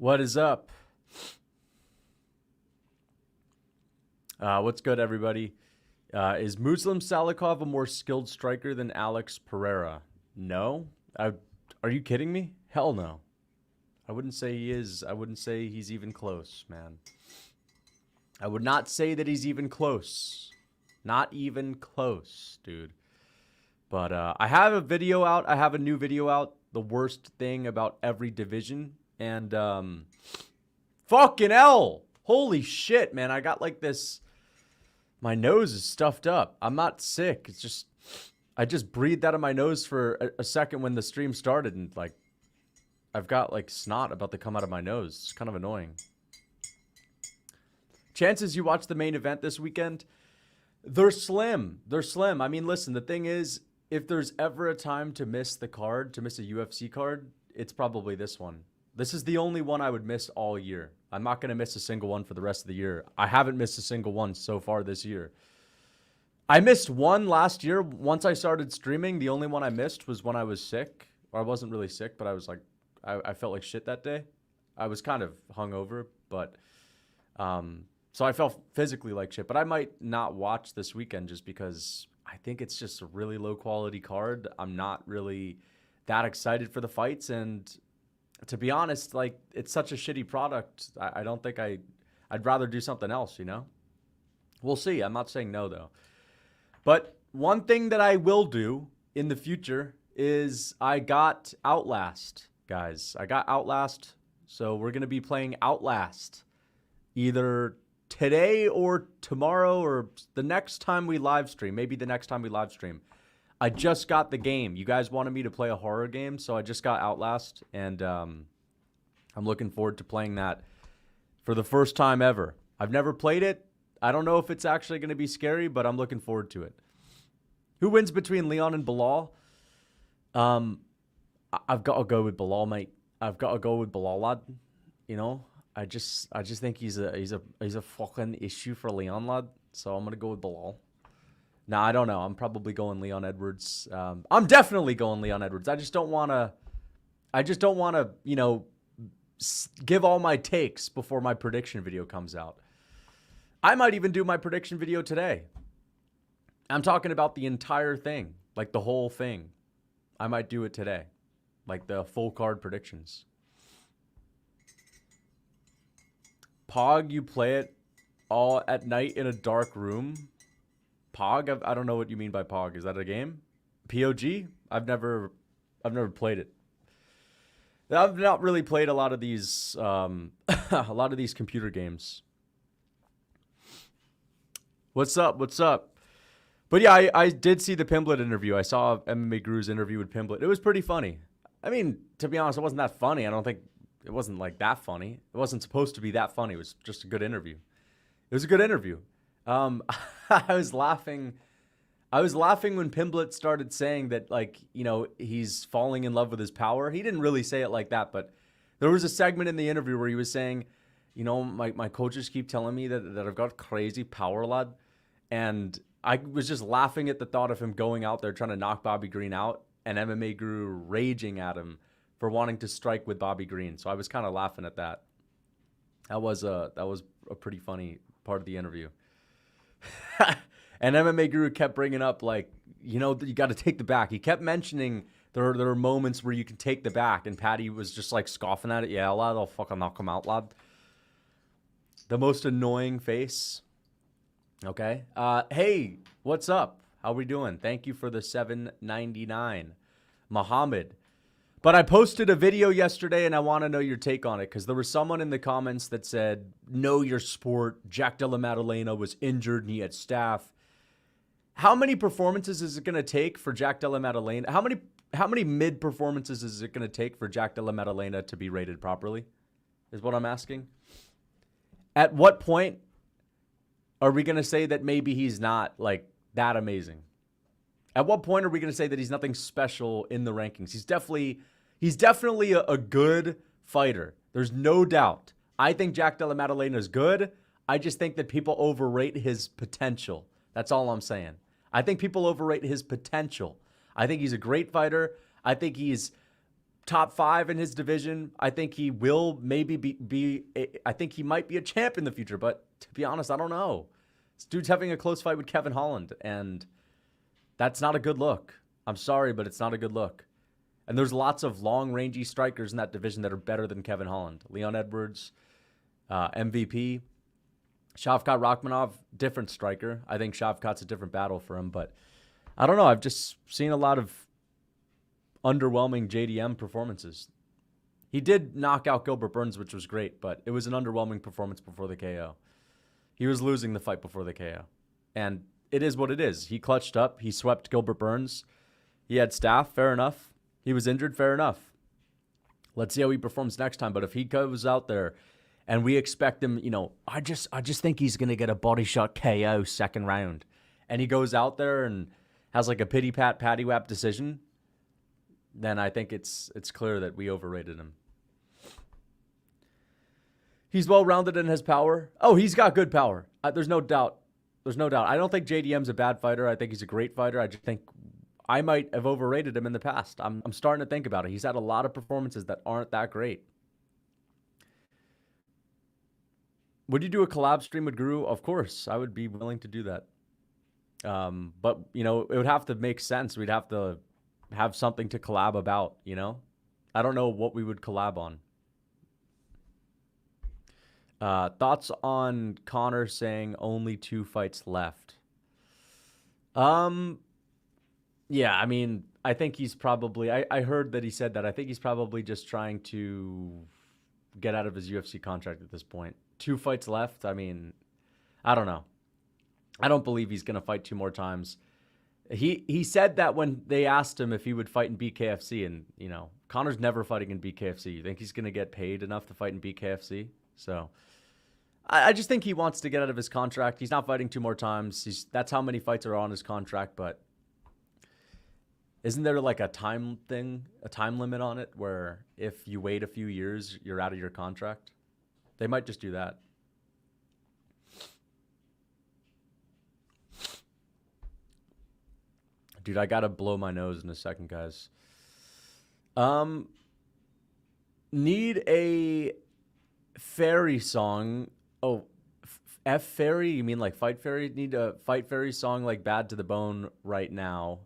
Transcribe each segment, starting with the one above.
What is up? What's good, everybody? Is Muslim Salikov a more skilled striker than Alex Pereira? No. Are you kidding me? Hell no. I wouldn't say he is. I wouldn't say he's even close, man. I would not say that he's even close. Not even close, dude. But I have a video out. I have a new video out. The worst thing about every division. And fucking hell. Holy shit, man. I got like this. My nose is stuffed up. I'm not sick. It's just, I just breathed out of my nose for a second when the stream started. And like, I've got like snot about to come out of my nose. It's kind of annoying. Chances you watch the main event this weekend? They're slim. They're slim. I mean, listen, the thing is, if there's ever a time to miss the card, to miss a UFC card, it's probably this one. This is the only one I would miss all year. I'm not going to miss a single one for the rest of the year. I haven't missed a single one so far this year. I missed one last year. Once I started streaming, the only one I missed was when I was sick. Or I wasn't really sick, but I was like, I felt like shit that day. I was kind of hungover, but so I felt physically like shit. But I might not watch this weekend just because I think it's just a really low quality card. I'm not really that excited for the fights, and to be honest, like, it's such a shitty product. I don't think I'd rather do something else, you know? We'll see. I'm not saying no, though. But one thing that I will do in the future is I got Outlast, guys. I got Outlast. So we're going to be playing Outlast either today or tomorrow or the next time we live stream. Maybe the next time we live stream. I just got the game. You guys wanted me to play a horror game, so I just got Outlast, and I'm looking forward to playing that for the first time ever. I've never played it. I don't know if it's actually going to be scary, but I'm looking forward to it. Who wins between Leon and Bilal? I've got to go with Bilal, mate. I've got to go with Bilal, lad. You know, I just think he's a fucking issue for Leon, lad. So I'm gonna go with Bilal. No, I don't know. I'm probably going Leon Edwards. I'm definitely going Leon Edwards. I just don't want to, you know, give all my takes before my prediction video comes out. I might even do my prediction video today. I'm talking about the entire thing, like the whole thing. I might do it today, like the full card predictions. Pog, you play it all at night in a dark room? Pog? I don't know what you mean by Pog. Is that a game? POG? I've never played it. I've not really played a lot of these computer games. What's up? What's up? But yeah, I did see the Pimblett interview. I saw MMA Guru's interview with Pimblett. It was pretty funny. I mean, to be honest, it wasn't that funny. I don't think it wasn't like that funny. It wasn't supposed to be that funny. It was just a good interview. It was a good interview. I was laughing when Pimblett started saying that, like, you know, he's falling in love with his power. He didn't really say it like that, but there was a segment in the interview where he was saying, you know, my coaches keep telling me that I've got crazy power, lad. And I was just laughing at the thought of him going out there trying to knock Bobby Green out, and MMA Guru raging at him for wanting to strike with Bobby Green. So I was kind of laughing at that. That was a pretty funny part of the interview. And MMA Guru kept bringing up, like, you know, you got to take the back. He kept mentioning there are moments where you can take the back, and Patty was just like scoffing at it. Yeah, lad, I'll fucking knock him out, lad. The most annoying face. Okay. Hey, what's up? How we doing? Thank you for the $7.99, Muhammad. But I posted a video yesterday, and I want to know your take on it, because there was someone in the comments that said, know your sport. Jack Della Maddalena was injured, and he had staph. How many performances is it going to take for Jack Della Maddalena? How many mid performances is it going to take for Jack Della Maddalena to be rated properly? Is what I'm asking. At what point are we going to say that maybe he's not, like, that amazing? At what point are we going to say that he's nothing special in the rankings? He's definitely a good fighter. There's no doubt. I think Jack Della Maddalena is good. I just think that people overrate his potential. That's all I'm saying. I think people overrate his potential. I think he's a great fighter. I think he's top 5 in his division. I think he will maybe I think he might be a champ in the future, but to be honest, I don't know. This dude's having a close fight with Kevin Holland, and that's not a good look. I'm sorry, but it's not a good look. And there's lots of long-rangey strikers in that division that are better than Kevin Holland. Leon Edwards, MVP. Shavkat Rakhmonov, different striker. I think Shavkat's a different battle for him, but I don't know. I've just seen a lot of underwhelming JDM performances. He did knock out Gilbert Burns, which was great, but it was an underwhelming performance before the KO. He was losing the fight before the KO. And it is what it is. He clutched up. He swept Gilbert Burns. He had staff, fair enough. He was injured, fair enough. Let's see how he performs next time. But if he goes out there and we expect him, I just think he's going to get a body shot KO second round. And he goes out there and has like a pity-pat, patty-wap decision, then I think it's clear that we overrated him. He's well-rounded in his power. Oh, he's got good power. There's no doubt. There's no doubt. I don't think JDM's a bad fighter. I think he's a great fighter. I just think I might have overrated him in the past. I'm starting to think about it. He's had a lot of performances that aren't that great. Would you do a collab stream with Guru? Of course, I would be willing to do that. But, it would have to make sense. We'd have to have something to collab about, I don't know what we would collab on. Thoughts on Conor saying only 2 fights left? Yeah, I mean, I think he's probably, I heard that he said that. I think he's probably just trying to get out of his UFC contract at this point. 2 fights left. I mean, I don't know. I don't believe he's going to fight 2 more times. He said that when they asked him if he would fight in BKFC, and, Conor's never fighting in BKFC. You think he's going to get paid enough to fight in BKFC? So I just think he wants to get out of his contract. He's not fighting 2 more times. That's how many fights are on his contract, but isn't there like a time limit on it where if you wait a few years, you're out of your contract? They might just do that. Dude, I gotta blow my nose in a second, guys. Need a fairy song. Oh, F Fairy? You mean like Fight Fairy? Need a Fight Fairy song like Bad to the Bone right now.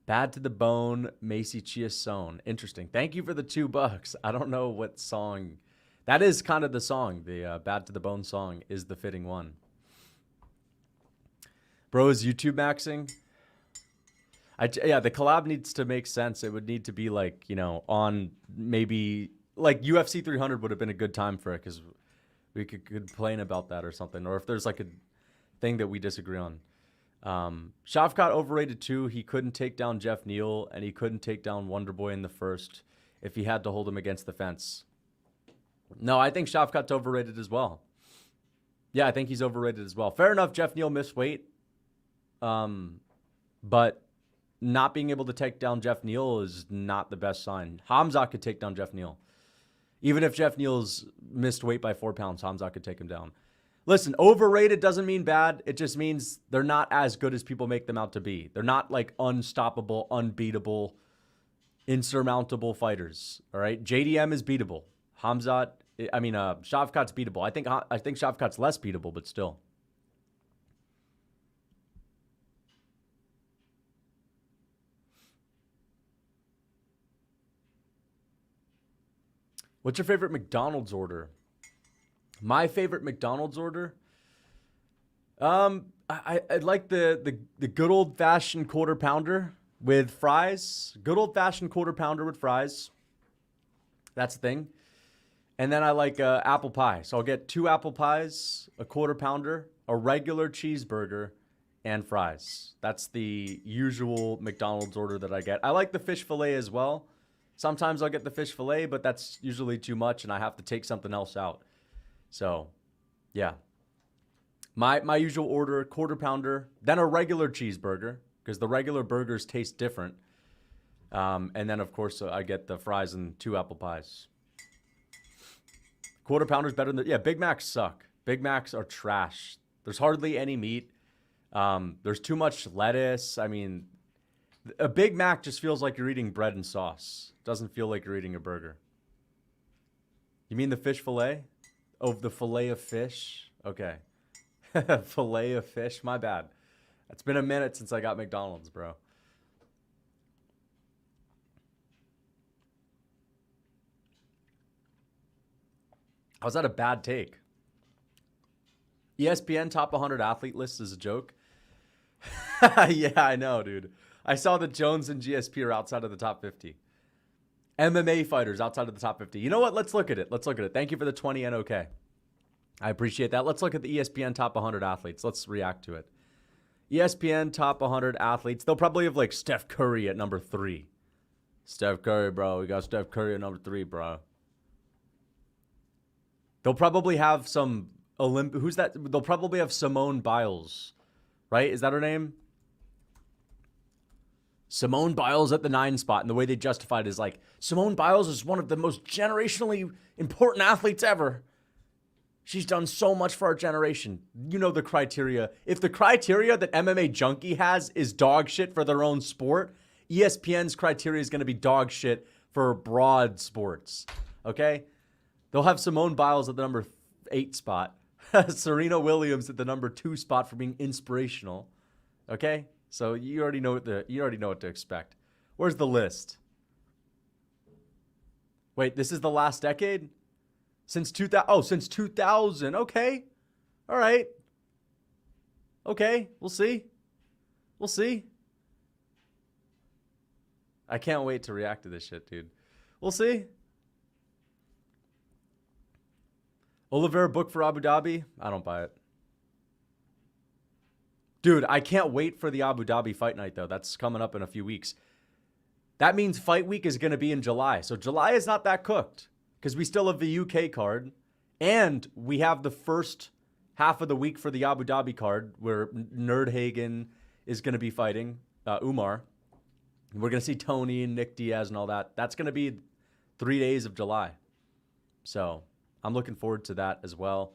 Bad to the Bone, Macy Chiasson. Interesting. Thank you for the $2. I don't know what song. That is kind of the song. The Bad to the Bone song is the fitting one. Bro, is YouTube maxing? Yeah, the collab needs to make sense. It would need to be like, on maybe like UFC 300 would have been a good time for it because we could complain about that or something. Or if there's like a thing that we disagree on. Shavkat overrated too. He couldn't take down Jeff Neal and he couldn't take down Wonderboy in the first if he had to hold him against the fence. No, I think Shavkat's overrated as well. Yeah, I think he's overrated as well. Fair enough, Jeff Neal missed weight. But not being able to take down Jeff Neal is not the best sign. Hamzat could take down Jeff Neal. Even if Jeff Neal's missed weight by 4 pounds, Hamzat could take him down. Listen, overrated doesn't mean bad. It just means they're not as good as people make them out to be. They're not like unstoppable, unbeatable, insurmountable fighters. All right? JDM is beatable. Shavkat's beatable. I think Shavkat's less beatable, but still. What's your favorite McDonald's order? My favorite McDonald's order? I like the good old-fashioned quarter pounder with fries. Good old-fashioned quarter pounder with fries. That's the thing. And then I like apple pie. So I'll get 2 apple pies, a quarter pounder, a regular cheeseburger, and fries. That's the usual McDonald's order that I get. I like the fish fillet as well. Sometimes I'll get the fish fillet, but that's usually too much, and I have to take something else out. So, yeah. My usual order, quarter pounder, then a regular cheeseburger, because the regular burgers taste different. And then, of course, I get the fries and 2 apple pies. Quarter pounder's better than yeah, Big Macs suck. Big Macs are trash. There's hardly any meat. There's too much lettuce. I mean, A Big Mac just feels like you're eating bread and sauce. Doesn't feel like you're eating a burger. You mean the fish fillet? Oh, the fillet of fish? Okay. Fillet of fish? My bad. It's been a minute since I got McDonald's, bro. How's that a bad take? ESPN top 100 athlete list is a joke. Yeah, I know, dude. I saw that Jones and GSP are outside of the top 50. MMA fighters outside of the top 50. You know what? Let's look at it. Thank you for the 20 NOK. I appreciate that. Let's look at the ESPN top 100 athletes. Let's react to it. ESPN top 100 athletes. They'll probably have like Steph Curry at number 3. Steph Curry, bro. We got Steph Curry at number 3, bro. They'll probably have some who's that? They'll probably have Simone Biles, right? Is that her name? Simone Biles at the 9 spot. And the way they justified it is like, Simone Biles is one of the most generationally important athletes ever. She's done so much for our generation. You know the criteria. If the criteria that MMA Junkie has is dog shit for their own sport, ESPN's criteria is going to be dog shit for broad sports. Okay? They'll have Simone Biles at the number 8 spot. Serena Williams at the number 2 spot for being inspirational. Okay? So you already know what to expect. Where's the list? Wait, this is the last decade? Since 2000. Oh, since 2000. Okay. All right. Okay, we'll see. We'll see. I can't wait to react to this shit, dude. We'll see. Oliveira booked for Abu Dhabi? I don't buy it. Dude, I can't wait for the Abu Dhabi fight night, though. That's coming up in a few weeks. That means fight week is going to be in July. So July is not that cooked because we still have the UK card. And we have the first half of the week for the Abu Dhabi card where Nerdhagen is going to be fighting Umar. We're going to see Tony and Nick Diaz and all that. That's going to be 3 days of July. So I'm looking forward to that as well.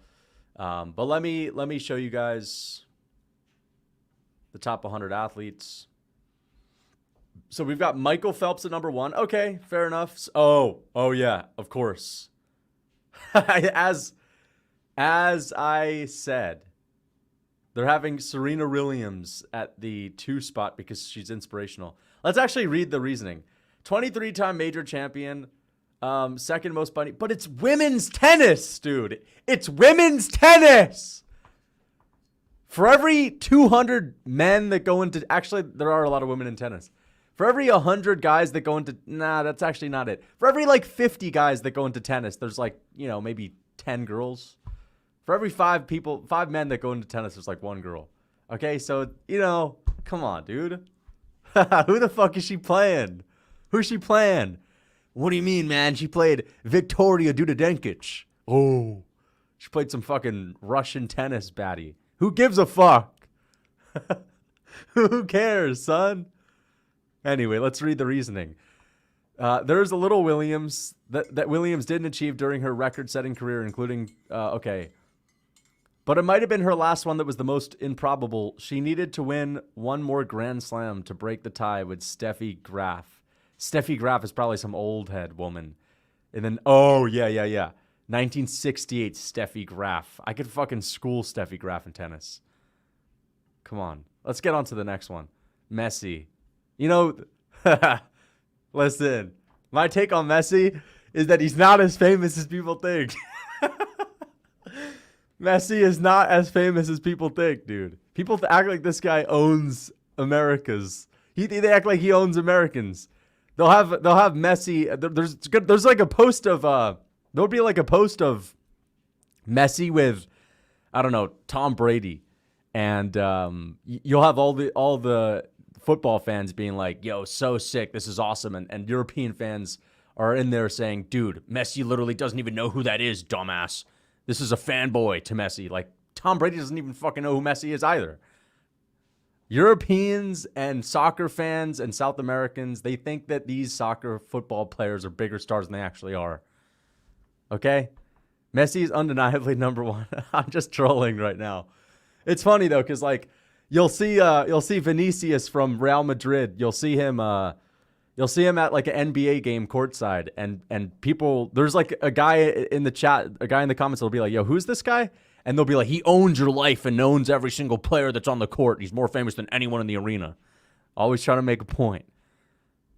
But let me show you guys the top 100 athletes. So we've got Michael Phelps at number 1. Okay, fair enough. Oh yeah, of course. As I said, they're having Serena Williams at the 2 spot because she's inspirational. Let's actually read the reasoning. 23-time major champion, second most money, but it's women's tennis, dude. It's women's tennis. For every 200 men that go into, actually, there are a lot of women in tennis. For every 100 guys that go into, that's actually not it. For every like 50 guys that go into tennis, there's like, maybe 10 girls. For every 5 men that go into tennis, there's like 1 girl. Okay, so, come on, dude. Who the fuck is she playing? Who's she playing? What do you mean, man? She played Victoria Dudadenkic. Oh, she played some fucking Russian tennis baddie. Who gives a fuck? Who cares, son? Anyway, let's read the reasoning. There's a little Williams that Williams didn't achieve during her record-setting career, including, but it might have been her last one that was the most improbable. She needed to win 1 more Grand Slam to break the tie with Steffi Graf. Steffi Graf is probably some old head woman. And then, 1968 Steffi Graf. I could fucking school Steffi Graf in tennis. Come on. Let's get on to the next one. Messi. Listen, my take on Messi is that he's not as famous as people think. Messi is not as famous as people think, dude. People act like this guy owns Americas. They act like he owns Americans. They'll have Messi. There's like a post of there'll be like a post of Messi with, I don't know, Tom Brady, and you'll have all the football fans being like, yo, so sick, this is awesome, and European fans are in there saying, dude, Messi literally doesn't even know who that is, dumbass. This is a fanboy to Messi. Like, Tom Brady doesn't even fucking know who Messi is either. Europeans and soccer fans and South Americans, they think that these soccer football players are bigger stars than they actually are. Okay? Messi is undeniably number 1. I'm just trolling right now. It's funny, though, because, like, You'll see Vinicius from Real Madrid. You'll see him at like an NBA game courtside, and people, there's like a guy in the chat, a guy in the comments will be like, "Yo, who's this guy?" And they'll be like, "He owns your life and owns every single player that's on the court. He's more famous than anyone in the arena." Always trying to make a point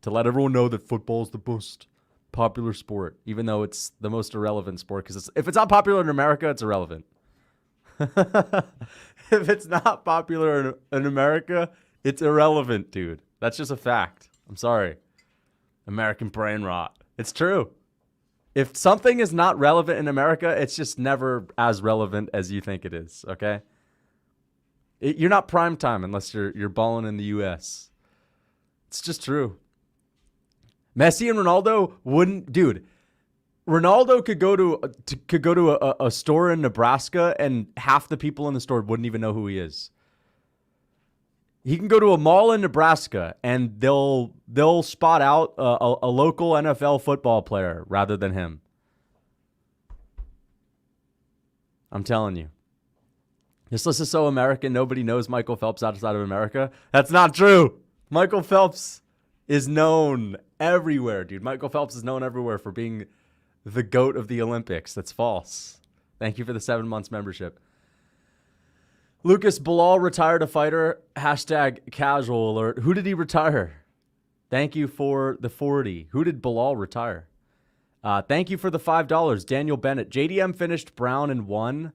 to let everyone know that football is the most popular sport, even though it's the most irrelevant sport. Because if it's not popular in America, it's irrelevant. If it's not popular in America, it's irrelevant, dude. That's just a fact. I'm sorry. American brain rot. It's true. If something is not relevant in America, it's just never as relevant as you think it is, okay? You're not prime time unless you're balling in the U.S. It's just true. Messi and Ronaldo wouldn't, dude. Ronaldo could go to a store in Nebraska and half the people in the store wouldn't even know who he is. He can go to a mall in Nebraska and they'll spot out a local NFL football player rather than him. I'm telling you. This list is so American. Nobody knows Michael Phelps outside of America. That's not true. Michael Phelps is known everywhere, dude. Michael Phelps is known everywhere for being the GOAT of the Olympics. That's false. Thank you for the 7 months membership. Lucas Bilal retired a fighter. Hashtag casual alert. Who did he retire? Thank you for the 40. Who did Bilal retire? Thank you for the $5. Daniel Bennett. JDM finished Brown and won.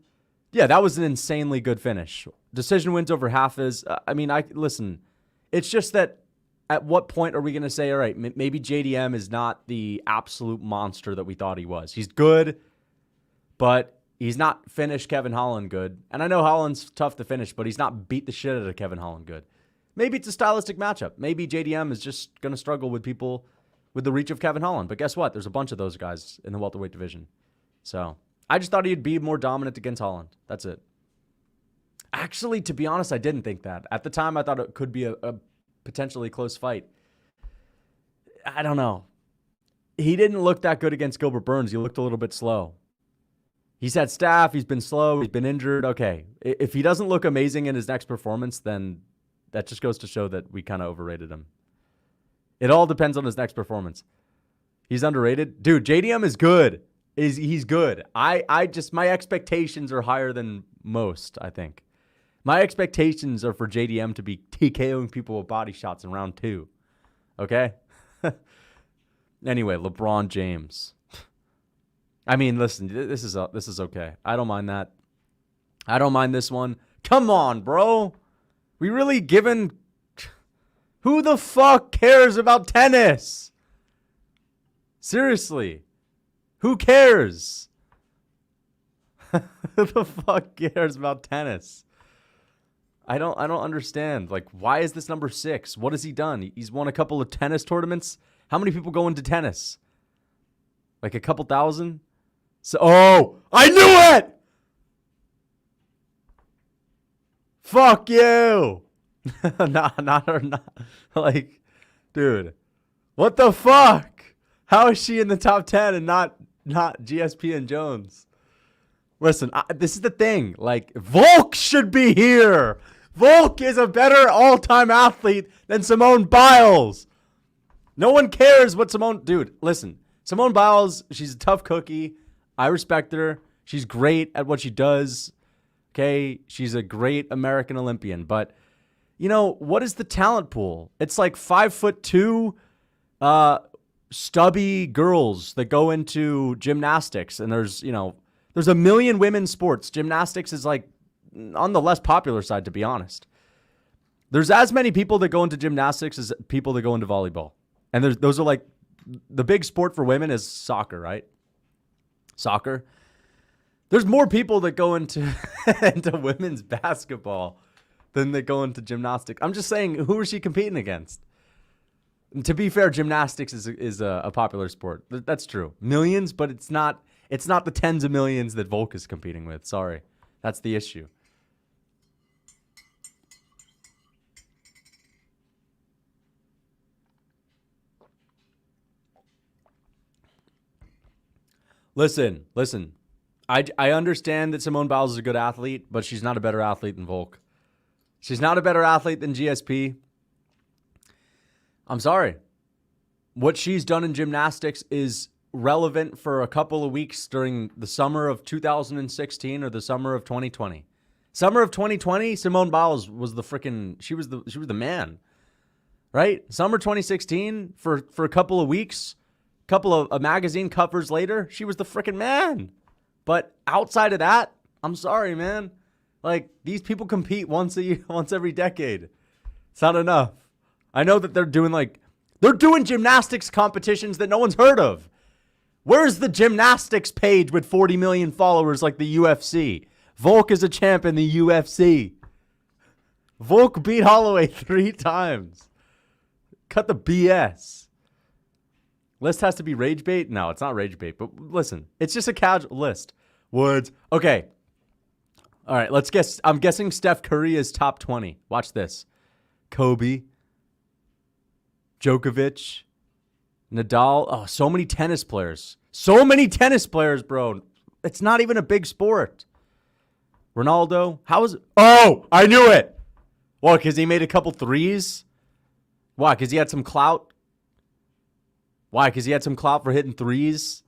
Yeah, that was an insanely good finish. Decision wins over Hafiz. Listen, it's just that at what point are we going to say, all right, maybe JDM is not the absolute monster that we thought he was. He's good, but he's not finished Kevin Holland good. And I know Holland's tough to finish, but he's not beat the shit out of Kevin Holland good. Maybe it's a stylistic matchup. Maybe JDM is just going to struggle with people with the reach of Kevin Holland. But guess what? There's a bunch of those guys in the welterweight division. So I just thought he'd be more dominant against Holland. That's it. Actually, to be honest, I didn't think that. At the time, I thought it could be a potentially close fight. I don't know. He didn't look that good against Gilbert Burns. He looked a little bit slow. He's had staph. He's been slow. He's been injured. Okay. If he doesn't look amazing in his next performance, then that just goes to show that we kind of overrated him. It all depends on his next performance. He's underrated. Dude, JDM is good. He's good. My expectations are higher than most, I think. My expectations are for JDM to be TKOing people with body shots in round 2. Okay? Anyway, LeBron James. I mean, listen, this is okay. I don't mind that. I don't mind this one. Come on, bro. We really giving... Who the fuck cares about tennis? Seriously. Who cares? Who the fuck cares about tennis? I don't understand. Like, why is this number 6? What has he done? He's won a couple of tennis tournaments. How many people go into tennis? Like a couple thousand? So, I knew it! Fuck you! not. Like, dude, what the fuck? How is she in the top 10 and not GSP and Jones? Listen, this is the thing. Like, Volk should be here. Volk is a better all-time athlete than Simone Biles. No one cares what Simone... Dude, listen. Simone Biles, she's a tough cookie. I respect her. She's great at what she does. Okay? She's a great American Olympian. But, you know, what is the talent pool? It's like 5'2", stubby girls that go into gymnastics. And there's a million women's sports. Gymnastics is like on the less popular side, to be honest. There's as many people that go into gymnastics as people that go into volleyball. And those are like, the big sport for women is soccer, right? Soccer. There's more people that go into women's basketball than that go into gymnastics. I'm just saying, who is she competing against? And to be fair, gymnastics is a popular sport. That's true. Millions, but it's not the tens of millions that Volk is competing with. Sorry. That's the issue. Listen. I understand that Simone Biles is a good athlete, but she's not a better athlete than Volk. She's not a better athlete than GSP. I'm sorry. What she's done in gymnastics is relevant for a couple of weeks during the summer of 2016 or the summer of 2020. Summer of 2020, Simone Biles was the freaking, she was the man, right? Summer 2016, for a couple of weeks, couple of magazine covers later, she was the freaking man. But outside of that, I'm sorry, man. Like, these people compete once every decade. It's not enough. I know that they're doing gymnastics competitions that no one's heard of. Where's the gymnastics page with 40 million followers like the UFC? Volk is a champ in the UFC. Volk beat Holloway 3 times. Cut the BS. List has to be rage bait? No, it's not rage bait. But listen, it's just a casual list. Woods. Okay. All right, let's guess. I'm guessing Steph Curry is top 20. Watch this. Kobe. Djokovic. Nadal. Oh, so many tennis players. So many tennis players, bro. It's not even a big sport. Ronaldo. How is it? Oh, I knew it. Well, because he made a couple threes? Why? Because he had some clout? Why? Because he had some clout for hitting threes?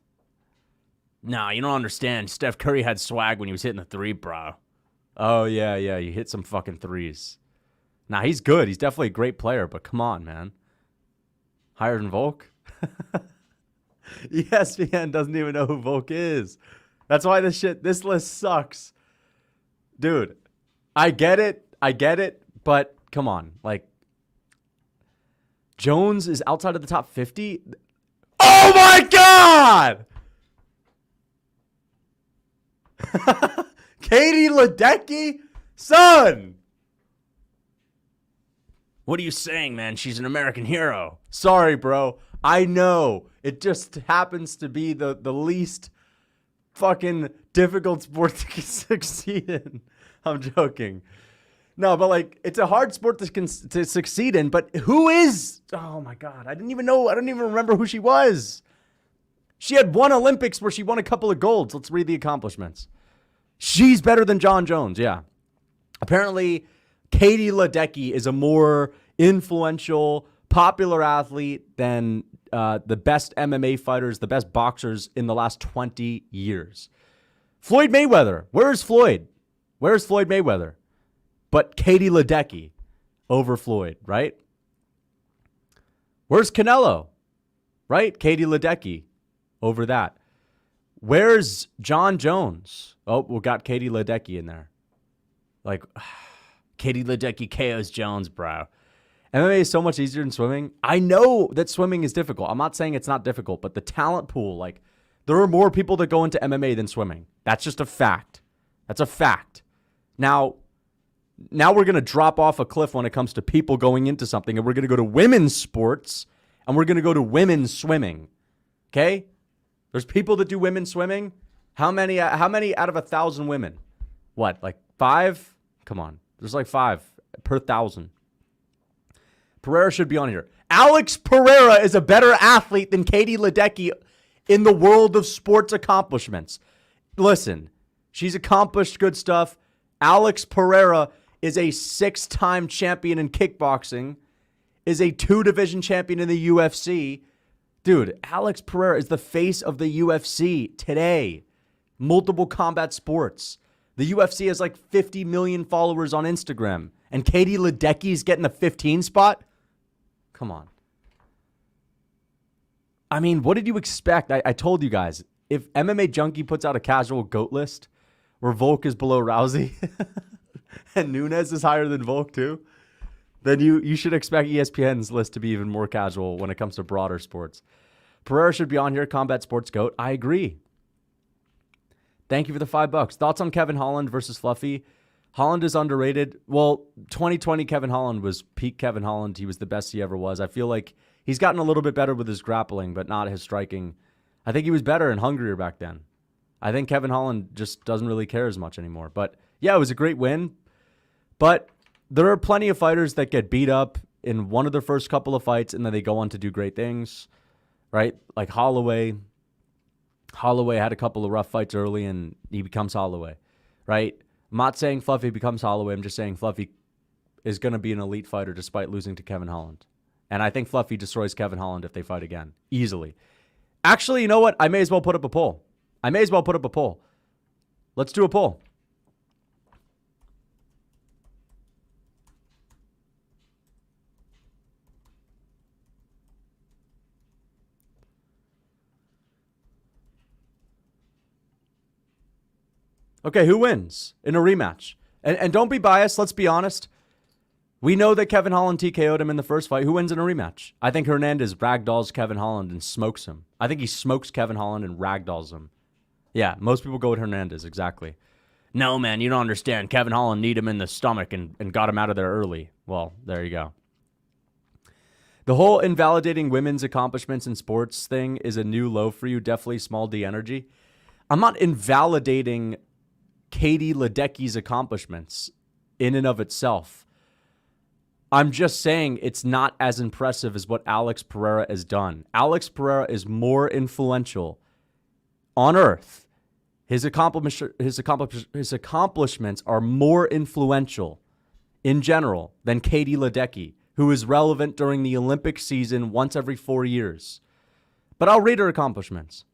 Nah, you don't understand. Steph Curry had swag when he was hitting the three, bro. Oh, yeah. You hit some fucking threes. Nah, he's good. He's definitely a great player, but come on, man. Higher than Volk? ESPN doesn't even know who Volk is. That's why this list sucks. Dude, I get it, but come on. Like, Jones is outside of the top 50? Oh my God! Katie Ledecky? Son! What are you saying, man? She's an American hero. Sorry, bro. I know. It just happens to be the least fucking difficult sport to succeed in. I'm joking. No, but like, it's a hard sport to succeed in, but who is? Oh my God. I don't even remember who she was. She had one Olympics where she won a couple of golds. Let's read the accomplishments. She's better than John Jones. Yeah. Apparently, Katie Ledecky is a more influential, popular athlete than the best MMA fighters, the best boxers in the last 20 years. Floyd Mayweather. Where's Floyd? Where's Floyd Mayweather? But Katie Ledecky over Floyd, right? Where's Canelo? Right? Katie Ledecky over that. Where's John Jones? Oh, we got Katie Ledecky in there. Like, Katie Ledecky KOs Jones, bro. MMA is so much easier than swimming. I know that swimming is difficult. I'm not saying it's not difficult, but the talent pool, like, there are more people that go into MMA than swimming. That's just a fact. That's a fact. Now we're going to drop off a cliff when it comes to people going into something, and we're going to go to women's sports, and we're going to go to women's swimming. Okay? There's people that do women's swimming. How many out of 1,000 women? What, like 5? Come on. There's like 5 per 1,000. Pereira should be on here. Alex Pereira is a better athlete than Katie Ledecky in the world of sports accomplishments. Listen, she's accomplished good stuff. Alex Pereira is a 6-time champion in kickboxing, is a 2-division champion in the UFC. Dude, Alex Pereira is the face of the UFC today. Multiple combat sports. The UFC has like 50 million followers on Instagram. And Katie Ledecky's getting the 15 spot? Come on. I mean, what did you expect? I told you guys, if MMA Junkie puts out a casual GOAT list where Volk is below Rousey and Nunes is higher than Volk too, then you should expect ESPN's list to be even more casual when it comes to broader sports. Pereira should be on here, combat sports GOAT. I agree. Thank you for the $5. Thoughts on Kevin Holland versus Fluffy? Holland is underrated. Well, 2020 Kevin Holland was peak Kevin Holland. He was the best he ever was. I feel like he's gotten a little bit better with his grappling, but not his striking. I think he was better and hungrier back then. I think Kevin Holland just doesn't really care as much anymore. But yeah, it was a great win. But there are plenty of fighters that get beat up in one of their first couple of fights and then they go on to do great things, right? Like Holloway. Holloway had a couple of rough fights early and he becomes Holloway, right? I'm not saying Fluffy becomes Holloway. I'm just saying Fluffy is going to be an elite fighter despite losing to Kevin Holland. And I think Fluffy destroys Kevin Holland if they fight again. Easily. Actually, you know what? I may as well put up a poll. Let's do a poll. Okay, who wins in a rematch? And don't be biased. Let's be honest. We know that Kevin Holland TKO'd him in the first fight. Who wins in a rematch? I think Hernandez ragdolls Kevin Holland and smokes him. I think he smokes Kevin Holland and ragdolls him. Yeah, most people go with Hernandez, exactly. No, man, you don't understand. Kevin Holland kneed him in the stomach and got him out of there early. Well, there you go. The whole invalidating women's accomplishments in sports thing is a new low for you. Definitely small D energy. I'm not invalidating Katie Ledecky's accomplishments in and of itself. I'm just saying it's not as impressive as what Alex Pereira has done. Alex Pereira is more influential on earth. His accomplishments are more influential in general than Katie Ledecky, who is relevant during the Olympic season once every 4 years. But I'll read her accomplishments.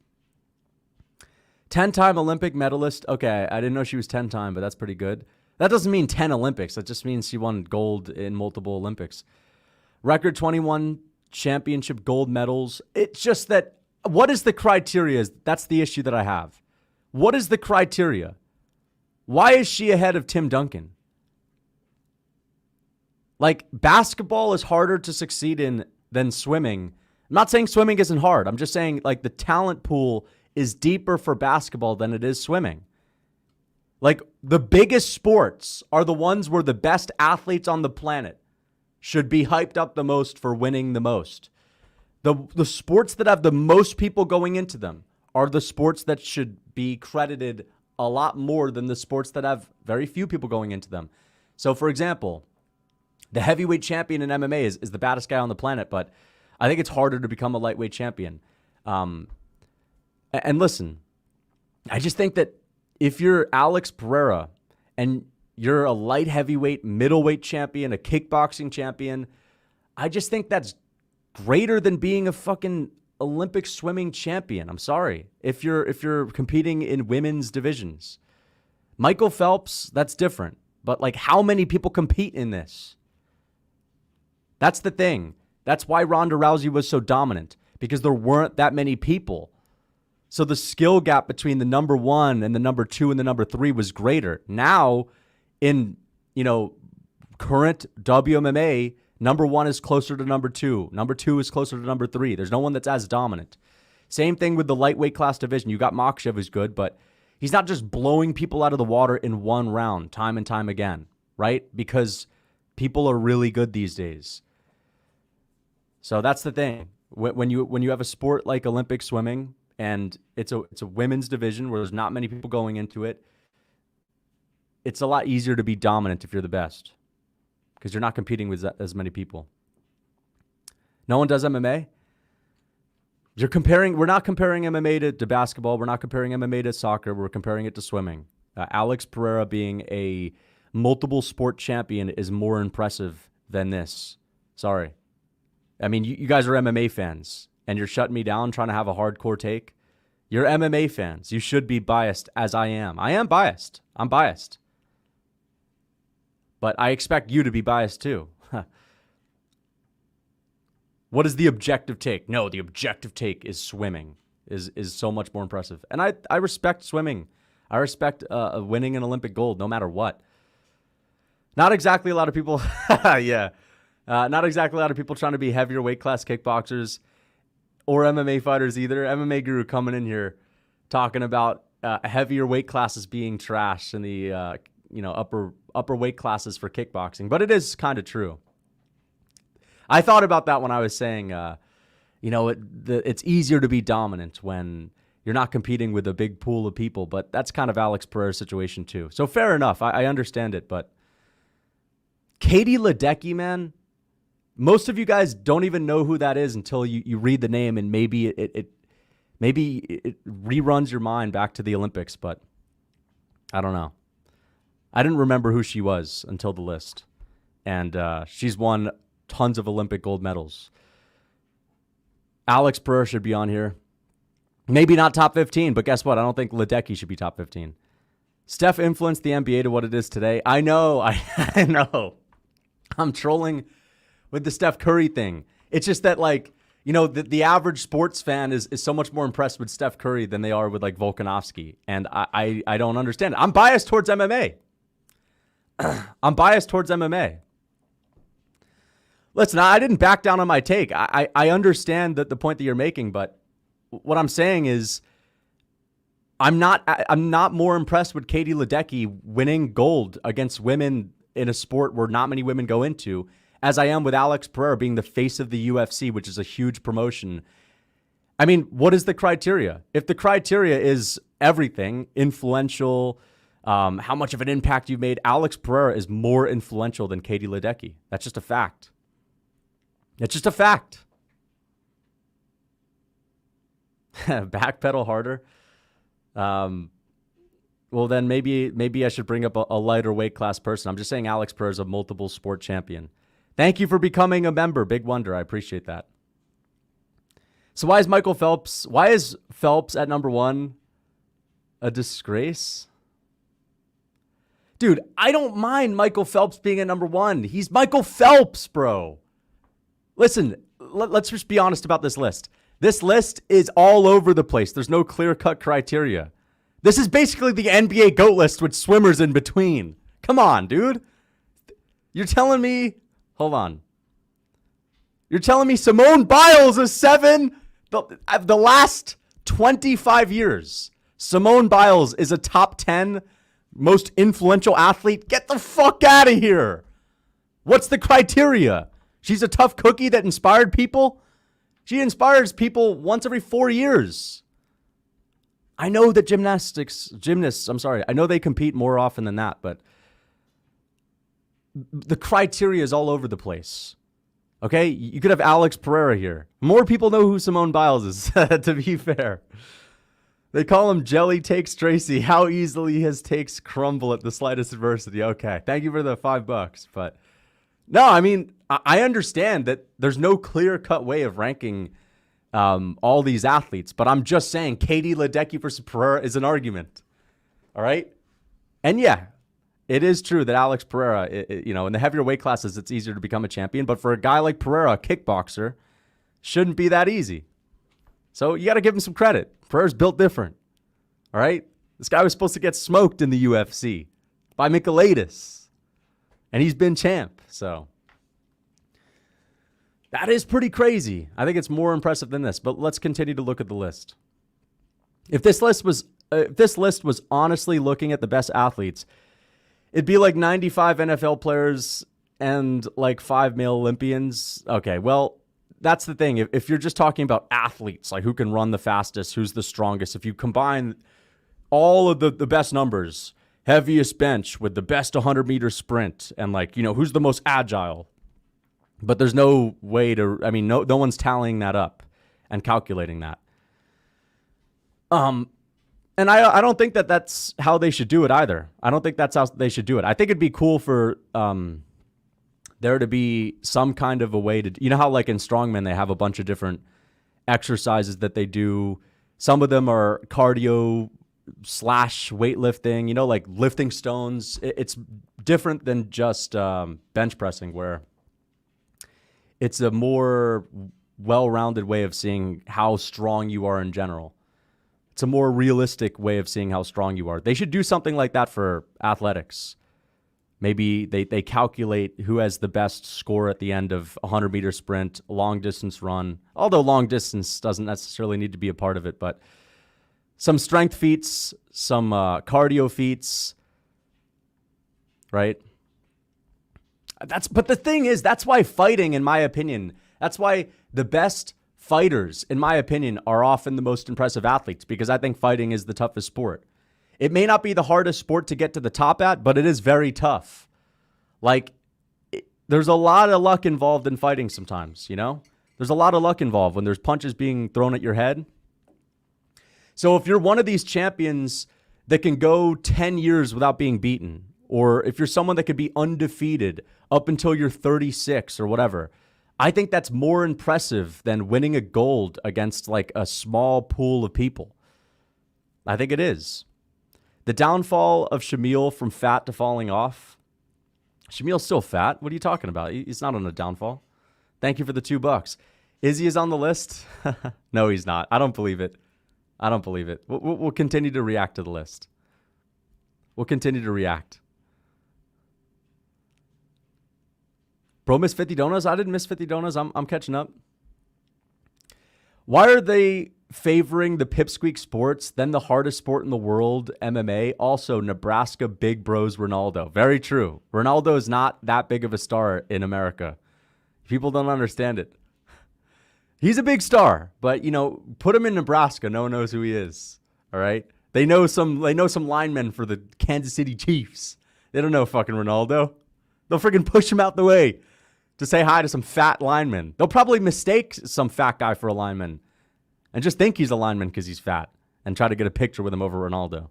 10-time Olympic medalist. Okay, I didn't know she was 10-time, but that's pretty good. That doesn't mean 10 Olympics. That just means she won gold in multiple Olympics. Record 21 championship gold medals. It's just that, what is the criteria? That's the issue that I have. What is the criteria? Why is she ahead of Tim Duncan? Like, basketball is harder to succeed in than swimming. I'm not saying swimming isn't hard. I'm just saying, like, the talent pool is deeper for basketball than it is swimming. Like, the biggest sports are the ones where the best athletes on the planet should be hyped up the most for winning the most. The sports that have the most people going into them are the sports that should be credited a lot more than the sports that have very few people going into them. So, for example, the heavyweight champion in MMA is the baddest guy on the planet, but I think it's harder to become a lightweight champion. And listen, I just think that if you're Alex Pereira and you're a light heavyweight, middleweight champion, a kickboxing champion, I just think that's greater than being a fucking Olympic swimming champion. I'm sorry. If you're competing in women's divisions. Michael Phelps, that's different. But like, how many people compete in this? That's the thing. That's why Ronda Rousey was so dominant, because there weren't that many people. So the skill gap between the number 1 and the number 2 and the number 3 was greater. Now, in, current WMMA, number 1 is closer to number 2. Number 2 is closer to number 3. There's no one that's as dominant. Same thing with the lightweight class division. You got Makhachev, who's good, but he's not just blowing people out of the water in one round, time and time again, right? Because people are really good these days. So that's the thing. When you have a sport like Olympic swimming, and it's a women's division where there's not many people going into it, it's a lot easier to be dominant if you're the best, because you're not competing with as many people. No one does MMA. We're not comparing MMA to basketball. We're not comparing MMA to soccer. We're comparing it to swimming. Alex Pereira being a multiple sport champion is more impressive than this. Sorry. I mean, you guys are MMA fans, and you're shutting me down trying to have a hardcore take. You're MMA fans. You should be biased, as I am. I am biased. I'm biased. But I expect you to be biased too. What is the objective take? No, the objective take is swimming is so much more impressive. And I respect swimming. I respect winning an Olympic gold no matter what. Not exactly a lot of people. Yeah. Not exactly a lot of people trying to be heavier weight class kickboxers or MMA fighters either. MMA Guru coming in here talking about heavier weight classes being trash in the upper weight classes for kickboxing. But it is kind of true. I thought about that when I was saying, it's easier to be dominant when you're not competing with a big pool of people. But that's kind of Alex Pereira's situation too. So fair enough. I understand it. But Katie Ledecky, man, most of you guys don't even know who that is until you read the name, and maybe it reruns your mind back to the Olympics. But I don't know. I didn't remember who she was until the list. and she's won tons of Olympic gold medals. Alex Pereira should be on here. Maybe not top 15, but guess what? I don't think Ledecky should be top 15. Steph influenced the NBA to what it is today. I know. I know. I'm trolling with the Steph Curry thing. It's just that, like, you know, the average sports fan is so much more impressed with Steph Curry than they are with, like, Volkanovski. And I don't understand it. I'm biased towards MMA. I'm biased towards MMA. Listen, I didn't back down on my take. I understand that the point that you're making, but what I'm saying is I'm not more impressed with Katie Ledecky winning gold against women in a sport where not many women go into as I am with Alex Pereira being the face of the UFC, which is a huge promotion. I mean, what is the criteria? If the criteria is everything, influential, how much of an impact you've made, Alex Pereira is more influential than Katie Ledecky. That's just a fact. It's just a fact. Backpedal harder. Well, then maybe I should bring up a lighter weight class person. I'm just saying Alex Pereira is a multiple sport champion. Thank you for becoming a member. Big wonder. I appreciate that. So why is Phelps at number 1 a disgrace? Dude, I don't mind Michael Phelps being at number 1. He's Michael Phelps, bro. Listen, let's just be honest about this list. This list is all over the place. There's no clear-cut criteria. This is basically the NBA GOAT list with swimmers in between. Come on, dude. You're telling me... Hold on. You're telling me Simone Biles is 7? The last 25 years, Simone Biles is a top 10 most influential athlete? Get the fuck out of here. What's the criteria? She's a tough cookie that inspired people? She inspires people once every 4 years. I know that gymnasts, I know they compete more often than that, but the criteria is all over the place. Okay? You could have Alex Pereira here. More people know who Simone Biles is, to be fair. They call him Jelly Takes Tracy. How easily his takes crumble at the slightest adversity. Okay. Thank you for the $5, but no, I mean, I understand that there's no clear-cut way of ranking all these athletes, but I'm just saying Katie Ledecky versus Pereira is an argument. All right? And yeah, it is true that Alex Pereira, in the heavier weight classes, it's easier to become a champion, but for a guy like Pereira, a kickboxer, shouldn't be that easy. So you got to give him some credit. Pereira's built different. All right? This guy was supposed to get smoked in the UFC by Michailidis, and he's been champ. So that is pretty crazy. I think it's more impressive than this, but let's continue to look at the list. If this list was honestly looking at the best athletes, it'd be like 95 NFL players and like 5 male Olympians. Okay, well, that's the thing. If you're just talking about athletes, like who can run the fastest, who's the strongest, if you combine all of the best numbers, heaviest bench with the best 100-meter sprint, and who's the most agile. But there's no way to, no one's tallying that up and calculating that. And I don't think that that's how they should do it either. I don't think that's how they should do it. I think it'd be cool for there to be some kind of a way to, how like in strongman they have a bunch of different exercises that they do. Some of them are cardio / weightlifting, like lifting stones. It's different than just bench pressing, where it's a more well-rounded way of seeing how strong you are in general. It's a more realistic way of seeing how strong you are. They should do something like that for athletics. Maybe they calculate who has the best score at the end of a 100-meter sprint, long distance run, although long distance doesn't necessarily need to be a part of it, but some strength feats, some cardio feats, right? But the thing is, that's why fighting, in my opinion, that's why the best fighters, in my opinion, are often the most impressive athletes, because I think fighting is the toughest sport. It may not be the hardest sport to get to the top at, but it is very tough. There's a lot of luck involved in fighting sometimes, There's a lot of luck involved when there's punches being thrown at your head. So if you're one of these champions that can go 10 years without being beaten, or if you're someone that could be undefeated up until you're 36 or whatever, I think that's more impressive than winning a gold against like a small pool of people. I think it is. The downfall of Shamil from fat to falling off. Shamil's still fat. What are you talking about? He's not on a downfall. Thank you for the $2. Izzy is on the list. No, he's not. I don't believe it. I don't believe it. We'll continue to react to the list. We'll continue to react. Bro, missed 50 donuts? I didn't miss 50 donuts. I'm catching up. Why are they favoring the pipsqueak sports, then the hardest sport in the world, MMA? Also, Nebraska big bros Ronaldo. Very true. Ronaldo is not that big of a star in America. People don't understand it. He's a big star, but, you know, put him in Nebraska. No one knows who he is. All right? They know some linemen for the Kansas City Chiefs. They don't know fucking Ronaldo. They'll freaking push him out the way to say hi to some fat lineman. They'll probably mistake some fat guy for a lineman and just think he's a lineman because he's fat and try to get a picture with him over Ronaldo.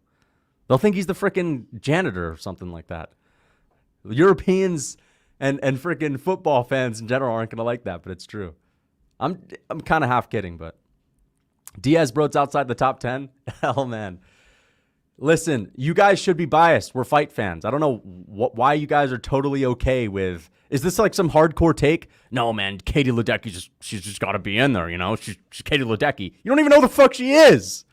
They'll think he's the freaking janitor or something like that. Europeans and freaking football fans in general aren't going to like that, but it's true. I'm kind of half kidding, but Diaz bro's outside the top 10. Hell, man. Listen, you guys should be biased. We're fight fans. I don't know why you guys are totally okay with. Is this like some hardcore take? No, man. Katie Ledecky she's just got to be in there. You know, she's Katie Ledecky. You don't even know who the fuck she is.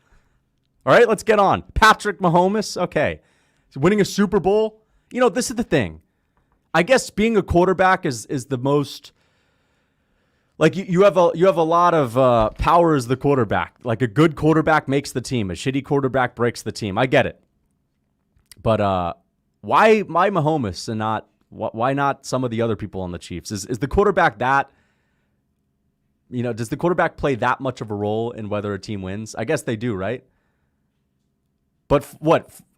All right, let's get on. Patrick Mahomes. Okay, so winning a Super Bowl. You know, this is the thing. I guess being a quarterback is the most. Like you have a lot of power as the quarterback. Like a good quarterback makes the team. A shitty quarterback breaks the team. I get it. But why Mahomes and not why not some of the other people on the Chiefs? Is the quarterback that, you know, does the quarterback play that much of a role in whether a team wins? I guess they do, right? But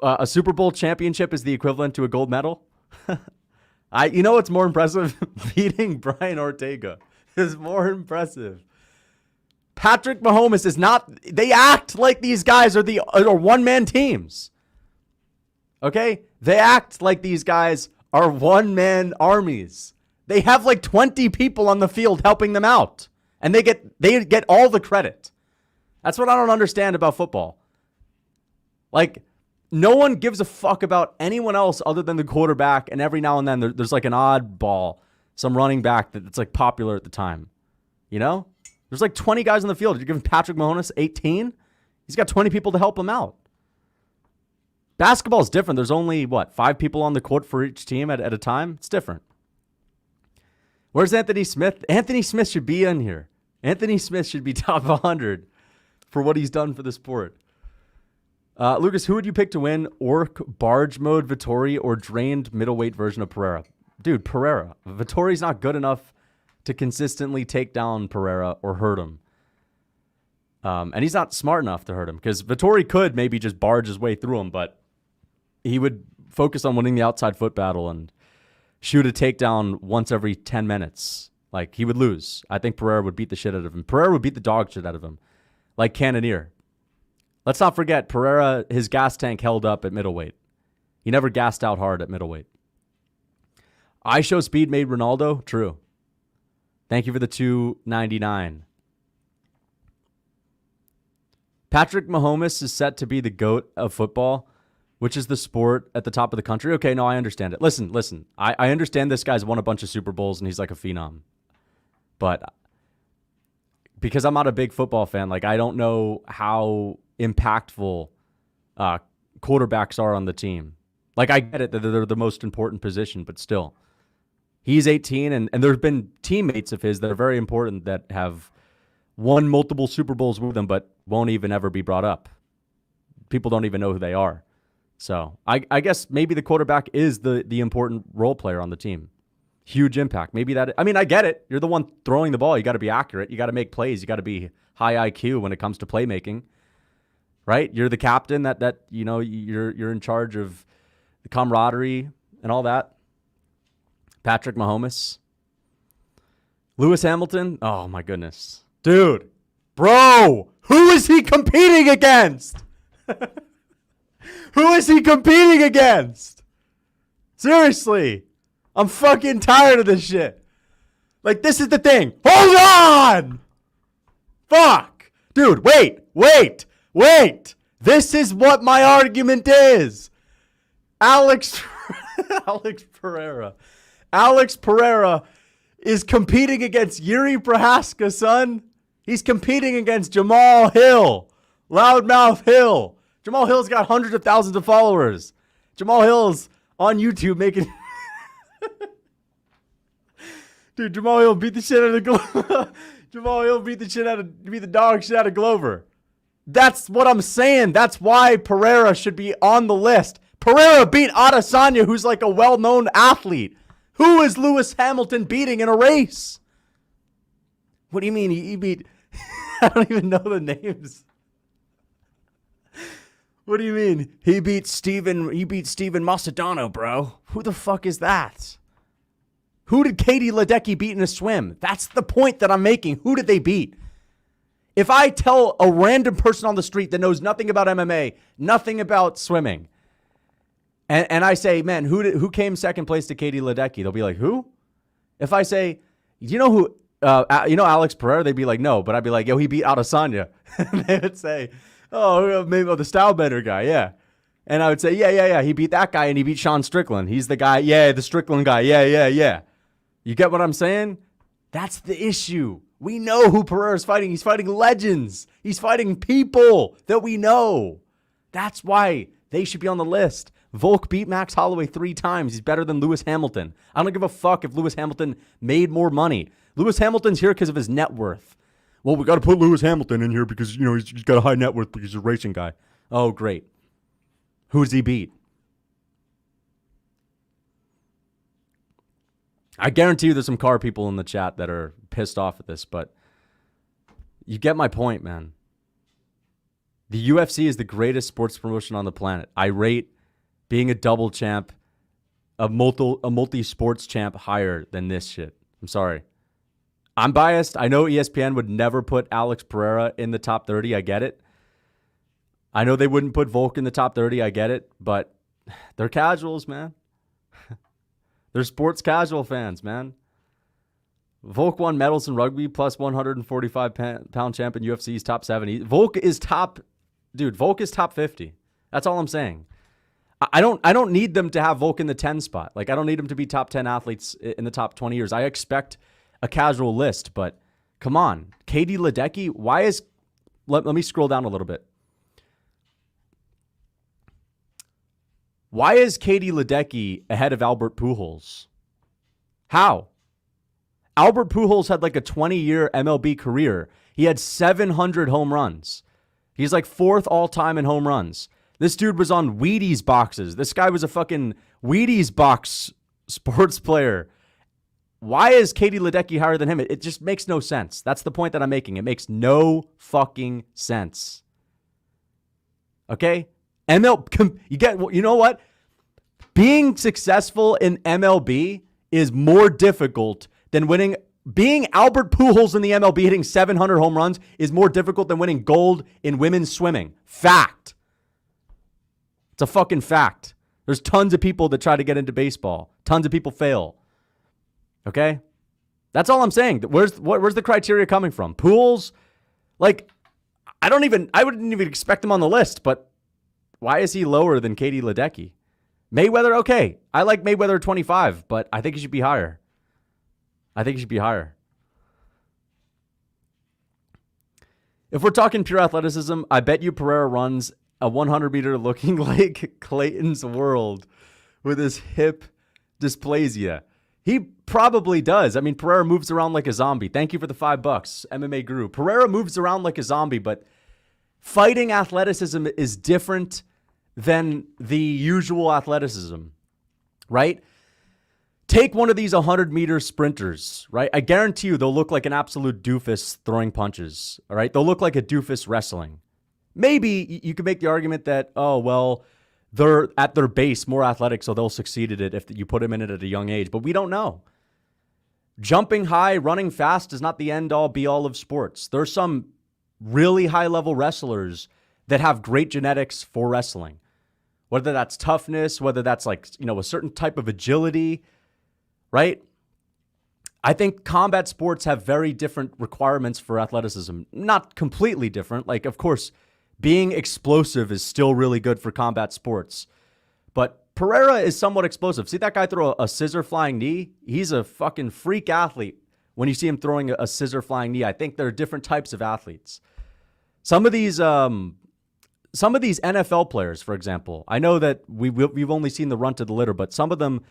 a Super Bowl championship is the equivalent to a gold medal? You know what's more impressive? Beating Brian Ortega is more impressive. Patrick Mahomes is not. They act like these guys are one-man teams. Okay? They act like these guys are one-man armies. They have like 20 people on the field helping them out. And they get all the credit. That's what I don't understand about football. Like, no one gives a fuck about anyone else other than the quarterback. And every now and then there's like an oddball, some running back that's like popular at the time. You know? There's like 20 guys on the field. You're giving Patrick Mahomes 18? He's got 20 people to help him out. Basketball is different. There's only, 5 people on the court for each team at a time? It's different. Where's Anthony Smith? Anthony Smith should be in here. Anthony Smith should be top 100 for what he's done for the sport. Lucas, who would you pick to win? Orc, Barge Mode, Vittori, or drained middleweight version of Pereira? Dude, Pereira. Vittori's not good enough to consistently take down Pereira or hurt him. And he's not smart enough to hurt him because Vittori could maybe just barge his way through him, but he would focus on winning the outside foot battle and shoot a takedown once every 10 minutes. Like, he would lose. I think Pereira would beat the shit out of him. Pereira would beat the dog shit out of him. Like Cannonier. Let's not forget, Pereira, his gas tank held up at middleweight. He never gassed out hard at middleweight. I show speed made Ronaldo? True. Thank you for the $2.99. Patrick Mahomes is set to be the GOAT of football, which is the sport at the top of the country. Okay, no, I understand it. Listen. I understand this guy's won a bunch of Super Bowls and he's like a phenom. But because I'm not a big football fan, like I don't know how impactful quarterbacks are on the team. Like I get it that they're the most important position, but still. He's 18 and there's been teammates of his that are very important that have won multiple Super Bowls with him, but won't even ever be brought up. People don't even know who they are. So I guess maybe the quarterback is the important role player on the team. Huge impact. Maybe that. I mean, I get it. You're the one throwing the ball. You got to be accurate. You got to make plays. You got to be high IQ when it comes to playmaking. Right? You're the captain. That you know you're in charge of the camaraderie and all that. Patrick Mahomes, Lewis Hamilton. Oh my goodness, dude, bro, who is he competing against? Who is he competing against? Seriously. I'm fucking tired of this shit. Like, this is the thing. Hold on! Fuck! Dude, wait! This is what my argument is. Alex Pereira is competing against Yuri Prohaska, son. He's competing against Jamal Hill. Loudmouth Hill. Jamal Hill's got hundreds of thousands of followers. Jamal Hill's on YouTube making... Dude, Jamal Hill beat the shit out of Jamal Hill beat the dog shit out of Glover. That's what I'm saying. That's why Pereira should be on the list. Pereira beat Adesanya, who's like a well-known athlete. Who is Lewis Hamilton beating in a race? What do you mean he beat... I don't even know the names. What do you mean? He beat Steven Macedano, bro. Who the fuck is that? Who did Katie Ledecky beat in a swim? That's the point that I'm making. Who did they beat? If I tell a random person on the street that knows nothing about MMA, nothing about swimming, and I say, man, who came second place to Katie Ledecky? They'll be like, who? If I say, you know who, Alex Pereira? They'd be like, no. But I'd be like, yo, he beat Adesanya. And they would say, oh, maybe the Stylebender guy, yeah. And I would say, yeah, he beat that guy and he beat Sean Strickland. He's the guy, yeah, the Strickland guy, yeah. You get what I'm saying? That's the issue. We know who Pereira's fighting. He's fighting legends. He's fighting people that we know. That's why they should be on the list. Volk beat Max Holloway 3 times. He's better than Lewis Hamilton. I don't give a fuck if Lewis Hamilton made more money. Lewis Hamilton's here because of his net worth. Well, we got to put Lewis Hamilton in here because, he's got a high net worth because he's a racing guy. Oh, great. Who does he beat? I guarantee you there's some car people in the chat that are pissed off at this, but you get my point, man. The UFC is the greatest sports promotion on the planet. I rate being a double champ, a multi-sports champ higher than this shit. I'm sorry. I'm biased. I know ESPN would never put Alex Pereira in the top 30. I get it. I know they wouldn't put Volk in the top 30. I get it. But they're casuals, man. They're sports casual fans, man. Volk won medals in rugby, plus 145-pound champ in UFC's top 70. Volk is top 50. That's all I'm saying. I don't need them to have Volk in the 10 spot. Like, I don't need them to be top 10 athletes in the top 20 years. I expect a casual list, but come on. Katie Ledecky, why is... Let me scroll down a little bit. Why is Katie Ledecky ahead of Albert Pujols? How? Albert Pujols had like a 20-year MLB career. He had 700 home runs. He's like 4th all-time in home runs. This dude was on Wheaties boxes. This guy was a fucking Wheaties box sports player. Why is Katie Ledecky higher than him? It just makes no sense. That's the point that I'm making. It makes no fucking sense. Okay? You know what? Being successful in MLB is more difficult than winning. Being Albert Pujols in the MLB hitting 700 home runs is more difficult than winning gold in women's swimming. Fact. It's a fucking fact. There's tons of people that try to get into baseball. Tons of people fail. Okay? That's all I'm saying. Where's the criteria coming from? Pujols, like, I wouldn't even expect him on the list, but why is he lower than Katie Ledecky? Mayweather, okay. I like Mayweather 25, but I think he should be higher. If we're talking pure athleticism, I bet you Pereira runs a 100-meter looking like Clayton's World with his hip dysplasia. He probably does. I mean, Pereira moves around like a zombie. Thank you for the $5, MMA Guru. Pereira moves around like a zombie, but fighting athleticism is different than the usual athleticism, right? Take one of these 100-meter sprinters, right? I guarantee you they'll look like an absolute doofus throwing punches, all right? They'll look like a doofus wrestling. Maybe you could make the argument that, oh, well, they're at their base more athletic, so they'll succeed at it if you put them in it at a young age. But we don't know. Jumping high, running fast is not the end-all, be-all of sports. There's some really high-level wrestlers that have great genetics for wrestling. whether that's toughness, whether that's like, a certain type of agility, right? I think combat sports have very different requirements for athleticism. Not completely different. Like, of course, being explosive is still really good for combat sports. But Pereira is somewhat explosive. See that guy throw a scissor flying knee? He's a fucking freak athlete when you see him throwing a scissor flying knee. I think there are different types of athletes. Some of these NFL players, for example, I know that we've only seen the runt of the litter, but some of them,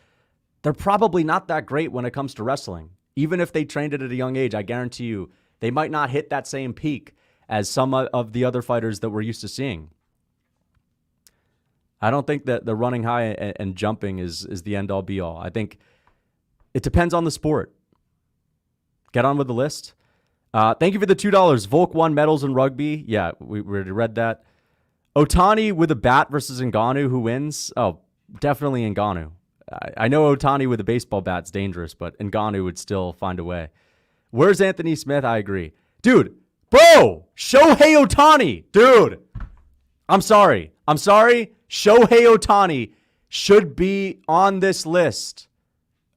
they're probably not that great when it comes to wrestling. Even if they trained it at a young age, I guarantee you they might not hit that same peak as some of the other fighters that we're used to seeing. I don't think that the running high and jumping is the end all be all. I think it depends on the sport. Get on with the list. Thank you for the $2. Volk won medals in rugby. Yeah, we already read that. Otani with a bat versus Ngannou. Who wins? Oh, definitely Ngannou. I know Otani with a baseball bat's dangerous, but Ngannou would still find a way. Where's Anthony Smith? I agree. Dude, bro, Shohei Otani. Dude, I'm sorry. Shohei Otani should be on this list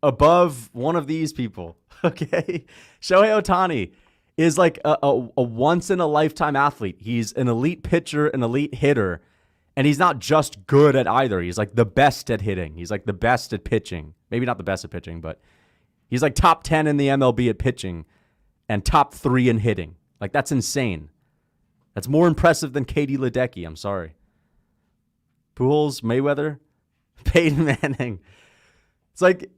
above one of these people, okay? Shohei Otani is like a once-in-a-lifetime athlete. He's an elite pitcher, an elite hitter, and he's not just good at either. He's like the best at hitting. He's like the best at pitching. Maybe not the best at pitching, but he's like top 10 in the MLB at pitching and top 3 in hitting. Like, that's insane. That's more impressive than Katie Ledecky. I'm sorry. Pujols, Mayweather, Peyton Manning. It's like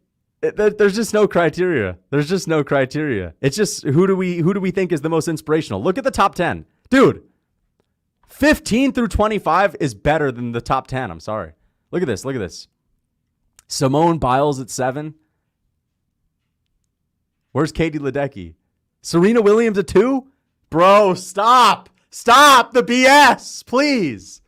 there's just no criteria. There's just no criteria. It's just who do we think is the most inspirational? Look at the top 10. Dude, 15 through 25 is better than the top 10. I'm sorry. Look at this. Simone Biles at 7. Where's Katie Ledecky? Serena Williams at 2? Bro, stop. Stop the BS, please.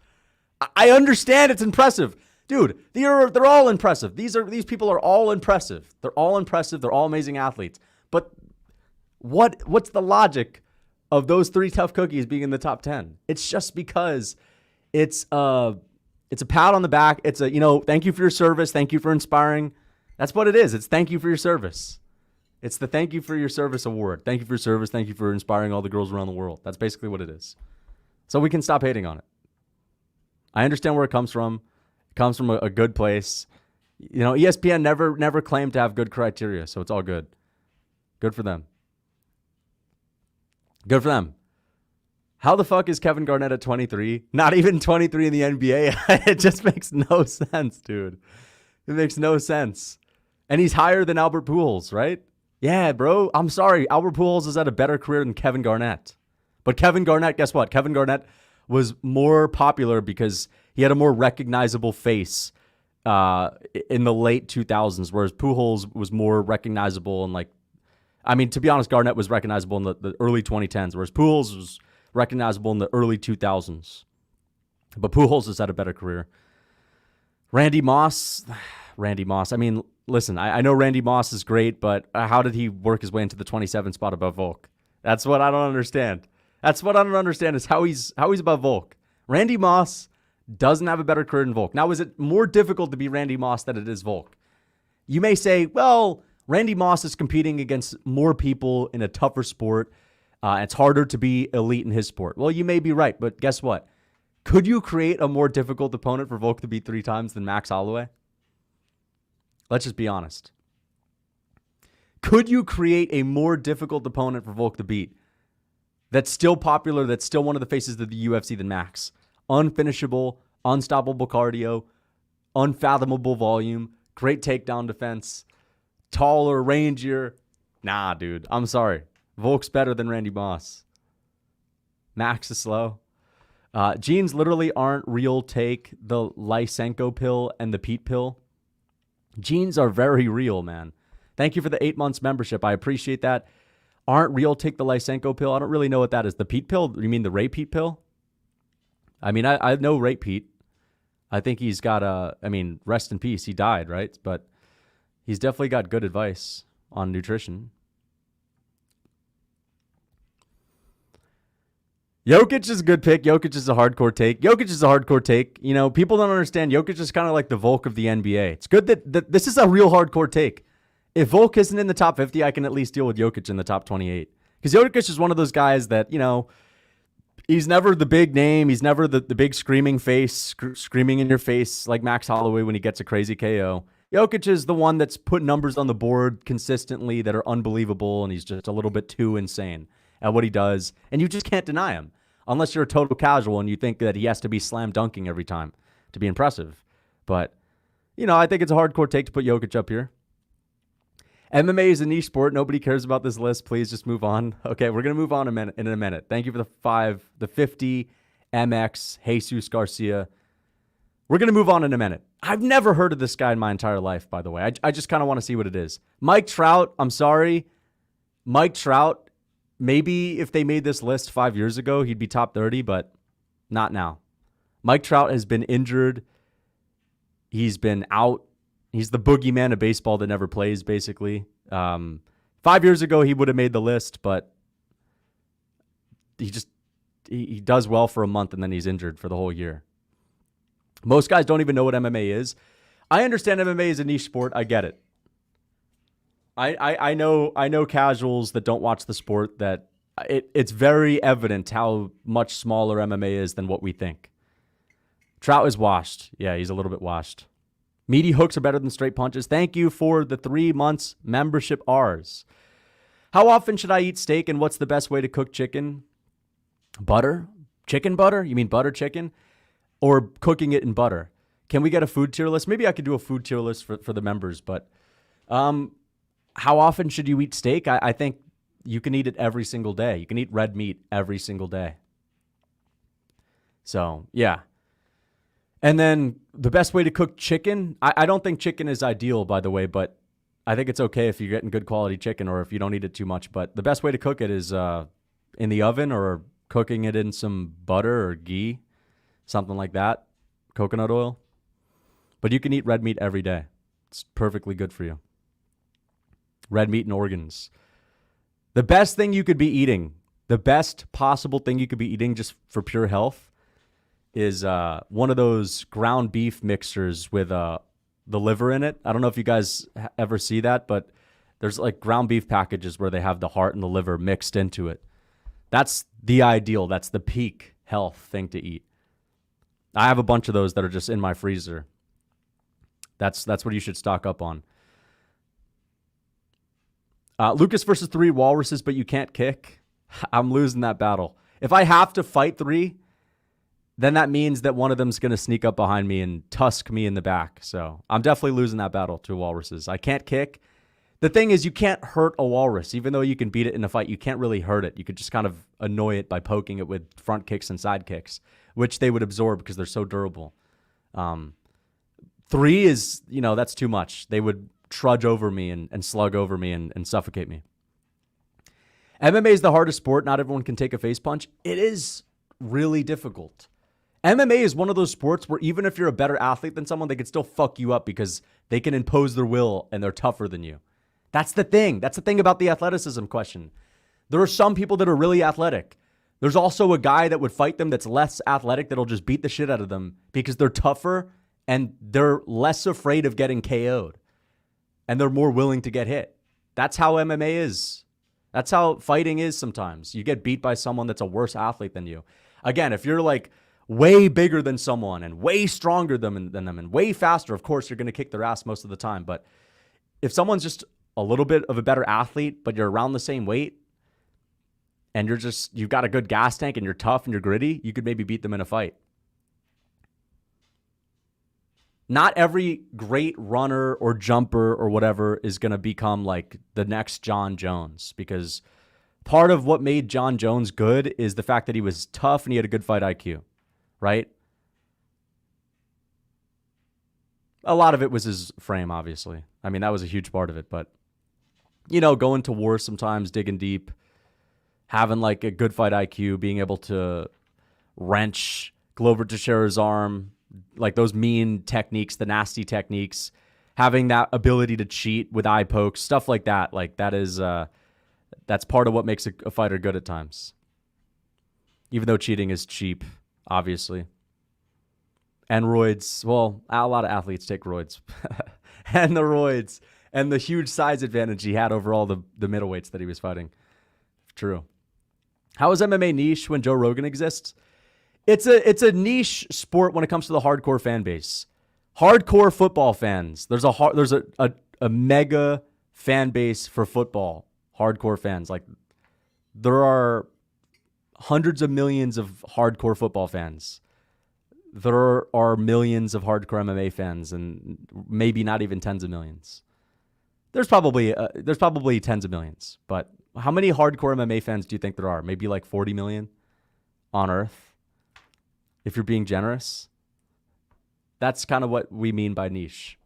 I understand it's impressive. Dude, they're all impressive. These people are all impressive. They're all impressive. They're all amazing athletes. But what's the logic of those 3 tough cookies being in the top 10? It's just because it's a pat on the back. It's thank you for your service. Thank you for inspiring. That's what it is. It's thank you for your service. It's the thank you for your service award. Thank you for your service. Thank you for inspiring all the girls around the world. That's basically what it is. So we can stop hating on it. I understand where it comes from. It comes from a good place. ESPN never claimed to have good criteria, so it's all good. Good for them. Good for them. How the fuck is Kevin Garnett at 23? Not even 23 in the NBA. It just makes no sense, dude. It makes no sense. And he's higher than Albert Pujols, right? Yeah, bro. I'm sorry. Albert Pujols has had a better career than Kevin Garnett. But Kevin Garnett, guess what? Kevin Garnett was more popular because he had a more recognizable face in the late 2000s, whereas Pujols was more recognizable and to be honest, Garnett was recognizable in the early 2010s, whereas Pujols was recognizable in the early 2000s. But Pujols has had a better career. Randy Moss. I mean, listen, I know Randy Moss is great, but how did he work his way into the 27th spot above Volk? That's what I don't understand. That's what I don't understand is how he's above Volk. Randy Moss doesn't have a better career than Volk. Now, is it more difficult to be Randy Moss than it is Volk? You may say, well, Randy Moss is competing against more people in a tougher sport. It's harder to be elite in his sport. Well, you may be right, but guess what? Could you create a more difficult opponent for Volk to beat 3 times than Max Holloway? Let's just be honest. Could you create a more difficult opponent for Volk to beat that's still popular, that's still one of the faces of the UFC than Max? Unfinishable, unstoppable cardio, unfathomable volume, great takedown defense, taller, rangier. Nah, dude, I'm sorry. Volk's better than Randy Moss. Max is slow. Genes literally aren't real. Take the Lysenko pill and the Pete pill. Genes are very real, man. Thank you for the 8 months membership. I appreciate that. Aren't real. Take the Lysenko pill. I don't really know what that is. The Pete pill? You mean the Ray Pete pill? I mean, I know Ray Pete. I think he's got rest in peace. He died, right? But he's definitely got good advice on nutrition. Jokic is a good pick. Jokic is a hardcore take. Jokic is a hardcore take. You know, people don't understand. Jokic is kind of like the Volk of the NBA. It's good that this is a real hardcore take. If Volk isn't in the top 50, I can at least deal with Jokic in the top 28. Because Jokic is one of those guys that, you know, he's never the big name. He's never the big screaming face, screaming in your face like Max Holloway when he gets a crazy KO. Jokic is the one that's put numbers on the board consistently that are unbelievable, and he's just a little bit too insane at what he does, and you just can't deny him unless you're a total casual and you think that he has to be slam dunking every time to be impressive. But, you know, I think it's a hardcore take to put Jokic up here. MMA is a niche sport. Nobody cares about this list. Please just move on. Okay, we're going to move on in a minute. Thank you for the 50, MX, Jesus Garcia. We're going to move on in a minute. I've never heard of this guy in my entire life, by the way. I just kind of want to see what it is. Mike Trout, I'm sorry. Mike Trout, maybe if they made this list 5 years ago, he'd be top 30, but not now. Mike Trout has been injured. He's been out. He's the boogeyman of baseball that never plays, basically. 5 years ago, he would have made the list, but he does well for a month, and then he's injured for the whole year. Most guys don't even know what MMA is. I understand MMA is a niche sport. I get it. I know casuals that don't watch the sport that it's very evident how much smaller MMA is than what we think. Trout is washed. Yeah, he's a little bit washed. Meaty hooks are better than straight punches. Thank you for the 3 months membership R's. How often should I eat steak, and what's the best way to cook chicken? Butter? Chicken butter? You mean butter chicken? Or cooking it in butter? Can we get a food tier list? Maybe I could do a food tier list for the members, but how often should you eat steak? I think you can eat it every single day. You can eat red meat every single day. So, yeah. And then the best way to cook chicken, I don't think chicken is ideal, by the way, but I think it's okay if you're getting good quality chicken or if you don't eat it too much. But the best way to cook it is in the oven or cooking it in some butter or ghee, something like that, coconut oil. But you can eat red meat every day. It's perfectly good for you. Red meat and organs. The best thing you could be eating, the best possible thing you could be eating just for pure health is one of those ground beef mixers with the liver in it. I don't know if you guys ever see that, but there's like ground beef packages where they have the heart and the liver mixed into it. That's the ideal. That's the peak health thing to eat. I have a bunch of those that are just in my freezer. That's what you should stock up on. Lucas versus 3 walruses, but you can't kick. I'm losing that battle. If I have to fight 3, then that means that one of them's going to sneak up behind me and tusk me in the back. So I'm definitely losing that battle to walruses. I can't kick. The thing is, you can't hurt a walrus. Even though you can beat it in a fight, you can't really hurt it. You could just kind of annoy it by poking it with front kicks and side kicks, which they would absorb because they're so durable. 3 is, that's too much. They would trudge over me and slug over me and suffocate me. MMA is the hardest sport. Not everyone can take a face punch. It is really difficult. MMA is one of those sports where even if you're a better athlete than someone, they can still fuck you up because they can impose their will and they're tougher than you. That's the thing. That's the thing about the athleticism question. There are some people that are really athletic. There's also a guy that would fight them that's less athletic that'll just beat the shit out of them because they're tougher and they're less afraid of getting KO'd. And they're more willing to get hit. That's how MMA is. That's how fighting is sometimes. You get beat by someone that's a worse athlete than you. Again, if you're like way bigger than someone and way stronger than them and way faster, of course, you're going to kick their ass most of the time. But if someone's just a little bit of a better athlete, but you're around the same weight and you've got a good gas tank and you're tough and you're gritty, you could maybe beat them in a fight. Not every great runner or jumper or whatever is going to become like the next John Jones, because part of what made John Jones good is the fact that he was tough and he had a good fight IQ, right? A lot of it was his frame, obviously. I mean, that was a huge part of it, but going to war sometimes, digging deep, having like a good fight IQ, being able to wrench Glover Teixeira's arm, like those mean techniques, the nasty techniques, having that ability to cheat with eye pokes, stuff like that. Like that is, that's part of what makes a fighter good at times. even though cheating is cheap, obviously. And roids, well, a lot of athletes take roids. And the roids and the huge size advantage he had over all the middleweights that he was fighting. True. How is MMA niche when Joe Rogan exists? It's a niche sport when it comes to the hardcore fan base. Hardcore football fans. There's a mega fan base for football. Hardcore fans. Like, there are hundreds of millions of hardcore football fans. There are millions of hardcore MMA fans, and maybe not even tens of millions. There's probably tens of millions, but how many hardcore MMA fans do you think there are? Maybe like 40 million on Earth, if you're being generous. That's kind of what we mean by niche.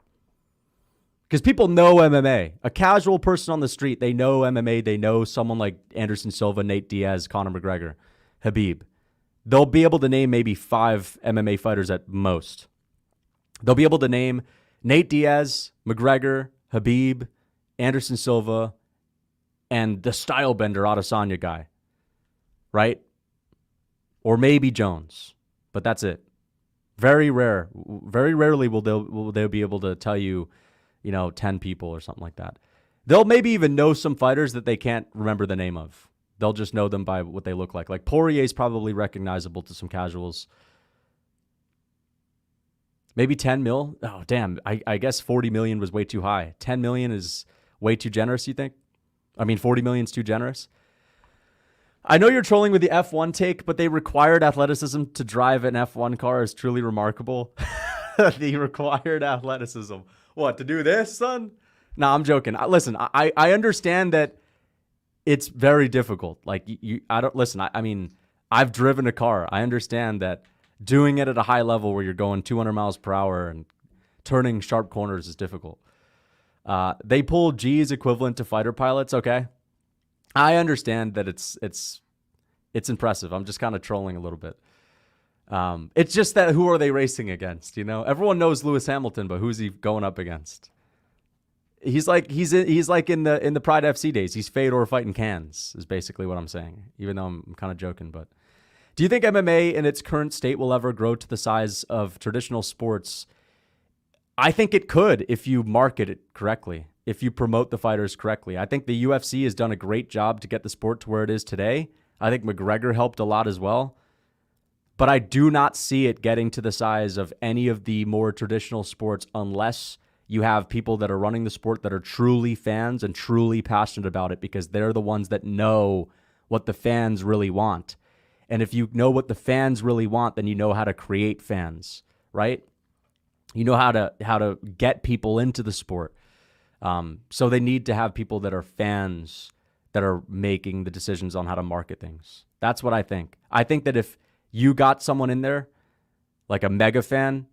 Because people know MMA. A casual person on the street, they know MMA. They know someone like Anderson Silva, Nate Diaz, Conor McGregor, Khabib. They'll be able to name maybe 5 MMA fighters at most. They'll be able to name Nate Diaz, McGregor, Khabib, Anderson Silva, and the stylebender Adesanya guy, right? Or maybe Jones, but that's it. Very rare. Very rarely will they be able to tell you, 10 people or something like that. They'll maybe even know some fighters that they can't remember the name of. They'll just know them by what they look like. Like Poirier's probably recognizable to some casuals. Maybe 10 mil. Oh, damn. I guess 40 million was way too high. 10 million is way too generous, you think? 40 million is too generous. I know you're trolling with the F1 take, but they required athleticism to drive an F1 car is truly remarkable. The required athleticism. What, to do this, son? No, I'm joking. Listen, I understand that it's very difficult. Like, I've driven a car. I understand that doing it at a high level where you're going 200 miles per hour and turning sharp corners is difficult. They pull G's equivalent to fighter pilots. Okay. I understand that it's impressive. I'm just kind of trolling a little bit. It's just that who are they racing against? Everyone knows Lewis Hamilton, but who's he going up against? He's like in the Pride FC days. He's Fedor fighting cans is basically what I'm saying. Even though I'm kind of joking, but do you think MMA in its current state will ever grow to the size of traditional sports? I think it could if you market it correctly, if you promote the fighters correctly. I think the UFC has done a great job to get the sport to where it is today. I think McGregor helped a lot as well. But I do not see it getting to the size of any of the more traditional sports unless you have people that are running the sport that are truly fans and truly passionate about it, because they're the ones that know what the fans really want. And if you know what the fans really want, then you know how to create fans, right? You know how to get people into the sport. So they need to have people that are fans that are making the decisions on how to market things. That's what I think. I think that if you got someone in there, like a mega fan,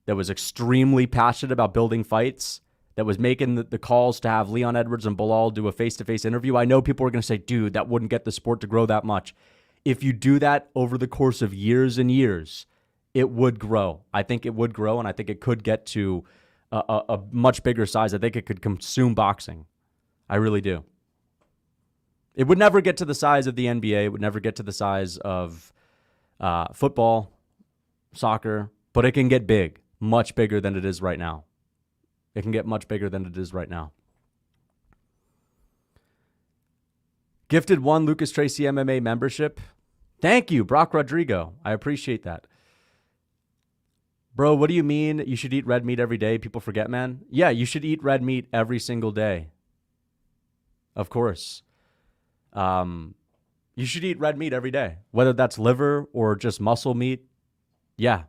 that was extremely passionate about building fights, that was making the calls to have Leon Edwards and Bilal do a face-to-face interview, I know people are going to say, dude, that wouldn't get the sport to grow that much. If you do that over the course of years and years, it would grow. I think it would grow, and I think it could get to a much bigger size. I think it could consume boxing. I really do. It would never get to the size of the NBA. It would never get to the size of football, soccer, but it can get big. Much bigger than it is right now. It can get much bigger than it is right now. Gifted 1 Lucas Tracy MMA membership. Thank you, Brock Rodrigo. I appreciate that. Bro, what do you mean you should eat red meat every day? People forget, man. Yeah, you should eat red meat every single day. Of course. You should eat red meat every day, whether that's liver or just muscle meat. Yeah.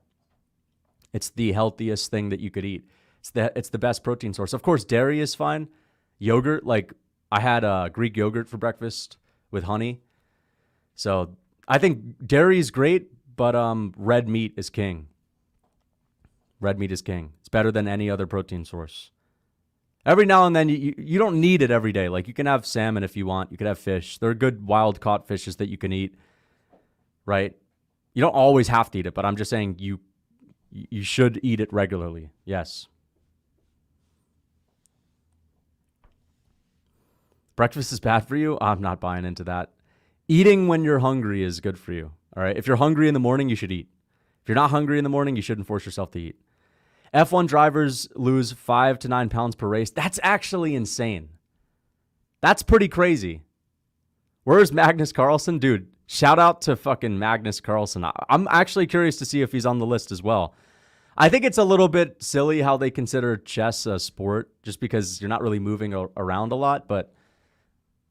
It's the healthiest thing that you could eat. It's the best protein source. Of course, dairy is fine. Yogurt, like I had Greek yogurt for breakfast with honey. So I think dairy is great, but red meat is king. Red meat is king. It's better than any other protein source. Every now and then, you don't need it every day. Like, you can have salmon if you want. You could have fish. There are good wild-caught fishes that you can eat, right? You don't always have to eat it, but I'm just saying you should eat it regularly. Yes. Breakfast is bad for you? I'm not buying into that. Eating when you're hungry is good for you. All right. If you're hungry in the morning, you should eat. If you're not hungry in the morning, you shouldn't force yourself to eat. F1 drivers lose 5 to 9 pounds per race. That's actually insane. That's pretty crazy. Where's Magnus Carlsen? Dude, shout out to fucking Magnus Carlsen. I'm actually curious to see if he's on the list as well. I think it's a little bit silly how they consider chess a sport just because you're not really moving around a lot. But,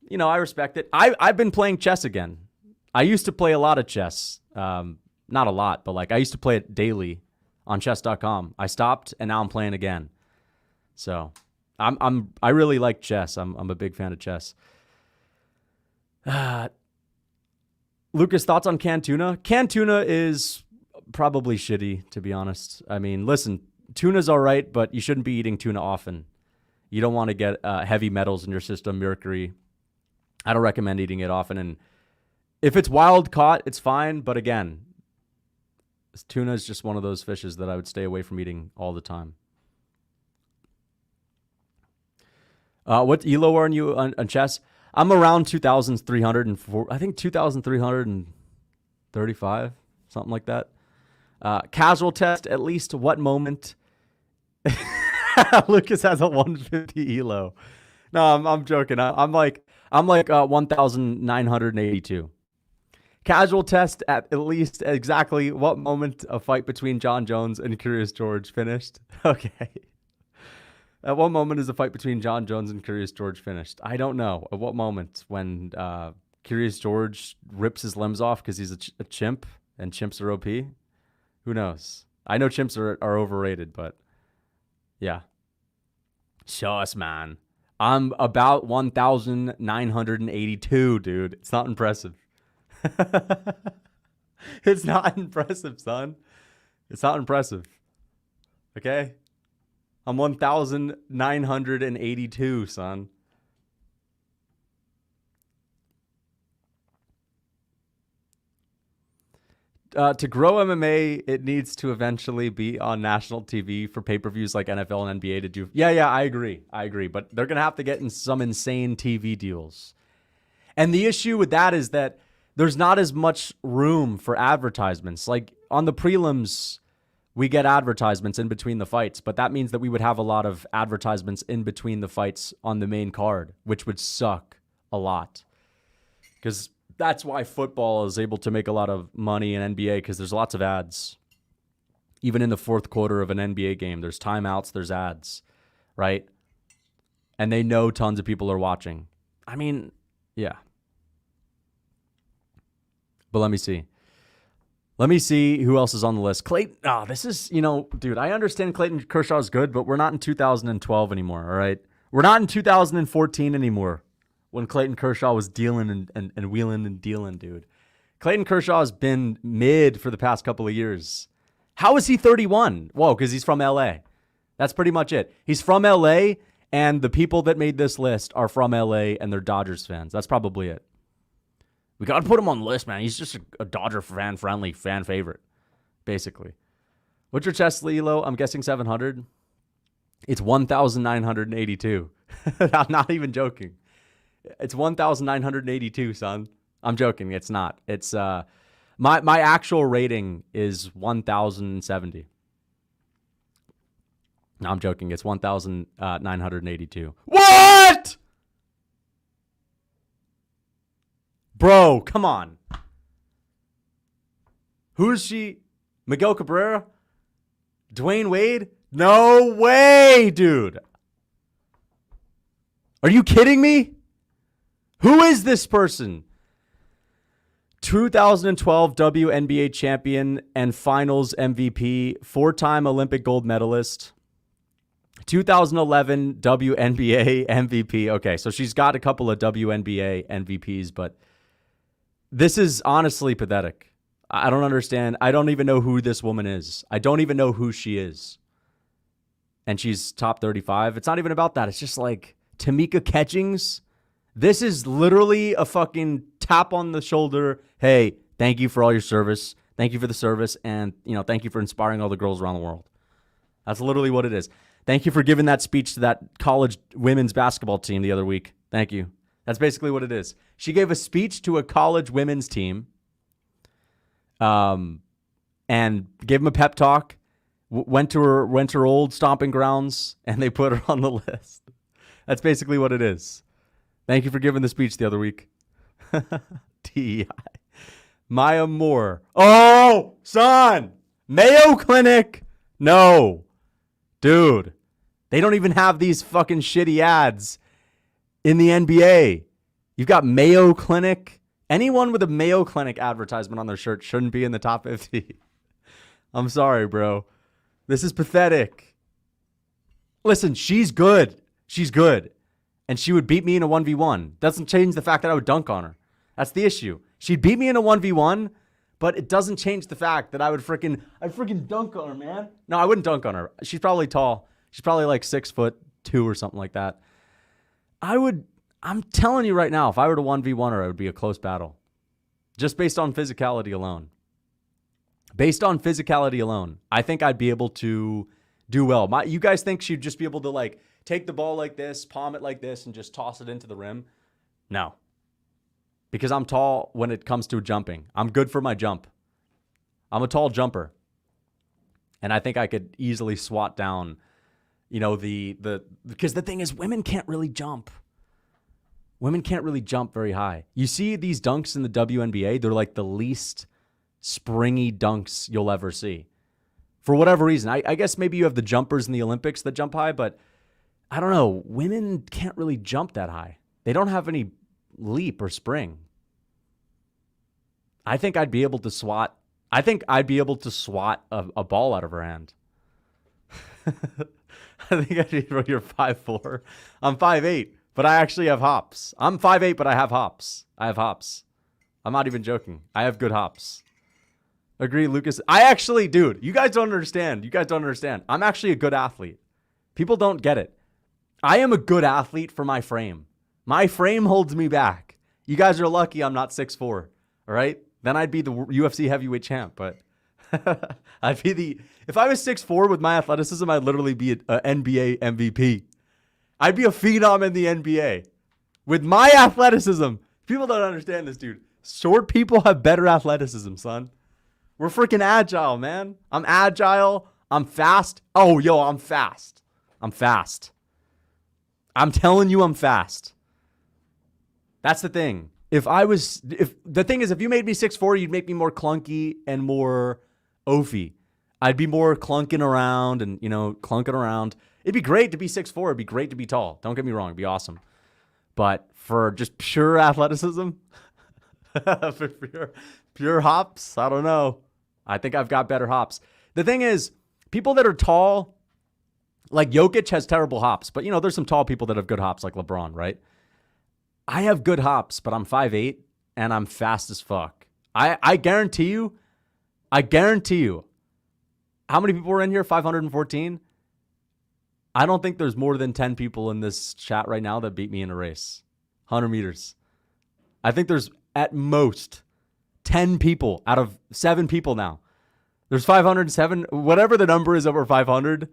you know, I respect it. I've been playing chess again. I used to play a lot of chess. Not a lot, but like I used to play it daily on chess.com. I stopped and now I'm playing again. So I really like chess. I'm a big fan of chess. Lucas, thoughts on canned tuna? Canned tuna is probably shitty, to be honest. I mean, listen, tuna's all right, but you shouldn't be eating tuna often. You don't want to get heavy metals in your system, mercury. I don't recommend eating it often. And if it's wild caught, it's fine. But again, tuna is just one of those fishes that I would stay away from eating all the time. What elo are you on chess? I'm around 2,304. I think 2,335, something like that. Casual test, at least what moment? Lucas has a 150 elo. No, I'm joking. I'm like 1,982. Casual test at least exactly what moment a fight between John Jones and Curious George finished. Okay. At what moment is a fight between John Jones and Curious George finished? I don't know. At what moment? When Curious George rips his limbs off because he's a chimp and chimps are OP? Who knows? I know chimps are overrated, but yeah. Show us, man. I'm about 1,982, dude. It's not impressive. It's not impressive, son. It's not impressive. Okay? I'm 1,982, son. To grow MMA, it needs to eventually be on national TV for pay-per-views like NFL and NBA to do. Yeah, I agree. But they're going to have to get in some insane TV deals. And the issue with that is that there's not as much room for advertisements. Like on the prelims, we get advertisements in between the fights, but that means that we would have a lot of advertisements in between the fights on the main card, which would suck a lot. Because that's why football is able to make a lot of money in NBA, because there's lots of ads. Even in the fourth quarter of an NBA game, there's timeouts, there's ads, right? And they know tons of people are watching. I mean, yeah. But let me see. Let me see who else is on the list. Clayton. Oh, this is, dude, I understand Clayton Kershaw is good, but we're not in 2012 anymore, all right? We're not in 2014 anymore when Clayton Kershaw was dealing and wheeling and dealing, dude. Clayton Kershaw has been mid for the past couple of years. How is he 31? Whoa, because he's from L.A. That's pretty much it. He's from L.A., and the people that made this list are from L.A., and they're Dodgers fans. That's probably it. We got to put him on the list, man. He's just a Dodger fan-friendly fan favorite, basically. What's your chest elo? I'm guessing 700. It's 1,982. I'm not even joking. It's 1,982, son. I'm joking. It's not. It's my actual rating is 1,070. No, I'm joking. It's 1,982. What? Bro, come on. Who is she? Miguel Cabrera? Dwayne Wade? No way, dude. Are you kidding me? Who is this person? 2012 WNBA champion and finals MVP, four-time Olympic gold medalist. 2011 WNBA MVP. Okay, so she's got a couple of WNBA MVPs, but this is honestly pathetic. I don't understand. I don't even know who this woman is. I don't even know who she is. And she's top 35. It's not even about that. It's just like Tamika Catchings. This is literally a fucking tap on the shoulder. Hey, thank you for all your service. Thank you for the service. And, thank you for inspiring all the girls around the world. That's literally what it is. Thank you for giving that speech to that college women's basketball team the other week. Thank you. That's basically what it is. She gave a speech to a college women's team and gave him a pep talk. Went to her old stomping grounds, and they put her on the list. That's basically what it is. Thank you for giving the speech the other week. DEI. Maya Moore. Oh, son. Mayo Clinic. No. Dude. They don't even have these fucking shitty ads in the NBA. You've got Mayo Clinic. Anyone with a Mayo Clinic advertisement on their shirt shouldn't be in the top 50. I'm sorry, bro. This is pathetic. Listen, she's good. She's good. And she would beat me in a 1v1. Doesn't change the fact that I would dunk on her. That's the issue. She'd beat me in a 1v1, but it doesn't change the fact that I'd freaking dunk on her, man. No, I wouldn't dunk on her. She's probably tall. She's probably like 6'2" or something like that. I'm telling you right now, if I were to 1v1 her, it would be a close battle. Just based on physicality alone. Based on physicality alone, I think I'd be able to do well. You guys think she'd just be able to like take the ball like this, palm it like this, and just toss it into the rim? No. Because I'm tall when it comes to jumping. I'm good for my jump. I'm a tall jumper. And I think I could easily swat down, because the thing is, women can't really jump. Women can't really jump very high. You see these dunks in the WNBA, they're like the least springy dunks you'll ever see. For whatever reason. I guess maybe you have the jumpers in the Olympics that jump high, but I don't know. Women can't really jump that high. They don't have any leap or spring. I think I'd be able to swat. I think I'd be able to swat a ball out of her hand. I think I'd be, you're 5'4". I'm 5'8", but I actually have hops. I'm 5'8", but I have hops. I'm not even joking. I have good hops. Agree, Lucas. Dude, you guys don't understand. I'm actually a good athlete. People don't get it. I am a good athlete for my frame. My frame holds me back. You guys are lucky I'm not 6'4", all right? Then I'd be the UFC heavyweight champ, but if I was 6'4" with my athleticism, I'd literally be an NBA MVP. I'd be a phenom in the NBA. With my athleticism, people don't understand this, dude. Short people have better athleticism, son. We're freaking agile, man. I'm agile. I'm fast. Oh, yo, I'm fast. I'm telling you I'm fast. That's the thing. If you made me 6'4", you'd make me more clunky and more oafy. I'd be more clunking around. It'd be great to be 6'4". It'd be great to be tall. Don't get me wrong. It'd be awesome. But for just pure athleticism, for pure hops, I don't know. I think I've got better hops. The thing is, people that are tall, like Jokic has terrible hops, but there's some tall people that have good hops, like LeBron, right? I have good hops, but I'm 5'8", and I'm fast as fuck. I guarantee you, how many people are in here? 514? I don't think there's more than 10 people in this chat right now that beat me in a race. 100 meters. I think there's at most 10 people out of 7 people now. There's 507, whatever the number is over 500.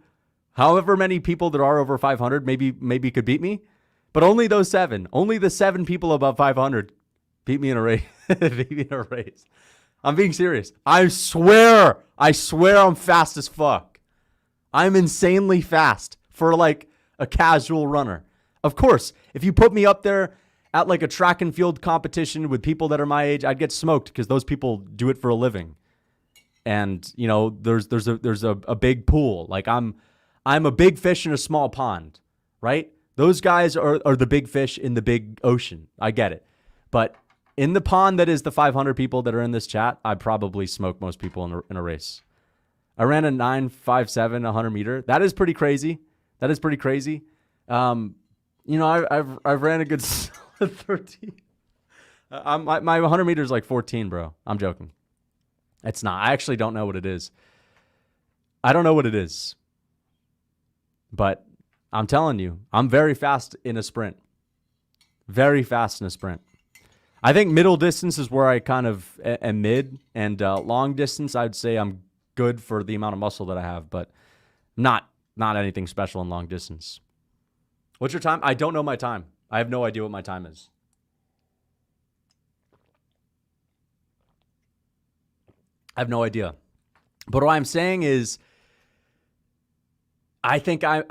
However many people there are over 500 maybe could beat me. But only those 7. Only the 7 people above 500 beat me in a race. I'm being serious. I swear I'm fast as fuck. I'm insanely fast for like a casual runner. Of course, if you put me up there at like a track and field competition with people that are my age, I'd get smoked because those people do it for a living. And, there's a big pool. Like I'm a big fish in a small pond, right? Those guys are the big fish in the big ocean. I get it. But in the pond that is the 500 people that are in this chat, I probably smoke most people in a race. I ran a 9.57 100 meter. That is pretty crazy. I've ran a good 13. My 100 meters is like 14, bro. I'm joking. It's not. I actually don't know what it is. I don't know what it is. But I'm telling you, I'm very fast in a sprint. Very fast in a sprint. I think middle distance is where I kind of am mid. And long distance, I'd say I'm good for the amount of muscle that I have. But not anything special in long distance. What's your time? I don't know my time. I have no idea what my time is. I have no idea. But what I'm saying is, I think that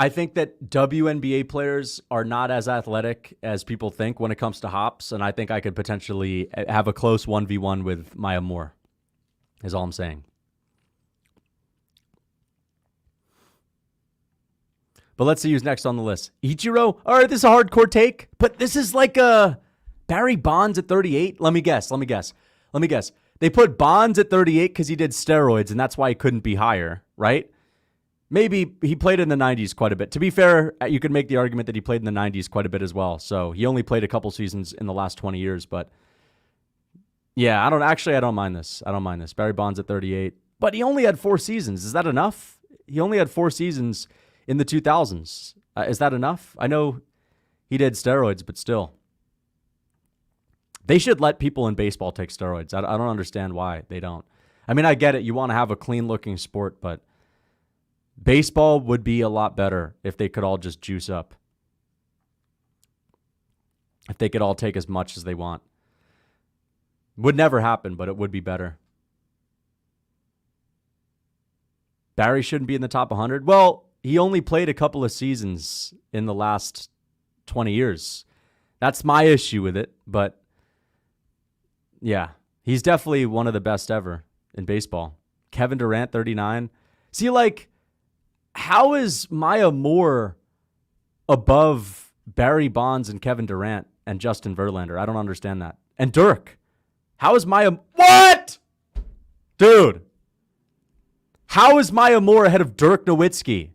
WNBA players are not as athletic as people think when it comes to hops, and I think I could potentially have a close 1v1 with Maya Moore, is all I'm saying. But let's see who's next on the list. Ichiro? All right, this is a hardcore take, but this is like a Barry Bonds at 38. Let me guess. They put Bonds at 38 because he did steroids, and that's why he couldn't be higher, right? Maybe he played in the 90s quite a bit. To be fair, you could make the argument that he played in the 90s quite a bit as well. So he only played a couple seasons in the last 20 years. But yeah, I don't mind this. Barry Bonds at 38. But he only had 4 seasons. Is that enough? He only had 4 seasons in the 2000s. Is that enough? I know he did steroids, but still. They should let people in baseball take steroids. I don't understand why they don't. I mean, I get it. You want to have a clean-looking sport, but baseball would be a lot better if they could all just juice up. If they could all take as much as they want. Would never happen, but it would be better. Barry shouldn't be in the top 100. Well, he only played a couple of seasons in the last 20 years. That's my issue with it, but yeah, he's definitely one of the best ever in baseball. Kevin Durant, 39. See, like, how is Maya Moore above Barry Bonds and Kevin Durant and Justin Verlander? I don't understand that. And Dirk. How is Maya... What? Dude. How is Maya Moore ahead of Dirk Nowitzki?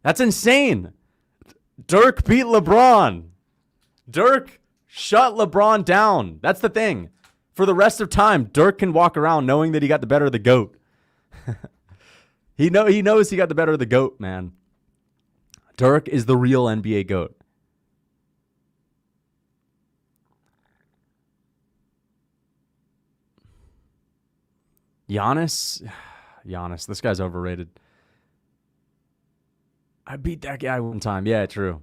That's insane. Dirk beat LeBron. Dirk shut LeBron down. That's the thing. For the rest of time, Dirk can walk around knowing that he got the better of the GOAT. He knows he got the better of the GOAT, man. Dirk is the real NBA GOAT. Giannis, this guy's overrated. I beat that guy one time. Yeah, true.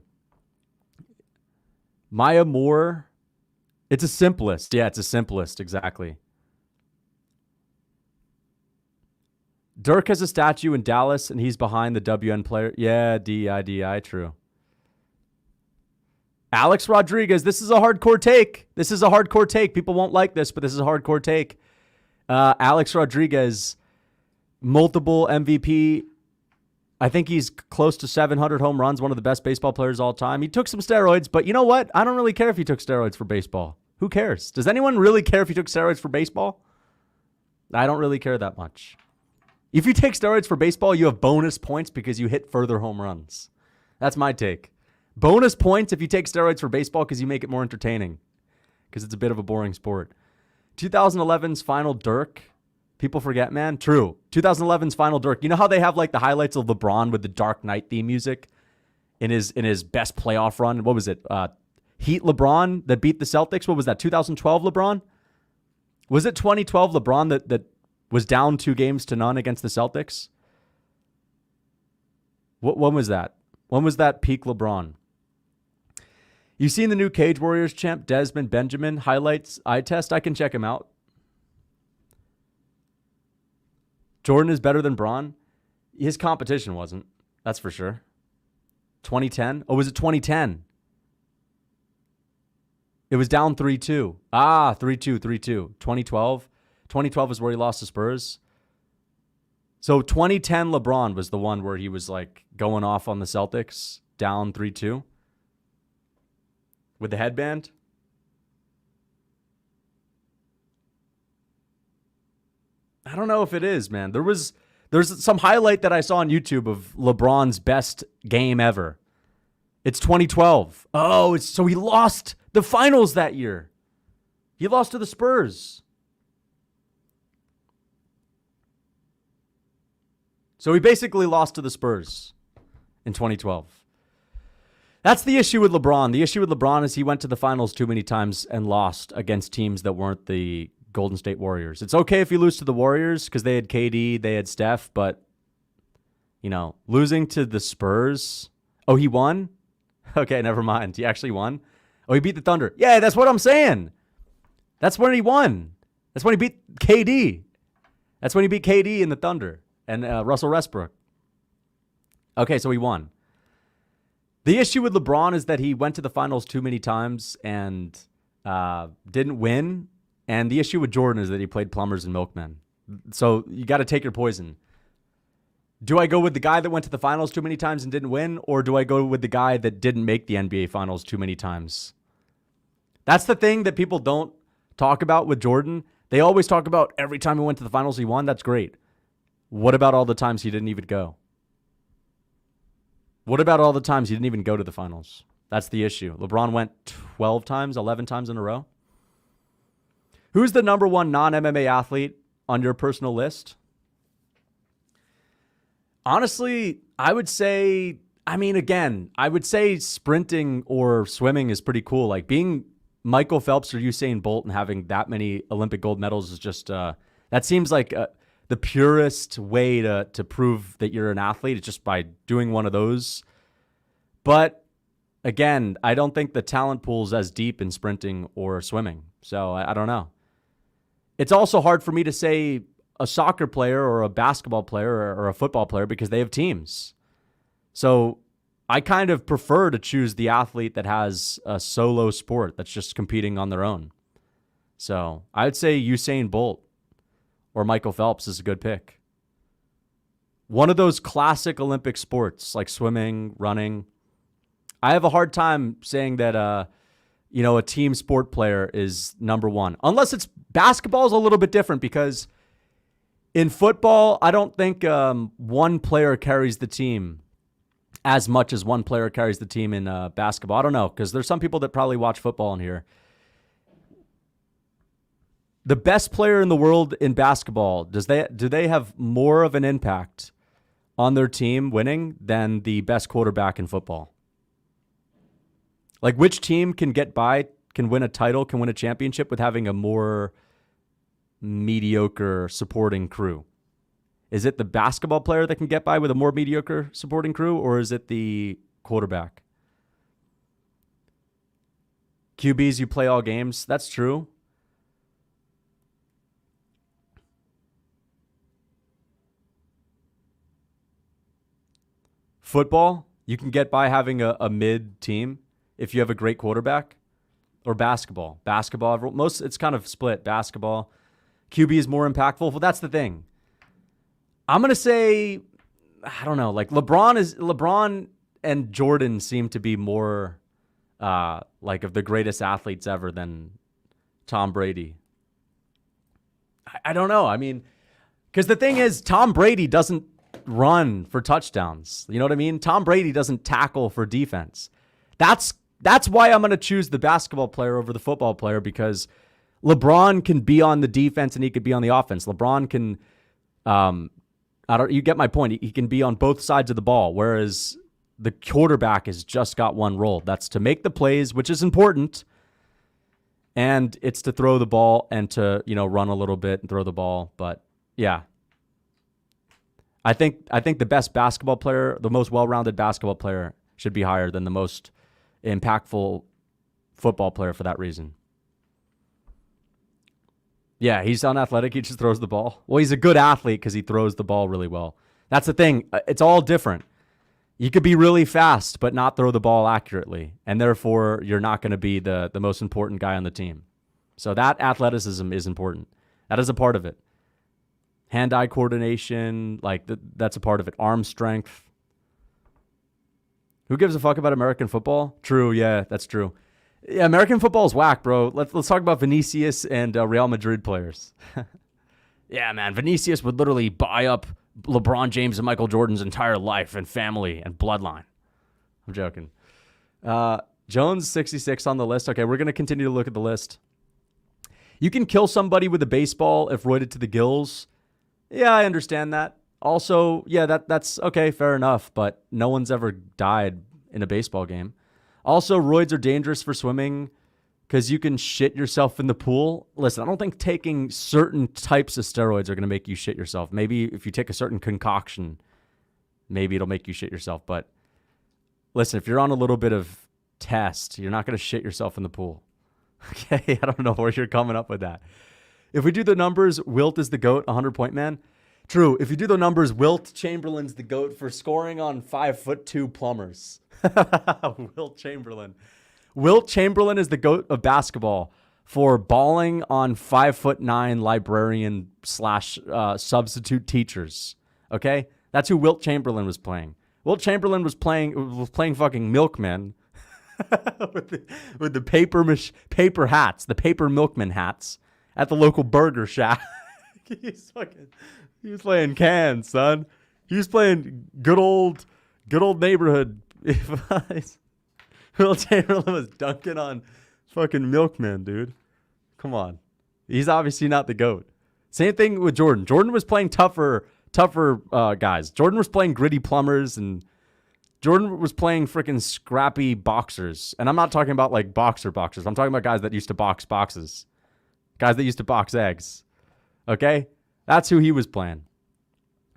Maya Moore, it's a simplest. Yeah, it's a simplest, exactly. Dirk has a statue in Dallas, and he's behind the WN player. Yeah, DI, true. Alex Rodriguez, this is a hardcore take. People won't like this, but this is a hardcore take. Alex Rodriguez, multiple MVP. I think he's close to 700 home runs, one of the best baseball players of all time. He took some steroids, but you know what? I don't really care if he took steroids for baseball. Who cares? Does anyone really care if he took steroids for baseball? I don't really care that much. If you take steroids for baseball, you have bonus points because you hit further home runs. That's my take. Bonus points if you take steroids for baseball because you make it more entertaining. Because it's a bit of a boring sport. 2011's final Dirk. People forget, man. True. 2011's final Dirk. You know how they have like the highlights of LeBron with the Dark Knight theme music in his best playoff run? What was it? Heat LeBron that beat the Celtics? What was that? 2012 LeBron? Was it 2012 LeBron that was down 2-0 against the Celtics? When was that? When was that peak LeBron? You seen the new Cage Warriors champ, Desmond Benjamin, highlights eye test? I can check him out. Jordan is better than Bron? His competition wasn't. That's for sure. 2010? Oh, was it 2010? It was down 3-2. 3-2. 2012? 2012 is where he lost to Spurs. So 2010 LeBron was the one where he was like going off on the Celtics, down 3-2 with the headband. I don't know if it is, man. There's some highlight that I saw on YouTube of LeBron's best game ever. It's 2012. Oh, so he lost the finals that year. He lost to the Spurs. So he basically lost to the Spurs in 2012. That's the issue with LeBron. The issue with LeBron is he went to the finals too many times and lost against teams that weren't the Golden State Warriors. It's okay if you lose to the Warriors because they had KD, they had Steph, but, you know, losing to the Spurs. Oh, he won? Okay, never mind. He actually won? Oh, he beat the Thunder. Yeah, that's what I'm saying. That's when he won. That's when he beat KD. That's when he beat KD in the Thunder and Russell Westbrook. Okay, so he won. The issue with LeBron is that he went to the finals too many times and didn't win. And the issue with Jordan is that he played plumbers and milkmen. So you got to take your poison. Do I go with the guy that went to the finals too many times and didn't win? Or do I go with the guy that didn't make the NBA finals too many times? That's the thing that people don't talk about with Jordan. They always talk about every time he went to the finals, he won. That's great. What about all the times he didn't even go? What about all the times he didn't even go to the finals? That's the issue. LeBron went 12 times, 11 times in a row. Who's the number one non-MMA athlete on your personal list? Honestly, I would say, I would say sprinting or swimming is pretty cool. Like being Michael Phelps or Usain Bolt and having that many Olympic gold medals is just, that seems like the purest way to prove that you're an athlete. It's just by doing one of those. But again, I don't think the talent pool is as deep in sprinting or swimming. So I don't know. It's also hard for me to say a soccer player or a basketball player or a football player because they have teams. So I kind of prefer to choose the athlete that has a solo sport that's just competing on their own. So I would say Usain Bolt or Michael Phelps is a good pick. One of those classic Olympic sports like swimming, running. I have a hard time saying that, a team sport player is number one. Unless it's basketball is a little bit different because in football, I don't think one player carries the team as much as one player carries the team in basketball. I don't know because there's some people that probably watch football in here. The best player in the world in basketball, do they have more of an impact on their team winning than the best quarterback in football? Like which team can get by, can win a title, can win a championship with having a more mediocre supporting crew? Is it the basketball player that can get by with a more mediocre supporting crew, or is it the quarterback? QBs, you play all games. That's true. Football, you can get by having a mid team if you have a great quarterback. Or basketball. It's kind of split. Basketball. QB is more impactful. Well, that's the thing. I'm going to say, I don't know, like LeBron and Jordan seem to be more like of the greatest athletes ever than Tom Brady. I don't know. I mean, because the thing is, Tom Brady doesn't run for touchdowns. You know what I mean? Tom Brady doesn't tackle for defense. That's why I'm going to choose the basketball player over the football player, because LeBron can be on the defense and he could be on the offense. LeBron can, you get my point. He can be on both sides of the ball, whereas the quarterback has just got one role. That's to make the plays, which is important, and it's to throw the ball and to, run a little bit and throw the ball. But yeah, I think the best basketball player, the most well-rounded basketball player, should be higher than the most impactful football player for that reason. Yeah, he's unathletic. He just throws the ball. Well, he's a good athlete because he throws the ball really well. That's the thing. It's all different. You could be really fast but not throw the ball accurately, and therefore you're not going to be the most important guy on the team. So that athleticism is important. That is a part of it. Hand-eye coordination, that's a part of it. Arm strength. Who gives a fuck about American football? True, yeah, that's true. Yeah, American football is whack, bro. Let's talk about Vinicius and Real Madrid players. Yeah, man, Vinicius would literally buy up LeBron James and Michael Jordan's entire life and family and bloodline. I'm joking. Jones, 66 on the list. Okay, we're going to continue to look at the list. You can kill somebody with a baseball if roided to the gills. Yeah, I understand that. Also, yeah, that's okay, fair enough, but no one's ever died in a baseball game. Also, roids are dangerous for swimming because you can shit yourself in the pool. Listen, I don't think taking certain types of steroids are going to make you shit yourself. Maybe if you take a certain concoction, maybe it'll make you shit yourself. But listen, if you're on a little bit of test, you're not going to shit yourself in the pool. Okay, I don't know where you're coming up with that. If we do the numbers, Wilt is the GOAT, 100-point man. True. If you do the numbers, Wilt Chamberlain's the GOAT for scoring on 5'2" plumbers. Wilt Chamberlain. Wilt Chamberlain is the GOAT of basketball for balling on 5'9" librarian / substitute teachers. Okay? That's who Wilt Chamberlain was playing. Wilt Chamberlain was playing fucking milkmen with the paper hats, the paper milkman hats at the local burger shack. He was playing cans, son. He was playing good old neighborhood. Wilt Chamberlain was dunking on fucking milkmen, dude. Come on. He's obviously not the GOAT. Same thing with Jordan. Jordan was playing tougher guys. Jordan was playing gritty plumbers, and Jordan was playing freaking scrappy boxers. And I'm not talking about like boxers. I'm talking about guys that used to box boxes. Guys that used to box eggs. Okay? That's who he was playing.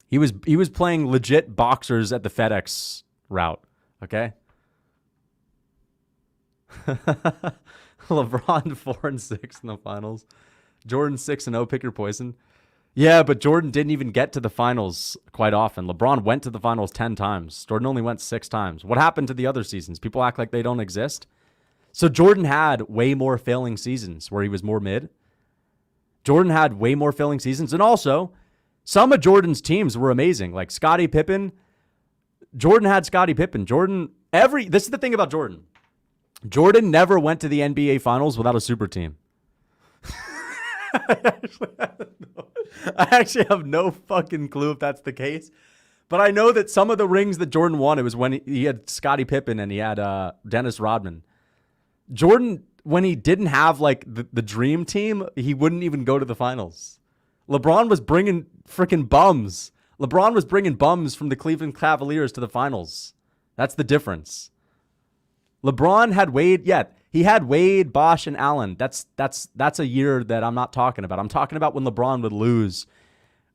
He was playing legit boxers at the FedEx route. Okay? LeBron 4-6 in the finals. Jordan 6-0. Pick your poison. Yeah, but Jordan didn't even get to the finals quite often. LeBron went to the finals 10 times. Jordan only went 6 times. What happened to the other seasons? People act like they don't exist. So Jordan had way more failing seasons where he was more mid. Jordan had way more failing seasons. And also, some of Jordan's teams were amazing. Like Scottie Pippen. Jordan had Scottie Pippen. This is the thing about Jordan. Jordan never went to the NBA Finals without a super team. I actually have no fucking clue if that's the case. But I know that some of the rings that Jordan won, it was when he had Scottie Pippen and he had Dennis Rodman. Jordan, when he didn't have like the dream team, he wouldn't even go to the finals. LeBron was bringing freaking bums. LeBron was bringing bums from the Cleveland Cavaliers to the finals. That's the difference. LeBron had Wade. Yeah, he had Wade, Bosh, and Allen. That's a year that I'm not talking about. I'm talking about when LeBron would lose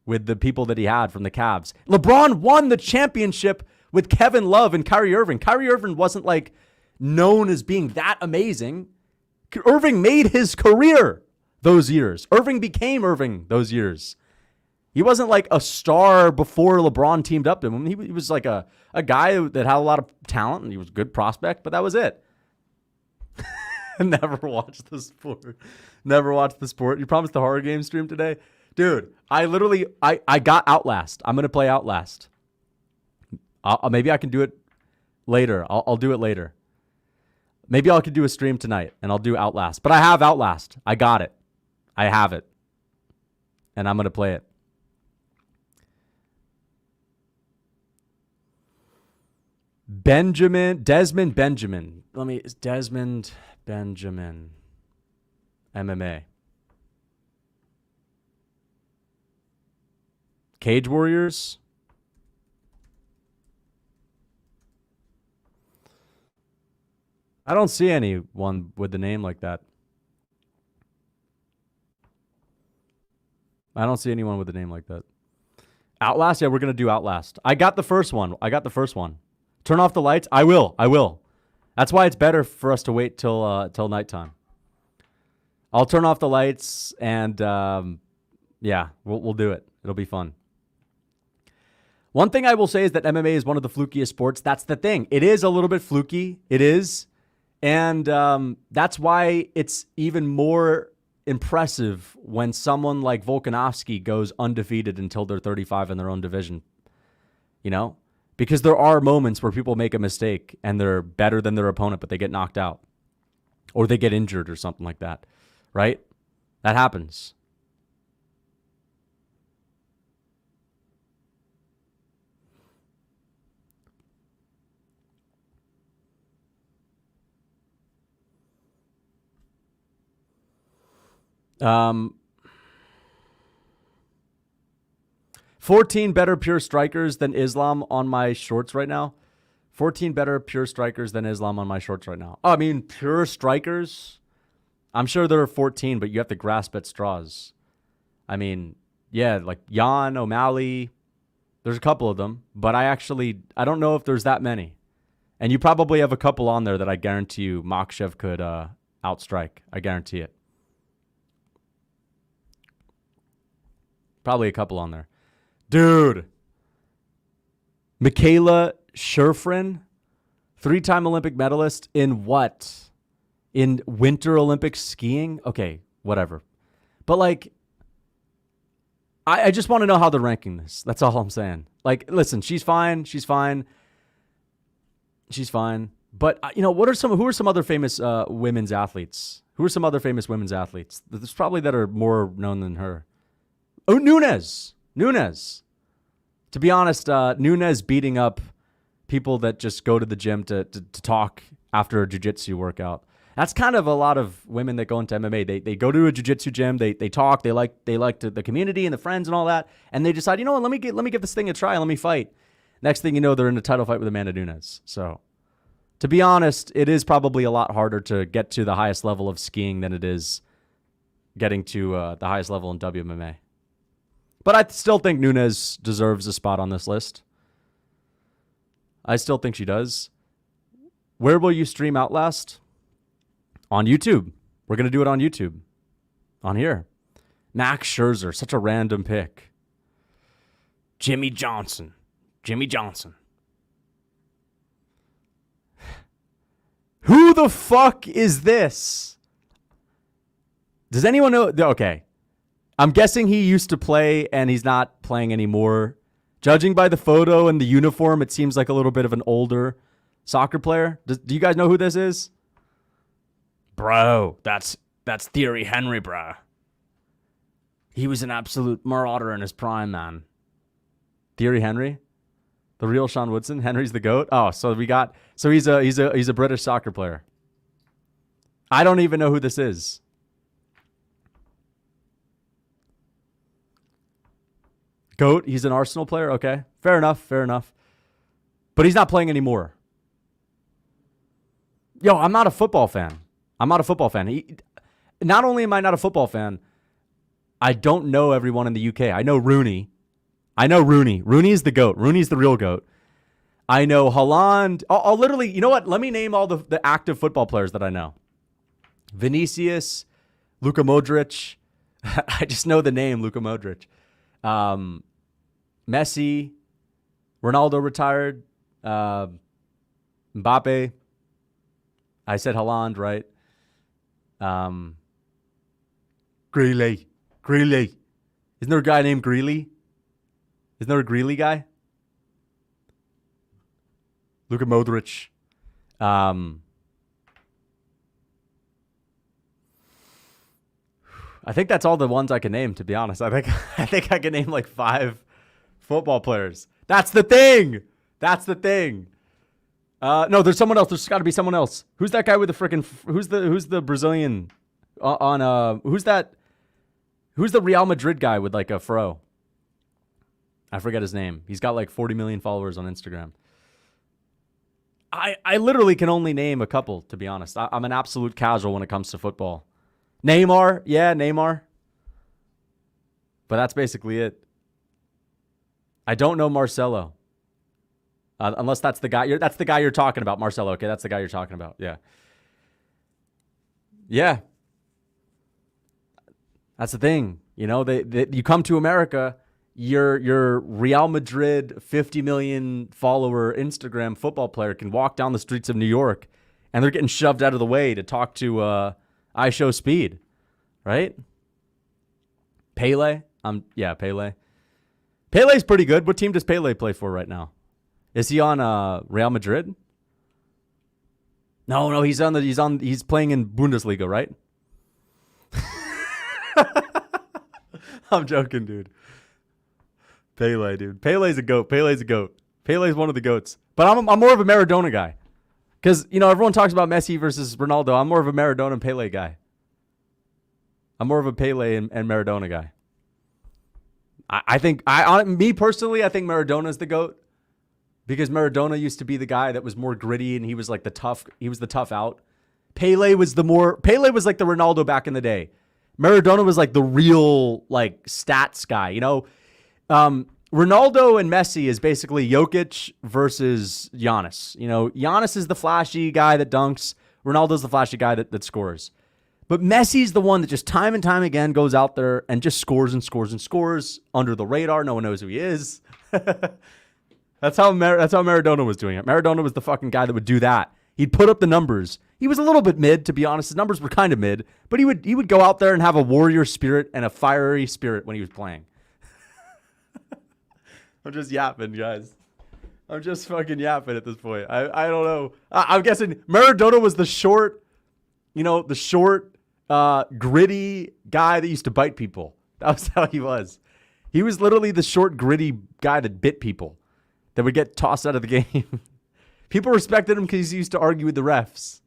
with the people that he had from the Cavs. LeBron won the championship with Kevin Love and Kyrie Irving. Kyrie Irving wasn't like known as being that amazing. Irving made his career those years. Irving became Irving those years. He wasn't like a star before LeBron teamed up to him. He was like a guy that had a lot of talent and he was a good prospect, but that was it. Never watched the sport. You promised the horror game stream today? Dude, I got Outlast. I'm going to play Outlast. Maybe I can do it later. I'll do it later. Maybe I could do a stream tonight and I'll do Outlast. But I have Outlast. I got it. I have it. And I'm going to play it. Desmond Benjamin. Desmond Benjamin. MMA. Cage Warriors. I don't see anyone with the name like that. I don't see anyone with a name like that. Outlast? Yeah, we're going to do Outlast. I got the first one. Turn off the lights? I will. That's why it's better for us to wait till nighttime. I'll turn off the lights and yeah, we'll do it. It'll be fun. One thing I will say is that MMA is one of the flukiest sports. That's the thing. It is a little bit fluky. It is. And that's why it's even more impressive when someone like Volkanovski goes undefeated until they're 35 in their own division. You know? Because there are moments where people make a mistake and they're better than their opponent, but they get knocked out. Or they get injured or something like that. Right? That happens. Um, 14 better pure strikers than Islam on my shorts right now. 14 better pure strikers than Islam on my shorts right now. Oh, I mean, pure strikers? I'm sure there are 14, but you have to grasp at straws. I mean, yeah, like Jan, O'Malley. There's a couple of them, but I don't know if there's that many. And you probably have a couple on there that I guarantee you Makshev could outstrike. I guarantee it. Probably a couple on there. Dude. Michaela Scherfrin, 3-time Olympic medalist in what? In Winter Olympic skiing? Okay, whatever. But, like, I just want to know how they're ranking this. That's all I'm saying. Like, listen, she's fine. She's fine. She's fine. But, you know, who are some other famous women's athletes? Who are some other famous women's athletes? There's probably that are more known than her. Oh, Nunes. To be honest, Nunes beating up people that just go to the gym to talk after a jiu-jitsu workout. That's kind of a lot of women that go into MMA. They go to a jiu-jitsu gym, they talk, they like the community and the friends and all that, and they decide, you know what, let me give this thing a try, let me fight. Next thing you know, they're in a title fight with Amanda Nunes. So, to be honest, it is probably a lot harder to get to the highest level of skiing than it is getting to the highest level in WMMA. But I still think Nunes deserves a spot on this list. I still think she does. Where will you stream Outlast? On YouTube. We're going to do it on YouTube. On here. Max Scherzer, such a random pick. Jimmy Johnson. Who the fuck is this? Does anyone know? Okay. I'm guessing he used to play and he's not playing anymore. Judging by the photo and the uniform, it seems like a little bit of an older soccer player. Do you guys know who this is? Bro, that's Thierry Henry, bro. He was an absolute marauder in his prime, man. Thierry Henry? The real Sean Woodson? Henry's the GOAT? Oh, so he's a British soccer player. I don't even know who this is. GOAT, he's an Arsenal player? Okay. Fair enough. But he's not playing anymore. Yo, I'm not a football fan. Not only am I not a football fan, I don't know everyone in the UK. I know Rooney. Rooney is the GOAT. Rooney's the real GOAT. I know Haaland. I'll literally, you know what? Let me name all the active football players that I know. Vinicius, Luka Modric. I just know the name, Luka Modric. Messi, Ronaldo retired, Mbappe. I said Haaland, right? Greeley. Isn't there a guy named Greeley? Isn't there a Greeley guy? Luka Modric. I think that's all the ones I can name, to be honest. I think I can name like 5 football players. That's the thing. No, there's someone else. There's got to be someone else. Who's that guy with the freaking? Who's the Brazilian on? Who's that? Who's the Real Madrid guy with like a fro? I forget his name. He's got like 40 million followers on Instagram. I literally can only name a couple, to be honest. I'm an absolute casual when it comes to football. Neymar, yeah, Neymar. But that's basically it. I don't know Marcelo. Unless that's the guy. That's the guy you're talking about, Marcelo. Okay, that's the guy you're talking about. Yeah. Yeah. That's the thing. You know, you come to America, your Real Madrid 50 million follower Instagram football player can walk down the streets of New York, and they're getting shoved out of the way to talk to I Show Speed, right? Pele. Pele. Pele's pretty good. What team does Pele play for right now? Is he on Real Madrid? No, he's playing in Bundesliga, right? I'm joking, dude. Pele, dude. Pele's a goat. Pele's one of the goats. But I'm more of a Maradona guy. Because, you know, everyone talks about Messi versus Ronaldo. I'm more of a Maradona and Pele guy. I'm more of a Pele and Maradona guy. I think Maradona's the GOAT. Because Maradona used to be the guy that was more gritty and he was like the tough out. Pele was like the Ronaldo back in the day. Maradona was like the real like stats guy, you know. Ronaldo and Messi is basically Jokic versus Giannis. You know, Giannis is the flashy guy that dunks. Ronaldo's the flashy guy that scores. But Messi's the one that just time and time again goes out there and just scores and scores and scores under the radar. No one knows who he is. That's how Maradona was doing it. Maradona was the fucking guy that would do that. He'd put up the numbers. He was a little bit mid, to be honest. His numbers were kind of mid, but he would go out there and have a warrior spirit and a fiery spirit when he was playing. I'm just yapping, guys. I'm just fucking yapping at this point. I don't know. I'm guessing Maradona was the short, gritty guy that used to bite people. That was how he was. He was literally the short, gritty guy that bit people, that would get tossed out of the game. People respected him because he used to argue with the refs.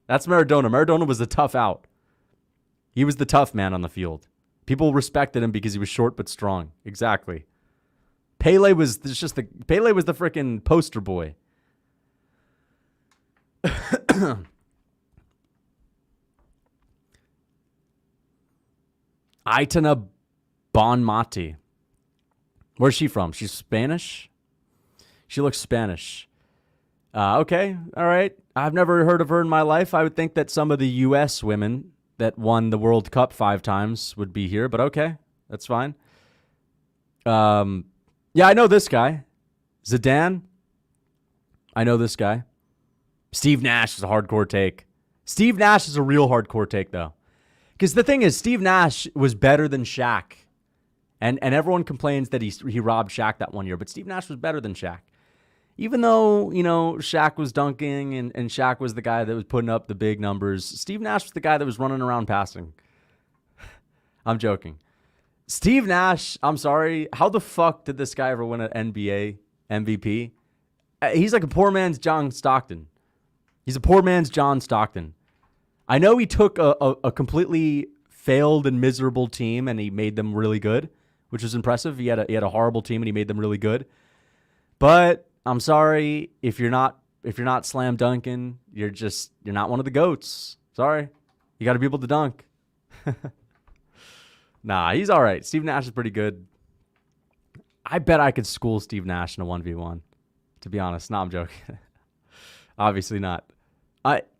That's Maradona. Maradona was the tough out. He was the tough man on the field. People respected him because he was short but strong. Exactly. Pele was the freaking poster boy. Aitana Bonmati. Where's she from? She's Spanish? She looks Spanish. Okay. All right. I've never heard of her in my life. I would think that some of the U.S. women that won the World Cup 5 times would be here, but okay. That's fine. Yeah, I know this guy. Zidane. I know this guy. Steve Nash is a hardcore take. Steve Nash is a real hardcore take, though. Because the thing is, Steve Nash was better than Shaq. And everyone complains that he robbed Shaq that one year, but Steve Nash was better than Shaq. Even though, Shaq was dunking and Shaq was the guy that was putting up the big numbers, Steve Nash was the guy that was running around passing. I'm joking. Steve Nash, I'm sorry. How the fuck did this guy ever win an NBA MVP? He's like a poor man's John Stockton. He's a poor man's John Stockton. I know he took a completely failed and miserable team and he made them really good, which was impressive. He had a horrible team and he made them really good. But I'm sorry, if you're not slam dunking, you're not one of the GOATs. Sorry. You got to be able to dunk. Nah, he's all right. Steve Nash is pretty good. I bet I could school Steve Nash in a 1v1, to be honest. No, I'm joking. Obviously not.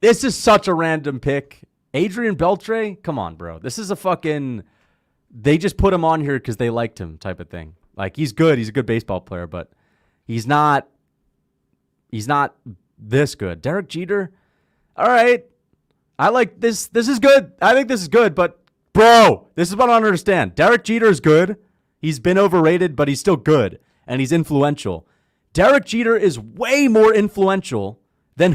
This is such a random pick. Adrian Beltre? Come on, bro. This is a fucking... They just put him on here because they liked him type of thing. Like, he's good. He's a good baseball player, but he's not this good. Derek Jeter? All right. I like this. This is good. I think this is good, but bro, this is what I don't understand. Derek Jeter is good. He's been overrated, but he's still good, and he's influential. Derek Jeter is way more influential than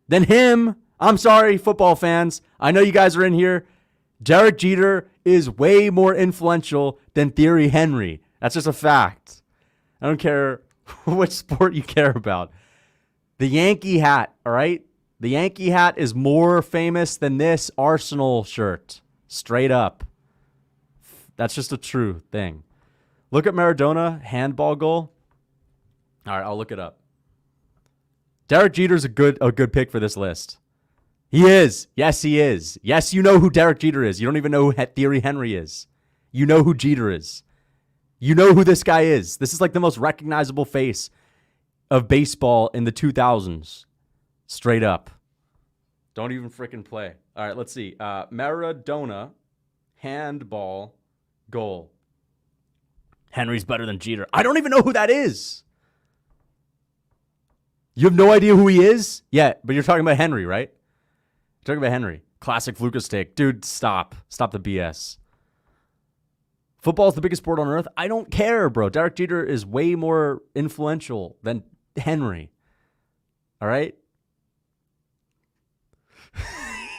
him. I'm sorry, football fans. I know you guys are in here. Derek Jeter is way more influential than Thierry Henry. That's just a fact. I don't care which sport you care about. The Yankee hat, all right? The Yankee hat is more famous than this Arsenal shirt. Straight up. That's just a true thing. Look at Maradona, handball goal. All right, I'll look it up. Derek Jeter's a good pick for this list. He is. Yes, he is. Yes, you know who Derek Jeter is. You don't even know who Thierry Henry is. You know who Jeter is. You know who this guy is. This is like the most recognizable face of baseball in the 2000s. Straight up. Don't even freaking play. All right, let's see. Maradona, handball, goal. Henry's better than Jeter. I don't even know who that is. You have no idea who he is? Yeah, but you're talking about Henry, right? You're talking about Henry. Classic Flukas take. Dude, stop. Stop the BS. Football is the biggest sport on earth. I don't care, bro. Derek Jeter is way more influential than Henry. All right?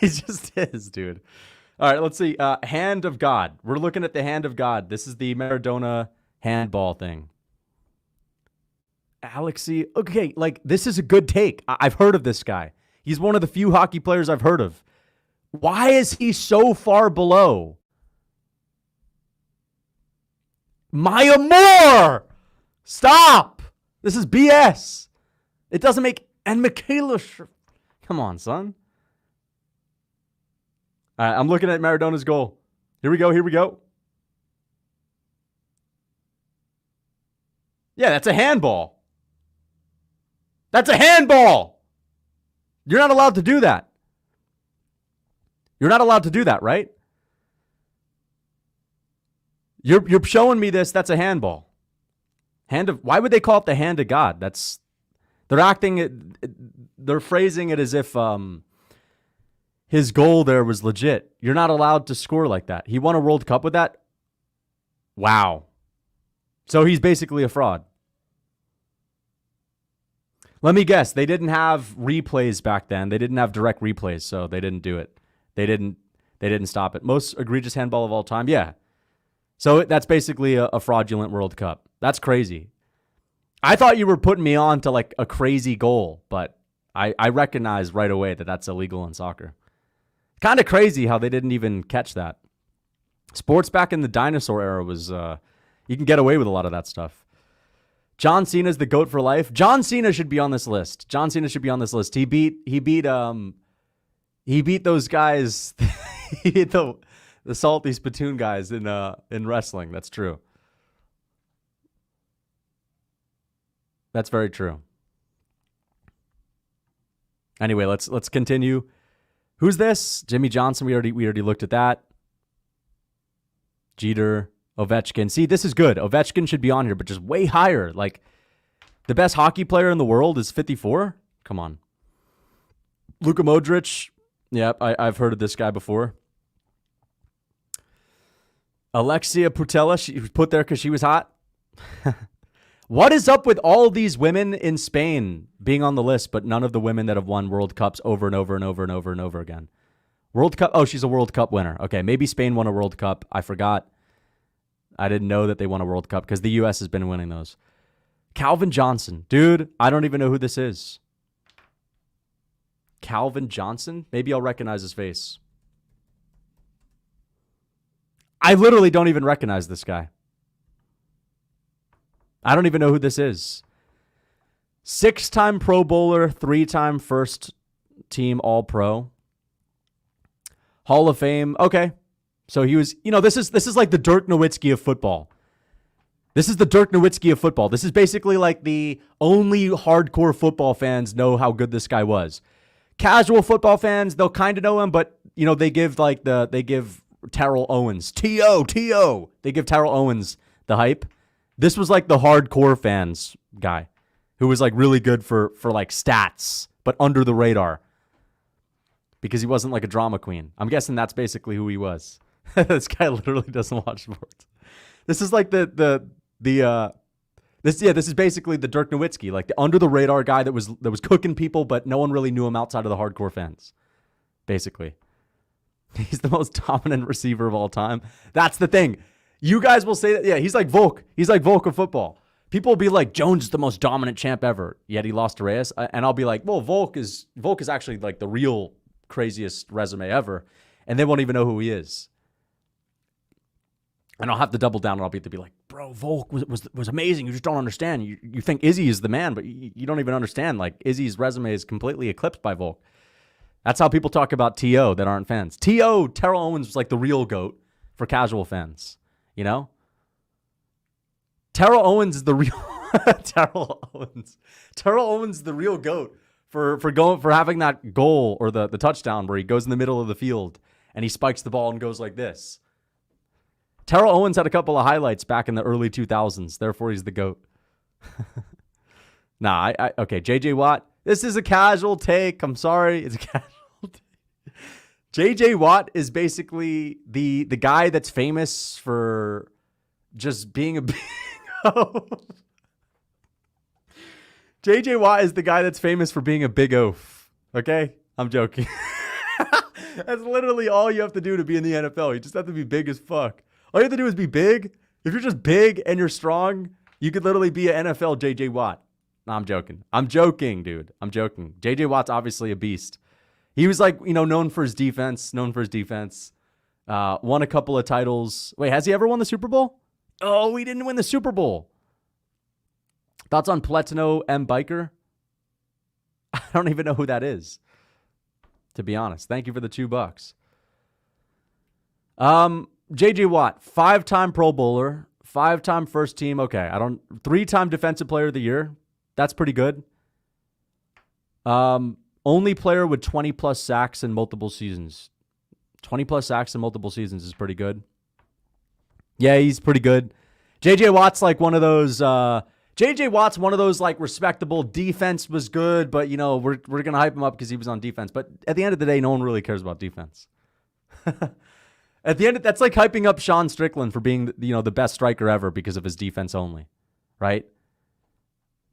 He just is, dude. All right, let's see. Hand of God. We're looking at the hand of God. This is the Maradona handball thing. Alexi. Okay, like, this is a good take. I've heard of this guy. He's one of the few hockey players I've heard of. Why is he so far below Maya Moore? Stop. This is BS. It doesn't make... And Michaela... Come on, son. All right, I'm looking at Maradona's goal. Here we go. Yeah, that's a handball. That's a handball. You're not allowed to do that. You're not allowed to do that, right? You're showing me this. That's a handball. Why would they call it the hand of God? They're phrasing it as if his goal there was legit. You're not allowed to score like that. He won a World Cup with that. Wow. So he's basically a fraud. Let me guess. They didn't have replays back then. They didn't have direct replays, so they didn't do it. They didn't stop it. Most egregious handball of all time. Yeah. So that's basically a fraudulent World Cup. That's crazy. I thought you were putting me on to like a crazy goal, but I recognize right away that that's illegal in soccer. Kind of crazy how they didn't even catch that. Sports back in the dinosaur era was, you can get away with a lot of that stuff. John Cena's the GOAT for life. John Cena should be on this list. He beat those guys. He beat the salty spittoon guys in wrestling. That's true. That's very true. Anyway, let's continue. Who's this? Jimmy Johnson. We already looked at that. Jeter, Ovechkin. See, this is good. Ovechkin should be on here, but just way higher. Like, the best hockey player in the world is 54? Come on. Luka Modric. Yep, I've heard of this guy before. Alexia Putella. She was put there because she was hot. What is up with all these women in Spain being on the list, but none of the women that have won World Cups over and over and over and over and over again? World Cup. Oh, she's a World Cup winner. Okay, maybe Spain won a World Cup. I forgot. I didn't know that they won a World Cup because the U.S. has been winning those. Calvin Johnson. Dude, I don't even know who this is. Calvin Johnson? Maybe I'll recognize his face. I literally don't even recognize this guy. I don't even know who this is. 6-time Pro Bowler, 3-time first team All-Pro. Hall of Fame. Okay. So he was, this is like the Dirk Nowitzki of football. This is the Dirk Nowitzki of football. This is basically like the only hardcore football fans know how good this guy was. Casual football fans, they'll kind of know him, but they give Terrell Owens, T.O. They give Terrell Owens the hype. This was like the hardcore fans guy who was like really good for like stats, but under the radar because he wasn't like a drama queen. I'm guessing that's basically who he was. This guy literally doesn't watch sports. This is like this is basically the Dirk Nowitzki, like the under the radar guy that was cooking people, but no one really knew him outside of the hardcore fans. Basically, he's the most dominant receiver of all time. That's the thing. You guys will say that, yeah, he's like Volk. He's like Volk of football. People will be like, Jones is the most dominant champ ever, yet he lost to Reyes. And I'll be like, well, Volk is actually like the real craziest resume ever, and they won't even know who he is. And I'll have to double down, and I'll be like, bro, Volk was amazing. You just don't understand. You think Izzy is the man, but you don't even understand. Like, Izzy's resume is completely eclipsed by Volk. That's how people talk about T.O. that aren't fans. T.O., Terrell Owens was like the real GOAT for casual fans. Terrell Owens is the real Terrell Owens is the real GOAT for having that goal or the touchdown where he goes in the middle of the field and he spikes the ball and goes like this. Terrell Owens had a couple of highlights back in the early 2000s. Therefore, he's the GOAT. Okay, J.J. Watt. This is a casual take. I'm sorry. It's a casual take. J.J. Watt is basically the guy that's famous for just being a big oaf. J.J. Watt is the guy that's famous for being a big oaf. Okay? I'm joking. That's literally all you have to do to be in the NFL. You just have to be big as fuck. All you have to do is be big. If you're just big and you're strong, you could literally be an NFL J.J. Watt. No, I'm joking. I'm joking, dude. I'm joking. J.J. Watt's obviously a beast. He was like, known for his defense. Won a couple of titles. Wait, has he ever won the Super Bowl? Oh, he didn't win the Super Bowl. Thoughts on Platino M. Biker? I don't even know who that is, to be honest. Thank you for the $2. J.J. Watt, 5-time Pro Bowler, 5-time first team. Okay, 3-time Defensive Player of the Year. That's pretty good. Only player with 20-plus sacks in multiple seasons. 20-plus sacks in multiple seasons is pretty good. Yeah, he's pretty good. J.J. Watt's like one of those... J.J. Watt's one of those like respectable defense was good, but, you know, we're going to hype him up because he was on defense. But at the end of the day, no one really cares about defense. At the end, that's like hyping up Sean Strickland for being, you know, the best striker ever because of his defense only, right?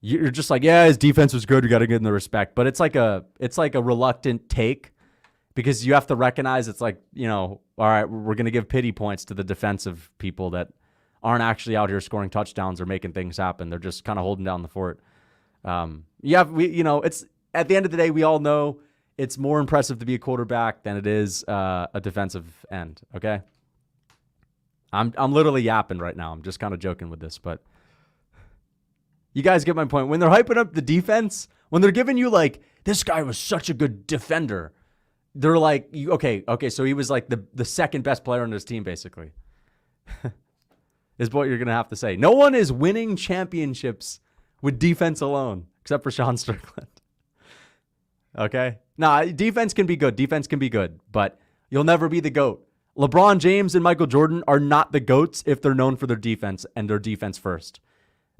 You're just like, yeah, his defense was good. We got to give him the respect. But it's like a reluctant take because you have to recognize it's like, you know, all right, we're going to give pity points to the defensive people that aren't actually out here scoring touchdowns or making things happen. They're just kind of holding down the fort. It's at the end of the day, we all know it's more impressive to be a quarterback than it is a defensive end. Okay, I'm literally yapping right now. I'm just kind of joking with this, but you guys get my point. When they're hyping up the defense, when they're giving you like this guy was such a good defender, they're like, okay, so he was like the second best player on his team, basically. Is what you're gonna have to say. No one is winning championships with defense alone, except for Sean Strickland. Okay? Nah, defense can be good. Defense can be good, but you'll never be the GOAT. LeBron James and Michael Jordan are not the GOATs if they're known for their defense and their defense first.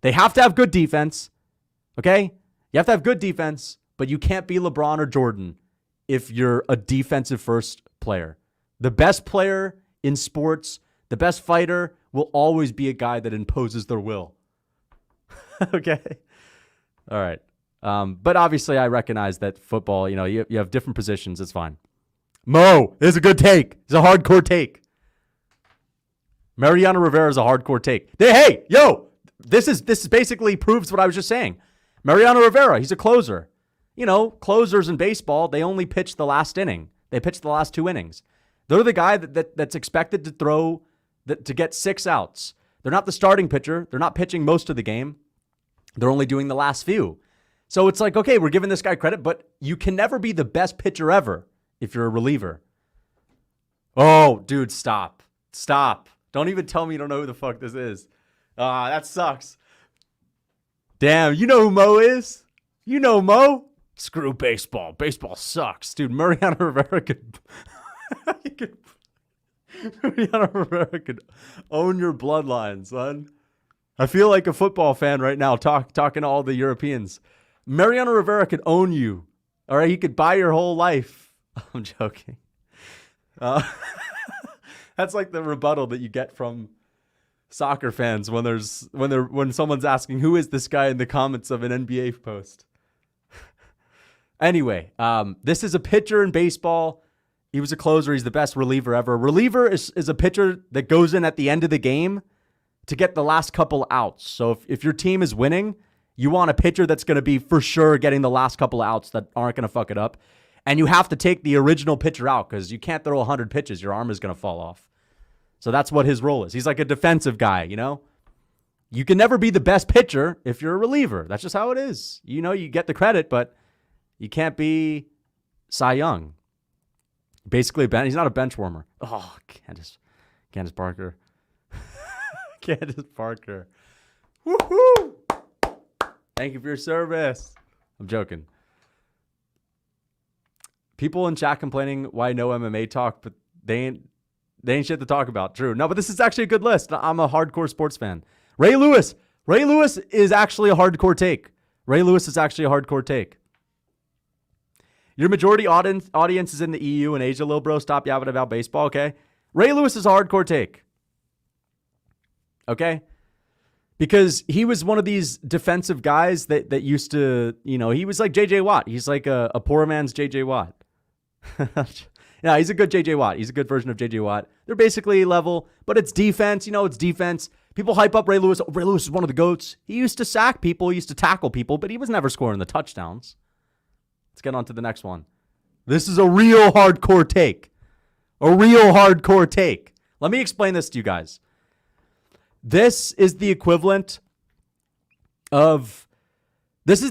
They have to have good defense, okay? You have to have good defense, but you can't be LeBron or Jordan if you're a defensive first player. The best player in sports, the best fighter will always be a guy that imposes their will. Okay? All right. But obviously, I recognize that football, you know, you have different positions. It's fine. Mo is a good take. It's a hardcore take. Mariano Rivera is a hardcore take. Hey, yo, this basically proves what I was just saying. Mariano Rivera, he's a closer. You know, closers in baseball, they only pitch the last inning. They pitch the last 2 innings. They're the guy that's expected to throw, to get 6 outs. They're not the starting pitcher. They're not pitching most of the game. They're only doing the last few. So it's like, okay, we're giving this guy credit, but you can never be the best pitcher ever if you're a reliever. Oh, dude, stop. Stop. Don't even tell me you don't know who the fuck this is. That sucks. Damn, you know who Mo is? You know Mo? Screw baseball. Baseball sucks. Dude, Mariano Rivera could... Mariano Rivera could own your bloodline, son. I feel like a football fan right now talking to all the Europeans. Mariano Rivera could own you. All right, he could buy your whole life. I'm joking. That's like the rebuttal that you get from soccer fans when someone's asking who is this guy in the comments of an NBA post. Anyway, this is a pitcher in baseball. He was a closer. He's the best reliever ever. Reliever is a pitcher that goes in at the end of the game to get the last couple outs. So if your team is winning, you want a pitcher that's going to be for sure getting the last couple outs that aren't going to fuck it up. And you have to take the original pitcher out because you can't throw 100 pitches. Your arm is going to fall off. So that's what his role is. He's like a defensive guy, you know? You can never be the best pitcher if you're a reliever. That's just how it is. You know, you get the credit, but you can't be Cy Young. Basically, he's not a bench warmer. Oh, Candace Parker. Candace Parker. Woohoo! Thank you for your service. I'm joking. People in chat complaining why no MMA talk, but they ain't shit to talk about. True. No, but this is actually a good list. I'm a hardcore sports fan. Ray Lewis is actually a hardcore take. Ray Lewis is actually a hardcore take. Your majority audience is in the EU and Asia, little bro. Stop yapping about baseball, okay? Ray Lewis is a hardcore take. Okay? Because he was one of these defensive guys that used to, you know, he was like J.J. Watt. He's like a poor man's J.J. Watt. Yeah, he's a good J.J. Watt. He's a good version of J.J. Watt. They're basically level, but it's defense. You know, it's defense. People hype up Ray Lewis. Oh, Ray Lewis is one of the GOATs. He used to sack people. He used to tackle people, but he was never scoring the touchdowns. Let's get on to the next one. This is a real hardcore take. A real hardcore take. Let me explain this to you guys. This is the equivalent of, I'm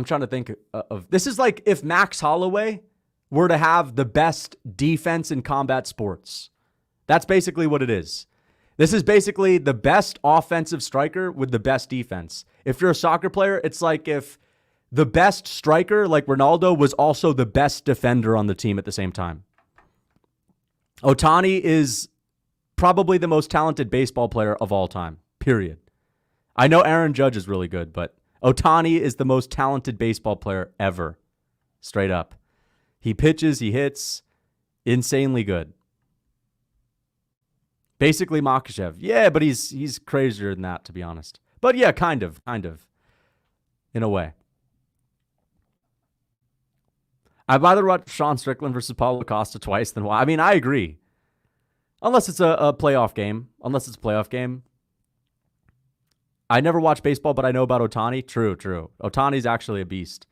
trying to think of, this is like if Max Holloway were to have the best defense in combat sports. That's basically what it is. This is basically the best offensive striker with the best defense. If you're a soccer player, it's like if The best striker, like Ronaldo, was also the best defender on the team at the same time. Ohtani is probably the most talented baseball player of all time, period. I know Aaron Judge is really good, but Ohtani is the most talented baseball player ever, straight up. He pitches, he hits, insanely good. Basically Makachev. Yeah, but he's crazier than that, to be honest. But yeah, kind of, in a way. I'd rather watch Sean Strickland versus Paulo Costa twice than I mean, I agree. Unless it's a playoff game. I never watch baseball, but I know about Ohtani. True. Ohtani's actually a beast.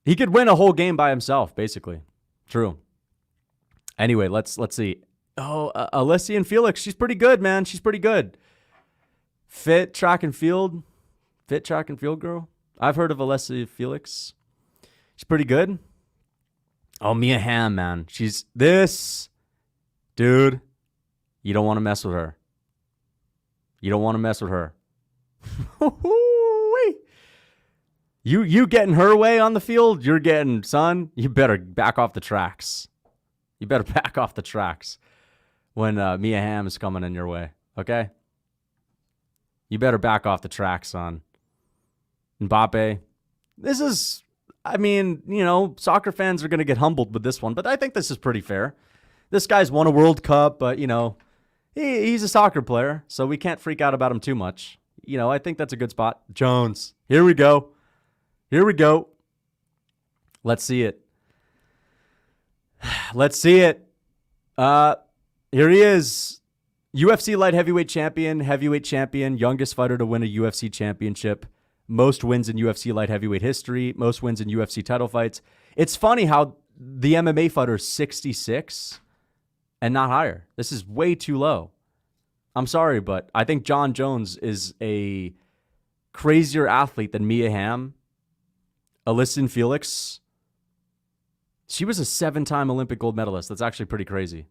He could win a whole game by himself, basically. True. Anyway, let's see. Oh, Alessia and Felix. She's pretty good, man. She's pretty good. Fit track and field girl. I've heard of Alessia Felix. She's pretty good. Oh, Mia Hamm, man. She's this. Dude, you don't want to mess with her. You getting her way on the field, you're getting, son, you better back off the tracks. When Mia Hamm is coming in your way, okay? You better back off the tracks, son. Mbappe, this is, I mean, soccer fans are going to get humbled with this one, but I think this is pretty fair. This guy's won a World Cup, but, he's a soccer player, so we can't freak out about him too much. I think that's a good spot. Jones, here we go. Let's see it. Here he is. UFC light heavyweight champion, youngest fighter to win a UFC championship, most wins in UFC light heavyweight history, most wins in UFC title fights. It's funny how the MMA fighter is 66 and not higher. This is way too low. I'm sorry, but I think John Jones is a crazier athlete than Mia Hamm. Allyson Felix, she was a 7-time Olympic gold medalist. That's actually pretty crazy.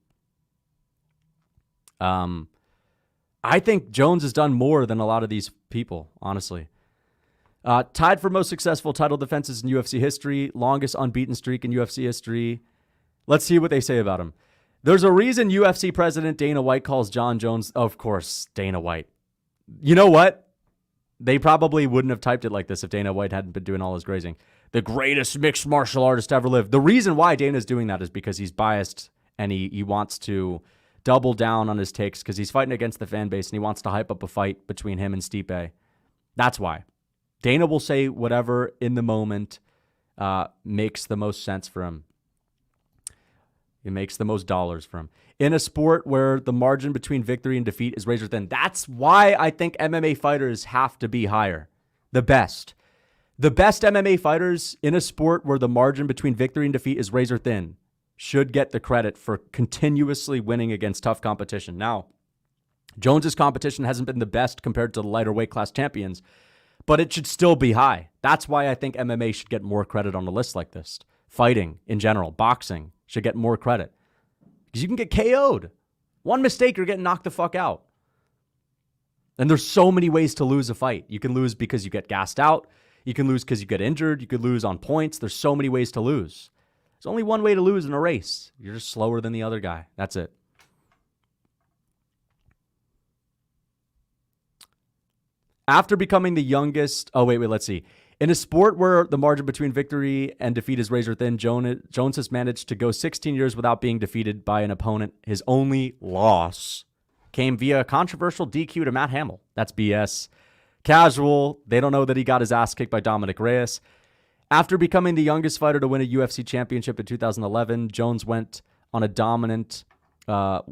I think Jones has done more than a lot of these people, honestly. Tied for most successful title defenses in UFC history, longest unbeaten streak in UFC history. Let's see what they say about him. There's a reason UFC president Dana White calls John Jones, of course, Dana White. You know what? They probably wouldn't have typed it like this if Dana White hadn't been doing all his grazing. The greatest mixed martial artist ever lived. The reason why Dana's doing that is because he's biased and he wants to double down on his takes because he's fighting against the fan base and he wants to hype up a fight between him and Stipe. That's why. Dana will say whatever in the moment makes the most sense for him. It makes the most dollars for him. In a sport where the margin between victory and defeat is razor thin. That's why I think MMA fighters have to be higher. The best MMA fighters in a sport where the margin between victory and defeat is razor thin should get the credit for continuously winning against tough competition. Now, Jones's competition hasn't been the best compared to the lighter weight class champions, but it should still be high. That's why I think MMA should get more credit on a list like this. Fighting in general, boxing should get more credit. Because you can get KO'd. One mistake, you're getting knocked the fuck out. And there's so many ways to lose a fight. You can lose because you get gassed out. You can lose because you get injured. You could lose on points. There's so many ways to lose. There's only one way to lose in a race. You're just slower than the other guy. That's it. After becoming the youngest... Oh, wait, let's see. In a sport where the margin between victory and defeat is razor thin, Jones has managed to go 16 years without being defeated by an opponent. His only loss came via a controversial DQ to Matt Hamill. That's BS. Casual. They don't know that he got his ass kicked by Dominic Reyes. After becoming the youngest fighter to win a UFC championship in 2011, Jones went dominant on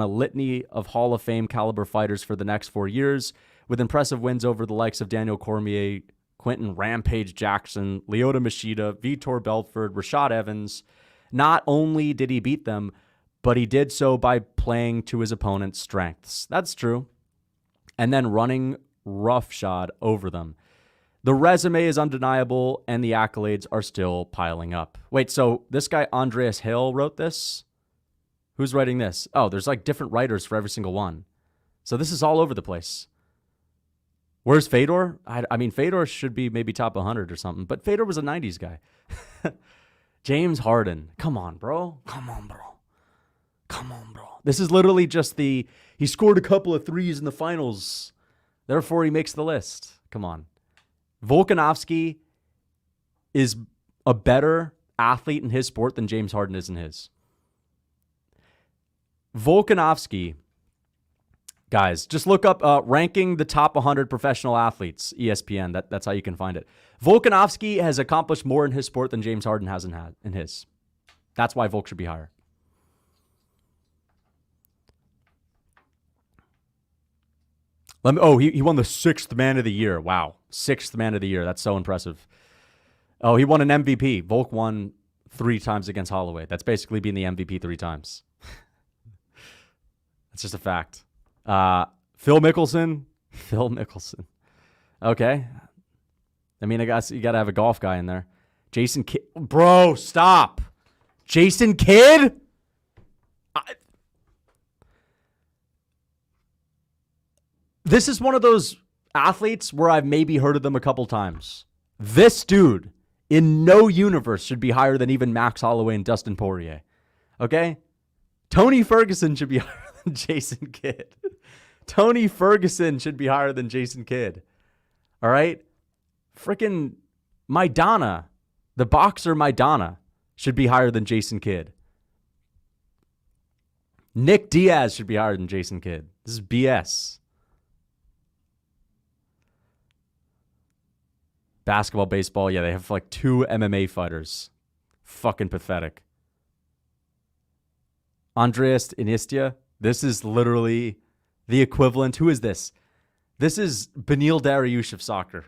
a litany of Hall of Fame caliber fighters for the next 4 years, with impressive wins over the likes of Daniel Cormier, Quentin Rampage Jackson, Lyoto Machida, Vitor Belfort, Rashad Evans. Not only did he beat them, but he did so by playing to his opponent's strengths. That's true. And then running roughshod over them. The resume is undeniable, and the accolades are still piling up. Wait, so this guy Andreas Hale wrote this? Who's writing this? Oh, there's like different writers for every single one. So this is all over the place. Where's Fedor? I mean, Fedor should be maybe top 100 or something, but Fedor was a 90s guy. James Harden. Come on, bro. Come on, bro. Come on, bro. This is literally just he scored a couple of threes in the finals. Therefore, he makes the list. Come on. Volkanovski is a better athlete in his sport than James Harden is in his. Volkanovski, guys, just look up ranking the top 100 professional athletes, ESPN. That's how you can find it. Volkanovski has accomplished more in his sport than James Harden has in his. That's why Volk should be higher. He won the 6th man of the year. Wow. 6th man of the year. That's so impressive. Oh, he won an MVP. Volk won 3 times against Holloway. That's basically being the MVP 3 times. That's just a fact. Phil Mickelson. Phil Mickelson. Okay. I mean, I guess you got to have a golf guy in there. Jason Kidd. Bro, stop. Jason Kidd? This is one of those athletes where I've maybe heard of them a couple times. This dude in no universe should be higher than even Max Holloway and Dustin Poirier. Okay? Tony Ferguson should be higher than Jason Kidd. Tony Ferguson should be higher than Jason Kidd. All right? Freaking Maidana, the boxer Maidana, should be higher than Jason Kidd. Nick Diaz should be higher than Jason Kidd. This is BS. Basketball, baseball, yeah, they have like 2 MMA fighters. Fucking pathetic. Andreas Iniesta, this is literally the equivalent. Who is this? This is Benil Dariush of soccer.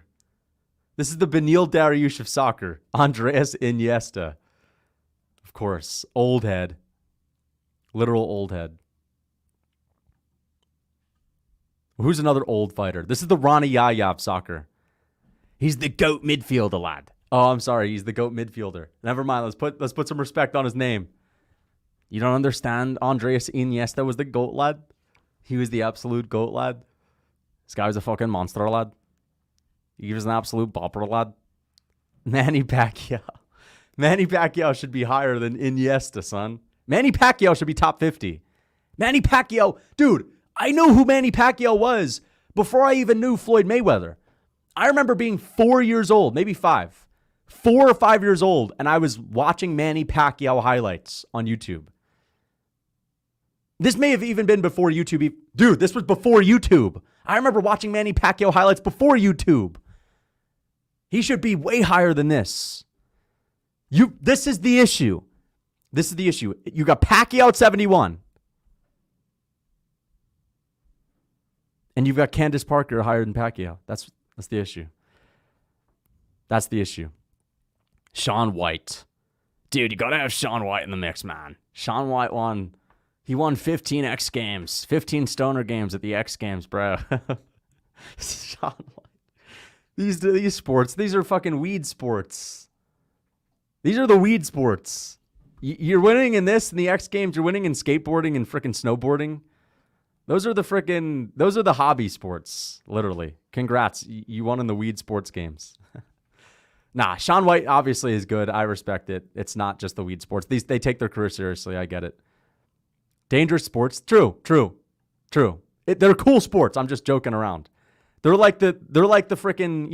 This is the Benil Dariush of soccer. Andreas Iniesta. Of course. Old head. Literal old head. Who's another old fighter? This is the Ronnie Yaya of soccer. He's the GOAT midfielder, lad. Oh, I'm sorry. He's the GOAT midfielder. Never mind. Let's put some respect on his name. You don't understand? Andreas Iniesta was the GOAT, lad. He was the absolute GOAT, lad. This guy was a fucking monster, lad. He was an absolute bopper, lad. Manny Pacquiao. Manny Pacquiao should be higher than Iniesta, son. Manny Pacquiao should be top 50. Manny Pacquiao. Dude, I know who Manny Pacquiao was before I even knew Floyd Mayweather. I remember being 4 years old, maybe 5. 4 or 5 years old, and I was watching Manny Pacquiao highlights on YouTube. This may have even been before YouTube. Dude, this was before YouTube. I remember watching Manny Pacquiao highlights before YouTube. He should be way higher than this. This is the issue. This is the issue. You got Pacquiao at 71. And you've got Candace Parker higher than Pacquiao. That's the issue. That's the issue. Shaun White. Dude, you got to have Shaun White in the mix, man. Shaun White won. He won 15 X Games. 15 Stoner Games at the X Games, bro. Shaun White. These sports, these are fucking weed sports. These are the weed sports. You're winning in this, in the X Games. You're winning in skateboarding and freaking snowboarding. Those are the hobby sports, literally. Congrats. You won in the weed sports games. Nah, Shaun White obviously is good. I respect it. It's not just the weed sports. They take their career seriously. I get it. Dangerous sports. True. They're cool sports. I'm just joking around. They're like the freaking,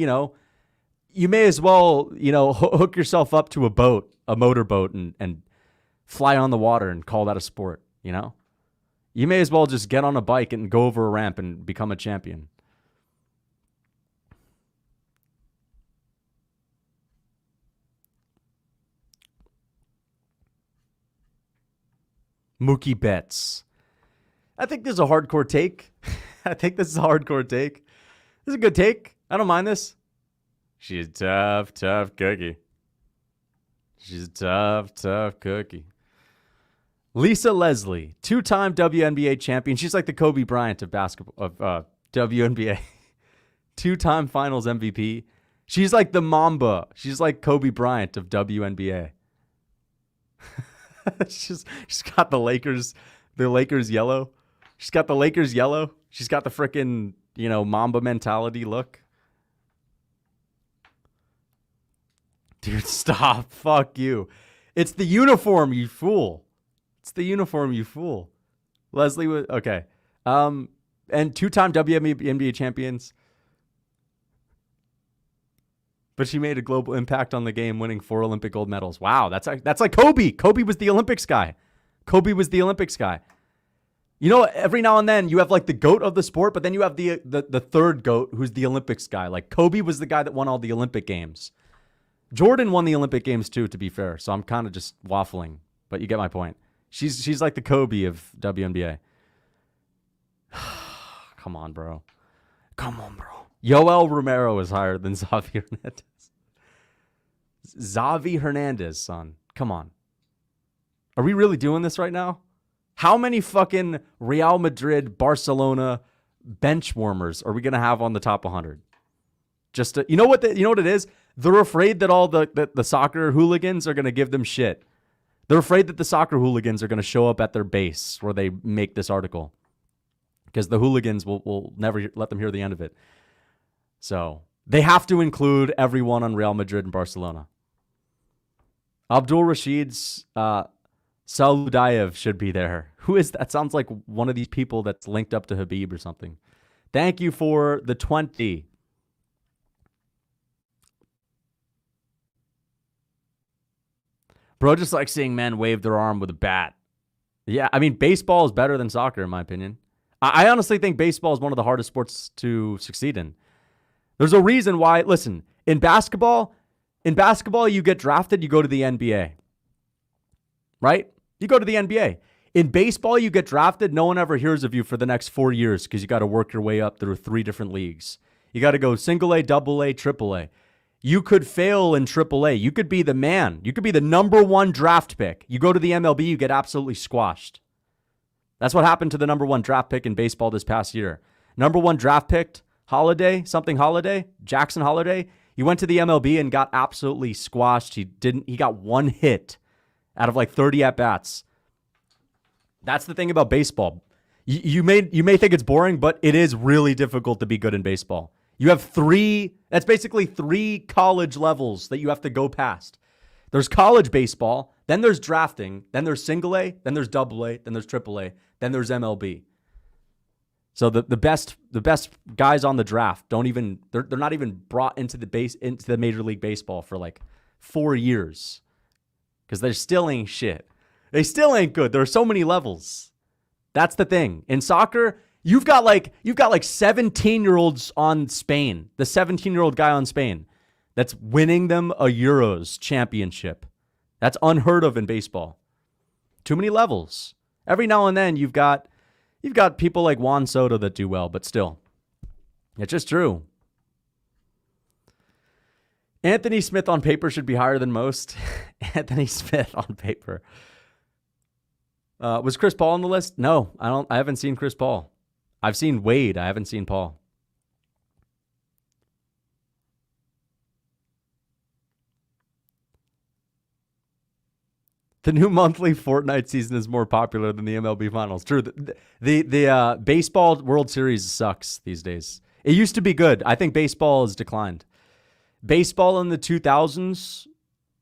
you may as well, hook yourself up to a boat, a motorboat, and fly on the water and call that a sport, You may as well just get on a bike and go over a ramp and become a champion. Mookie Betts. I think this is a hardcore take. This is a good take. I don't mind this. She's a tough cookie. She's a tough cookie. Lisa Leslie, 2-time WNBA champion. She's like the Kobe Bryant of basketball, of WNBA. 2-time finals MVP. She's like the Mamba. She's like Kobe Bryant of WNBA. she's got the Lakers yellow. She's got the Lakers yellow. She's got the frickin' Mamba mentality look. Dude, stop. Fuck you. It's the uniform, you fool. It's the uniform, you fool. Leslie was okay. And two-time WNBA champions. But she made a global impact on the game, winning 4 Olympic gold medals. Wow, that's like Kobe. Kobe was the Olympics guy. Every now and then you have like the GOAT of the sport, but then you have the third GOAT who's the Olympics guy. Like Kobe was the guy that won all the Olympic games. Jordan won the Olympic games too, to be fair. So I'm kind of just waffling, but you get my point. She's like the Kobe of WNBA. Come on, bro. Yoel Romero is higher than Xavi Hernandez. Xavi Hernandez, son. Come on. Are we really doing this right now? How many fucking Real Madrid, Barcelona bench warmers are we going to have on the top 100? You know what it is? They're afraid that all the soccer hooligans are going to give them shit. They're afraid that the soccer hooligans are going to show up at their base where they make this article. Because the hooligans will never let them hear the end of it. So they have to include everyone on Real Madrid and Barcelona. Abdul Rashid's Saludayev should be there. Who is that? Sounds like one of these people that's linked up to Habib or something. Thank you for the 20. Bro just likes seeing men wave their arm with a bat. Yeah, I mean, baseball is better than soccer, in my opinion. I honestly think baseball is one of the hardest sports to succeed in. There's a reason why, listen, in basketball, you get drafted, you go to the NBA. Right? You go to the NBA. In baseball, you get drafted, no one ever hears of you for the next 4 years because you got to work your way up through 3 different leagues. You got to go single A, double A, triple A. You could fail in triple A. You could be the man. You could be the number 1 draft pick. You go to the MLB, you get absolutely squashed. That's what happened to the number 1 draft pick in baseball this past year. Number 1 draft pick, Jackson Holiday. He went to the MLB and got absolutely squashed. He got 1 hit out of like 30 at-bats. That's the thing about baseball. You may think it's boring, but it is really difficult to be good in baseball. You have that's basically 3 college levels that you have to go past. There's college baseball, then there's drafting, then there's single A, then there's double A, then there's triple A, then there's MLB. So the best guys on the draft they're not even brought into the Major League Baseball for like 4 years. Because they still ain't shit. They still ain't good. There are so many levels. That's the thing. In soccer, you've got like 17-year-olds on Spain. The 17-year-old guy on Spain that's winning them a Euros championship. That's unheard of in baseball. Too many levels. Every now and then you've got people like Juan Soto that do well, but still. It's just true. Anthony Smith on paper should be higher than most. Anthony Smith on paper. Was Chris Paul on the list? No, I haven't seen Chris Paul. I've seen Wade. I haven't seen Paul. The new monthly Fortnite season is more popular than the MLB Finals. True. The baseball World Series sucks these days. It used to be good. I think baseball has declined. Baseball in the 2000s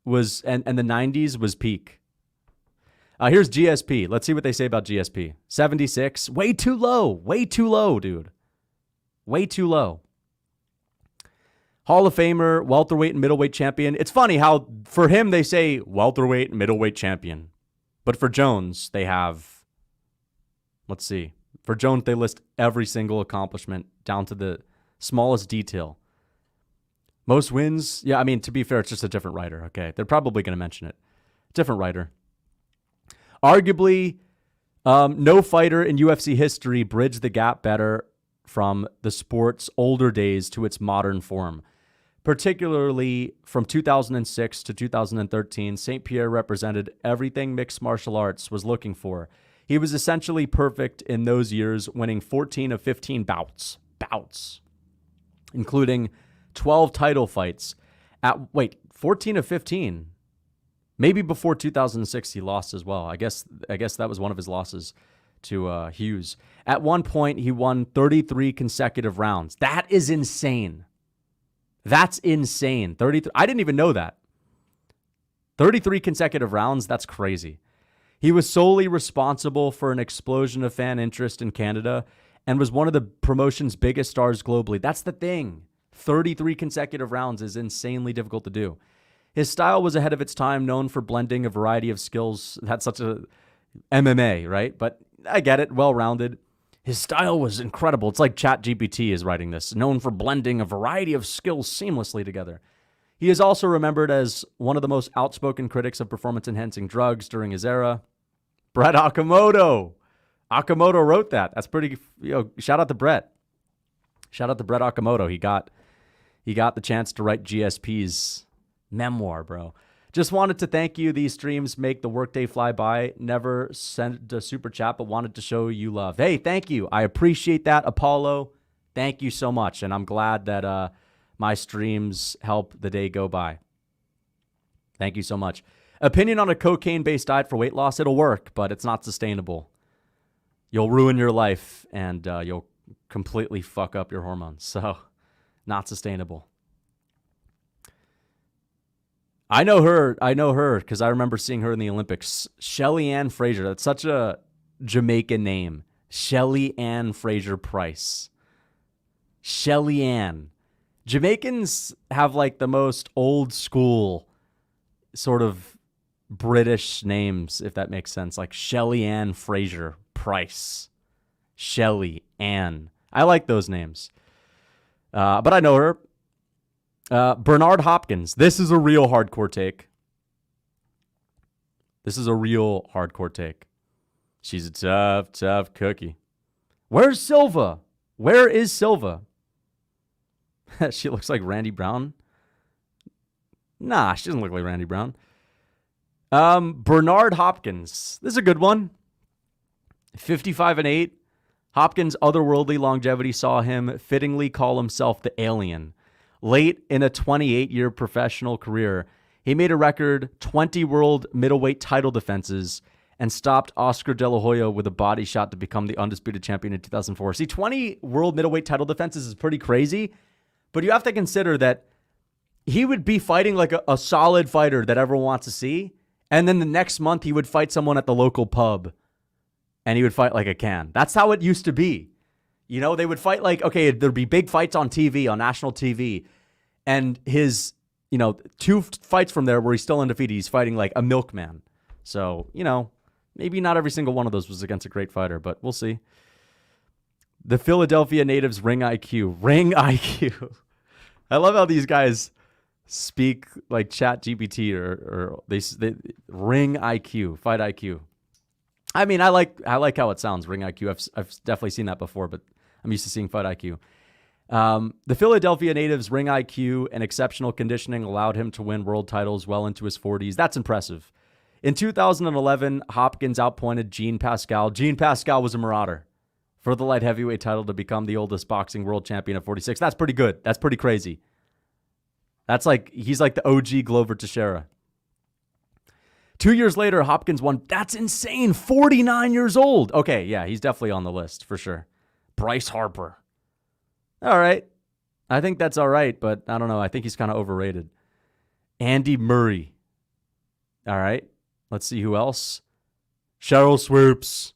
and the 90s was peak. Here's GSP. Let's see what they say about GSP. 76. Way too low. Way too low, dude. Way too low. Hall of Famer, welterweight and middleweight champion. It's funny how for him they say welterweight and middleweight champion. But for Jones, they have, let's see. For Jones, they list every single accomplishment down to the smallest detail. Most wins. Yeah, I mean, to be fair, it's just a different writer. Okay, they're probably going to mention it. Different writer. Arguably, no fighter in UFC history bridged the gap better from the sport's older days to its modern form. Particularly from 2006 to 2013, St. Pierre represented everything mixed martial arts was looking for. He was essentially perfect in those years, winning 14 of 15 bouts, including 12 title fights. 14 of 15. Maybe before 2006 he lost as well. I guess that was one of his losses. to Hughes. At one point, he won 33 consecutive rounds. That is insane. That's insane. 33. I didn't even know that. 33 consecutive rounds, that's crazy. He was solely responsible for an explosion of fan interest in Canada and was one of the promotion's biggest stars globally. That's the thing. 33 consecutive rounds is insanely difficult to do. His style was ahead of its time, known for blending a variety of skills. That's such a MMA, right? But I get it, well-rounded. His style was incredible. It's like ChatGPT is writing this, known for blending a variety of skills seamlessly together. He is also remembered as one of the most outspoken critics of performance-enhancing drugs during his era. Brett Okamoto. Okamoto wrote that. That's pretty, shout out to Brett. Shout out to Brett Okamoto. He got the chance to write GSP's memoir, bro. Just wanted to thank you. These streams make the workday fly by. Never sent a super chat, but wanted to show you love. Hey, thank you. I appreciate that, Apollo. Thank you so much. And I'm glad that my streams help the day go by. Thank you so much. Opinion on a cocaine-based diet for weight loss. It'll work, but it's not sustainable. You'll ruin your life, and you'll completely fuck up your hormones. So, not sustainable. I know her because I remember seeing her in the Olympics. Shelly Ann Fraser. That's such a Jamaican name. Shelly Ann Fraser Price. Shelly Ann. Jamaicans have like the most old school sort of British names, if that makes sense. Like Shelly Ann Fraser Price. Shelly Ann. I like those names. But I know her. Bernard Hopkins. This is a real hardcore take. She's a tough, tough cookie. Where's Silva? Where is Silva? She looks like Randy Brown. Nah, she doesn't look like Randy Brown. Bernard Hopkins. This is a good one. 55-8. Hopkins' otherworldly longevity saw him fittingly call himself the alien. Late in a 28-year professional career, he made a record 20 world middleweight title defenses and stopped Oscar De La Hoya with a body shot to become the undisputed champion in 2004. See, 20 world middleweight title defenses is pretty crazy, but you have to consider that he would be fighting like a solid fighter that everyone wants to see, and then the next month he would fight someone at the local pub, and he would fight like a can. That's how it used to be. You know, they would fight like, okay, there'd be big fights on TV, on national TV. And his, 2 fights from there where he's still undefeated, he's fighting like a milkman. So, maybe not every single one of those was against a great fighter, but we'll see. The Philadelphia natives ring IQ. Ring IQ. I love how these guys speak like ChatGPT or they ring IQ, fight IQ. I mean, I like how it sounds, ring IQ. I've definitely seen that before, but I'm used to seeing fight IQ. The Philadelphia native's ring IQ and exceptional conditioning allowed him to win world titles well into his 40s. That's impressive. In 2011, Hopkins outpointed Jean Pascal. Jean Pascal was a marauder for the light heavyweight title to become the oldest boxing world champion at 46. That's pretty good. That's pretty crazy. That's like, he's like the OG Glover Teixeira. 2 years later, Hopkins won. That's insane. 49 years old. Okay, yeah, he's definitely on the list for sure. Bryce Harper. All right. I think that's all right, but I don't know. I think he's kind of overrated. Andy Murray. All right. Let's see who else. Cheryl Swoops.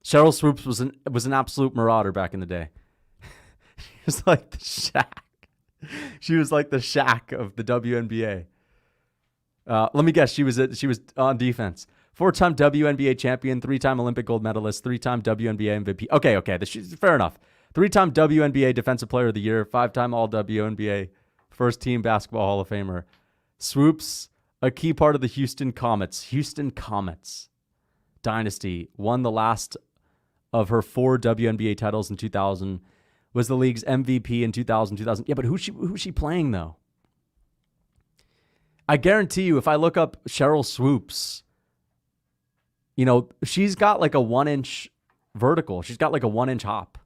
Cheryl Swoops was an absolute marauder back in the day. She was like the Shaq. She was like the Shaq of the WNBA. Let me guess. She was on defense. 4-time WNBA champion, 3-time Olympic gold medalist, 3-time WNBA MVP. Okay. Fair enough. 3-time WNBA Defensive Player of the Year, 5-time All-WNBA, first-team Basketball Hall of Famer. Swoops, a key part of the Houston Comets dynasty, won the last of her 4 WNBA titles in 2000, was the league's MVP in 2000. Yeah, but who's she playing, though? I guarantee you, if I look up Cheryl Swoops, she's got like a 1-inch vertical. She's got like a 1-inch hop.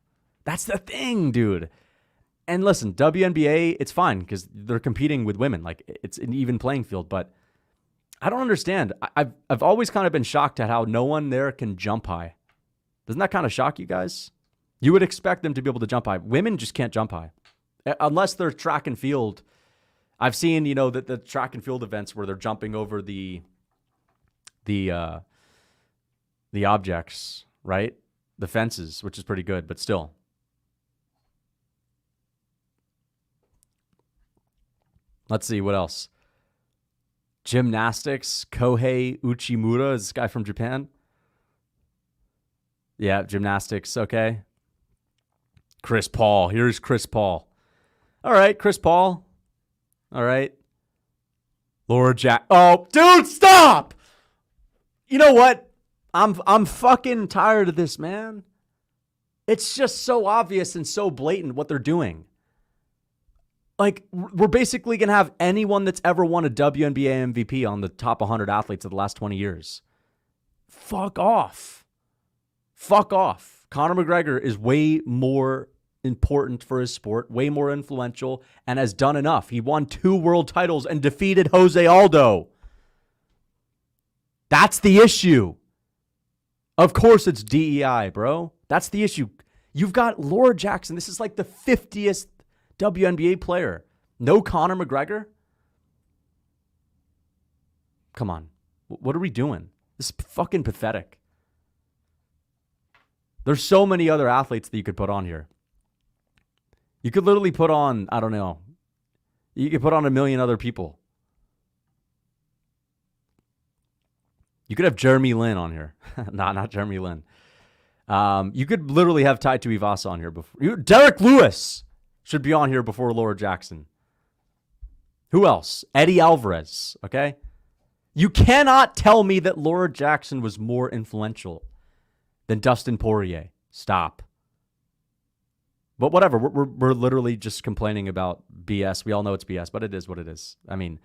That's the thing, dude. And listen, WNBA, it's fine because they're competing with women. Like, it's an even playing field. But I don't understand. I've always kind of been shocked at how no one there can jump high. Doesn't that kind of shock you guys? You would expect them to be able to jump high. Women just can't jump high. Unless they're track and field. I've seen, the track and field events where they're jumping over the objects, right? The fences, which is pretty good, but still. Let's see, what else? Gymnastics, Kohei Uchimura is this guy from Japan. Yeah, gymnastics, okay. Chris Paul. Here's Chris Paul. All right, Chris Paul. All right. Laura Jack. Oh, dude, stop! You know what? I'm fucking tired of this, man. It's just so obvious and so blatant what they're doing. Like, we're basically going to have anyone that's ever won a WNBA MVP on the top 100 athletes of the last 20 years. Fuck off. Fuck off. Conor McGregor is way more important for his sport, way more influential, and has done enough. He won 2 world titles and defeated Jose Aldo. That's the issue. Of course it's DEI, bro. That's the issue. You've got Laura Jackson. This is like the 50th WNBA player. No Conor McGregor? Come on. What are we doing? This is fucking pathetic. There's so many other athletes that you could put on here. You could literally put on, I don't know. You could put on a million other people. You could have Jeremy Lin on here. Not Jeremy Lin. You could literally have Tai Tuivasa on here before. Derek Lewis should be on here before Laura Jackson. Who else? Eddie Alvarez, okay? You cannot tell me that Laura Jackson was more influential than Dustin Poirier. Stop. But whatever, we're literally just complaining about BS. We all know it's BS, but it is what it is. I mean,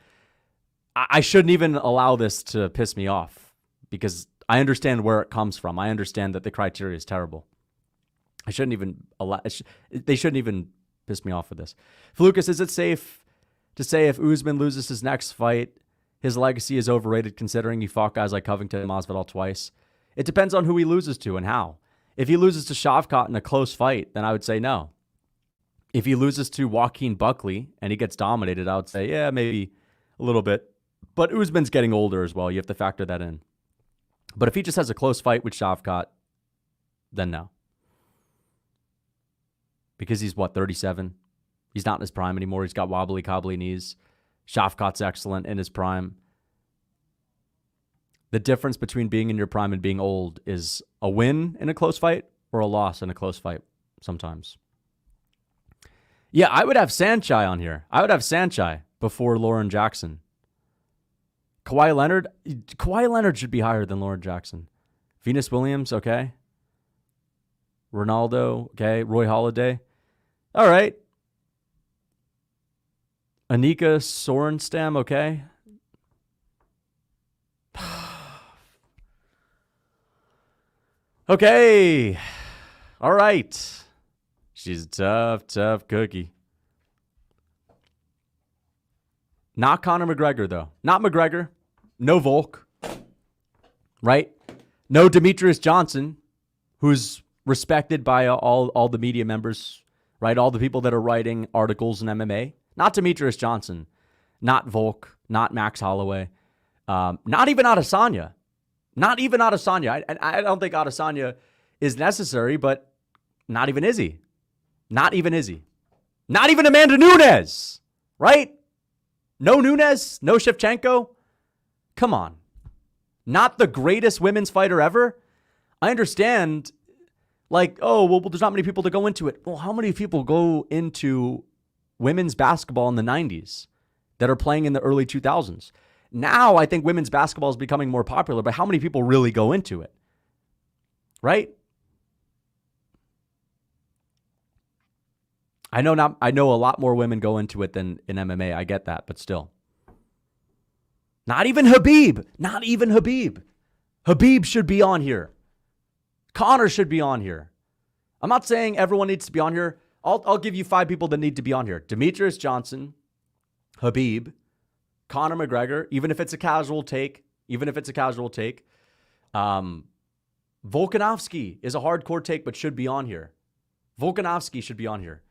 I shouldn't even allow this to piss me off because I understand where it comes from. I understand that the criteria is terrible. I shouldn't even allow. They shouldn't even piss me off with this. Lucas, is it safe to say if Usman loses his next fight, his legacy is overrated considering he fought guys like Covington and Masvidal twice? It depends on who he loses to and how. If he loses to Shavkat in a close fight, then I would say no. If he loses to Joaquin Buckley and he gets dominated, I would say, yeah, maybe a little bit. But Usman's getting older as well. You have to factor that in. But if he just has a close fight with Shavkat, then no. Because he's, 37? He's not in his prime anymore. He's got wobbly, cobbly knees. Shavkat's excellent in his prime. The difference between being in your prime and being old is a win in a close fight or a loss in a close fight sometimes. Yeah, I would have Saenchai on here. I would have Saenchai before Lauren Jackson. Kawhi Leonard should be higher than Lauren Jackson. Venus Williams, okay. Ronaldo, okay. Roy Halladay. All right. Anika Sorenstam, okay. Okay. All right. She's a tough cookie. Not Conor McGregor, though. Not McGregor. No Volk. Right? No Demetrius Johnson, who's respected by all the media members, right? All the people that are writing articles in MMA. Not Demetrius Johnson. Not Volk. Not Max Holloway. Not even Adesanya. Not even Adesanya. I don't think Adesanya is necessary, but not even Izzy. Not even Izzy. Not even Amanda Nunes, right? No Nunes, no Shevchenko. Come on. Not the greatest women's fighter ever? I understand, well, there's not many people to go into it. Well, how many people go into women's basketball in the 90s that are playing in the early 2000s? Now, I think women's basketball is becoming more popular, but how many people really go into it? Right? I know a lot more women go into it than in MMA. I get that, but still. Not even Habib. Not even Habib. Habib should be on here. Conor should be on here. I'm not saying everyone needs to be on here. I'll give you 5 people that need to be on here. Demetrius Johnson, Habib, Conor McGregor, even if it's a casual take. Volkanovski is a hardcore take, but should be on here. Volkanovski should be on here.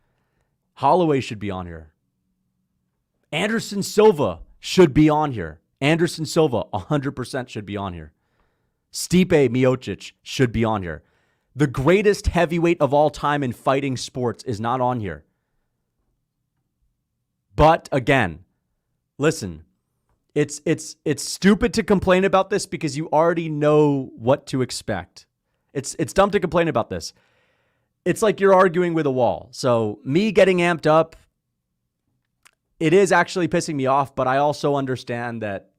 Holloway should be on here. Anderson Silva should be on here. Anderson Silva, 100% should be on here. Stipe Miocic should be on here. The greatest heavyweight of all time in fighting sports is not on here. But again, listen, it's stupid to complain about this because you already know what to expect. It's dumb to complain about this. It's like you're arguing with a wall. So me getting amped up, it is actually pissing me off, but I also understand that,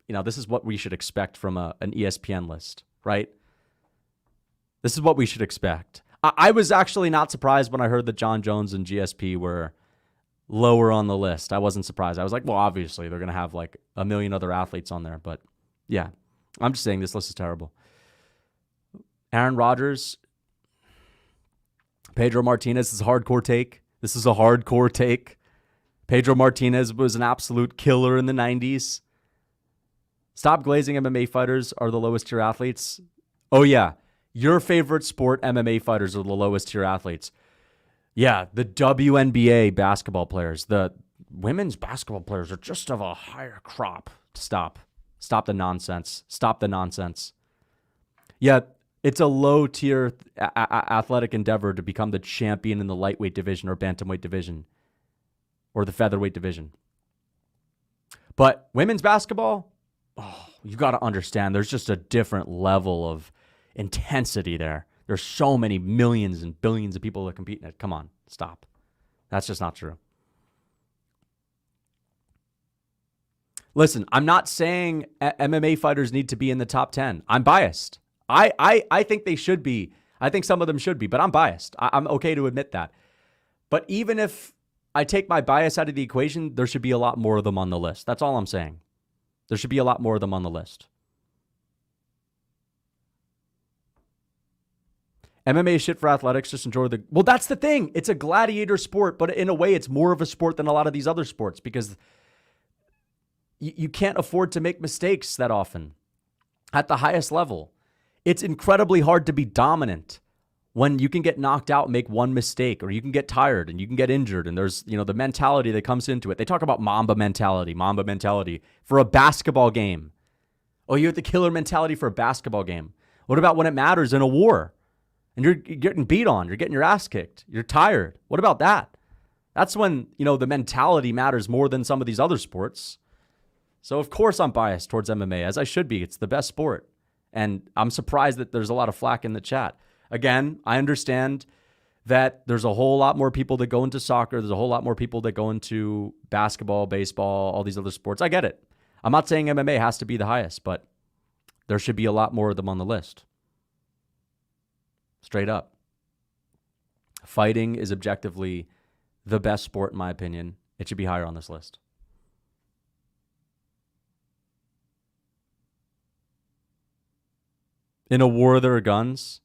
this is what we should expect from an ESPN list, right? This is what we should expect. I was actually not surprised when I heard that John Jones and GSP were lower on the list. I wasn't surprised. I was like, well, obviously they're going to have like a million other athletes on there. But yeah, I'm just saying this list is terrible. Aaron Rodgers, Pedro Martinez is a hardcore take. This is a hardcore take. Pedro Martinez was an absolute killer in the 90s. Stop glazing MMA fighters are the lowest tier athletes. Oh, yeah. Your favorite sport, MMA fighters, are the lowest tier athletes. Yeah, the WNBA basketball players. The women's basketball players are just of a higher crop. Stop. Stop the nonsense. Stop the nonsense. Yeah, it's a low-tier athletic endeavor to become the champion in the lightweight division or bantamweight division or the featherweight division. But women's basketball, you got to understand, there's just a different level of intensity there. There's so many millions and billions of people that compete in it. Come on, stop. That's just not true. Listen, I'm not saying MMA fighters need to be in the top 10. I'm biased. I think they should be. I think some of them should be, but I'm biased. I'm okay to admit that. But even if I take my bias out of the equation, there should be a lot more of them on the list. That's all I'm saying. There should be a lot more of them on the list. MMA is shit for athletics. Just enjoy the... Well, that's the thing. It's a gladiator sport, but in a way, it's more of a sport than a lot of these other sports because you can't afford to make mistakes that often at the highest level. It's incredibly hard to be dominant when you can get knocked out and make one mistake, or you can get tired and you can get injured. And there's, the mentality that comes into it. They talk about Mamba mentality for a basketball game. Oh, you have the killer mentality for a basketball game. What about when it matters in a war? And you're getting beat on, you're getting your ass kicked, you're tired. What about that? That's when, the mentality matters more than some of these other sports. So of course I'm biased towards MMA, as I should be. It's the best sport. And I'm surprised that there's a lot of flack in the chat. Again, I understand that there's a whole lot more people that go into soccer. There's a whole lot more people that go into basketball, baseball, all these other sports. I get it. I'm not saying MMA has to be the highest, but there should be a lot more of them on the list. Straight up. Fighting is objectively the best sport, in my opinion. It should be higher on this list. In a war, there are guns.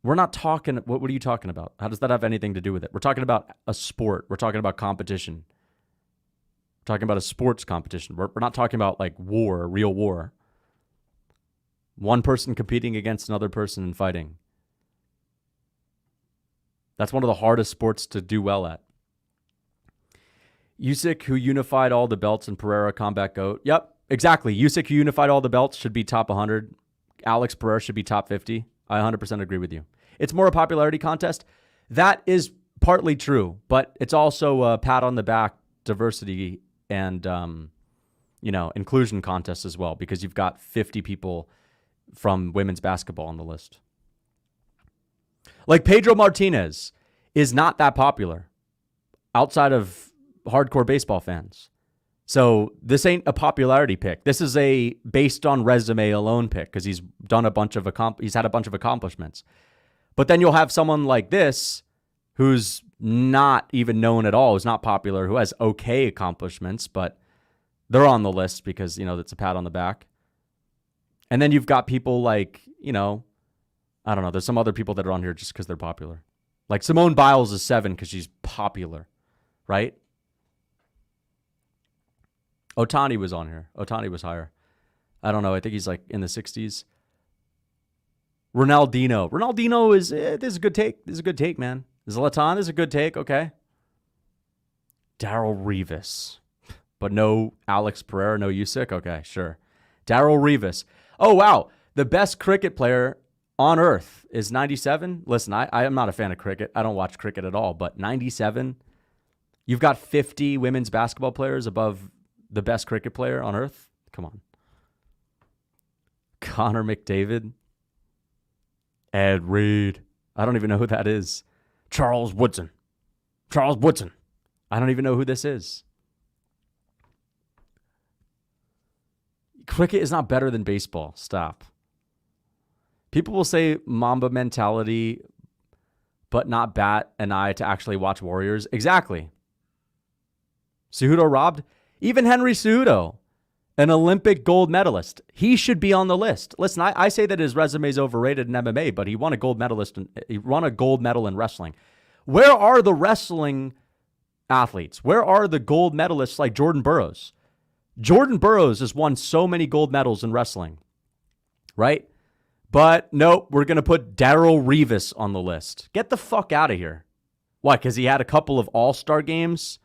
We're not talking... What are you talking about? How does that have anything to do with it? We're talking about a sport. We're talking about competition. We're talking about a sports competition. We're not talking about like war, real war. One person competing against another person and fighting. That's one of the hardest sports to do well at. Usyk, who unified all the belts, and Pereira, combat GOAT. Yep, exactly. Usyk, who unified all the belts, should be top 100. Alex Pereira should be top 50. I 100% agree with you. It's more a popularity contest. That is partly true, but it's also a pat on the back, diversity, and inclusion contest as well, because you've got 50 people from women's basketball on the list. Like Pedro Martinez is not that popular outside of hardcore baseball fans. So this ain't a popularity pick. This is a based on resume alone pick because he's done he's had a bunch of accomplishments. But then you'll have someone like this who's not even known at all, who's not popular, who has okay accomplishments, but they're on the list because, it's a pat on the back. And then you've got people like, I don't know, there's some other people that are on here just because they're popular. Like Simone Biles is 7 because she's popular, right? Otani was on here. Otani was higher. I don't know. I think he's like in the 60s. Ronaldinho is, this is a good take. This is a good take, man. Zlatan is a good take. Okay. Darrell Revis. But no Alex Pereira, no Usyk. Okay, sure. Darrell Revis. Oh, wow. The best cricket player on earth is 97. Listen, I am not a fan of cricket. I don't watch cricket at all. But 97, you've got 50 women's basketball players above the best cricket player on earth. Come on. Connor McDavid. Ed Reed. I don't even know who that is. Charles Woodson. I don't even know who this is. Cricket is not better than baseball. Stop. People will say Mamba mentality, but not bat an eye to actually watch Warriors. Exactly. Cejudo robbed? Even Henry Cejudo, an Olympic gold medalist. He should be on the list. Listen, I say that his resume is overrated in MMA, but he won a gold medal in wrestling. Where are the wrestling athletes? Where are the gold medalists like Jordan Burroughs? Jordan Burroughs has won so many gold medals in wrestling, right? But nope, we're going to put Darrell Revis on the list. Get the fuck out of here. Why? Because he had a couple of all-star games?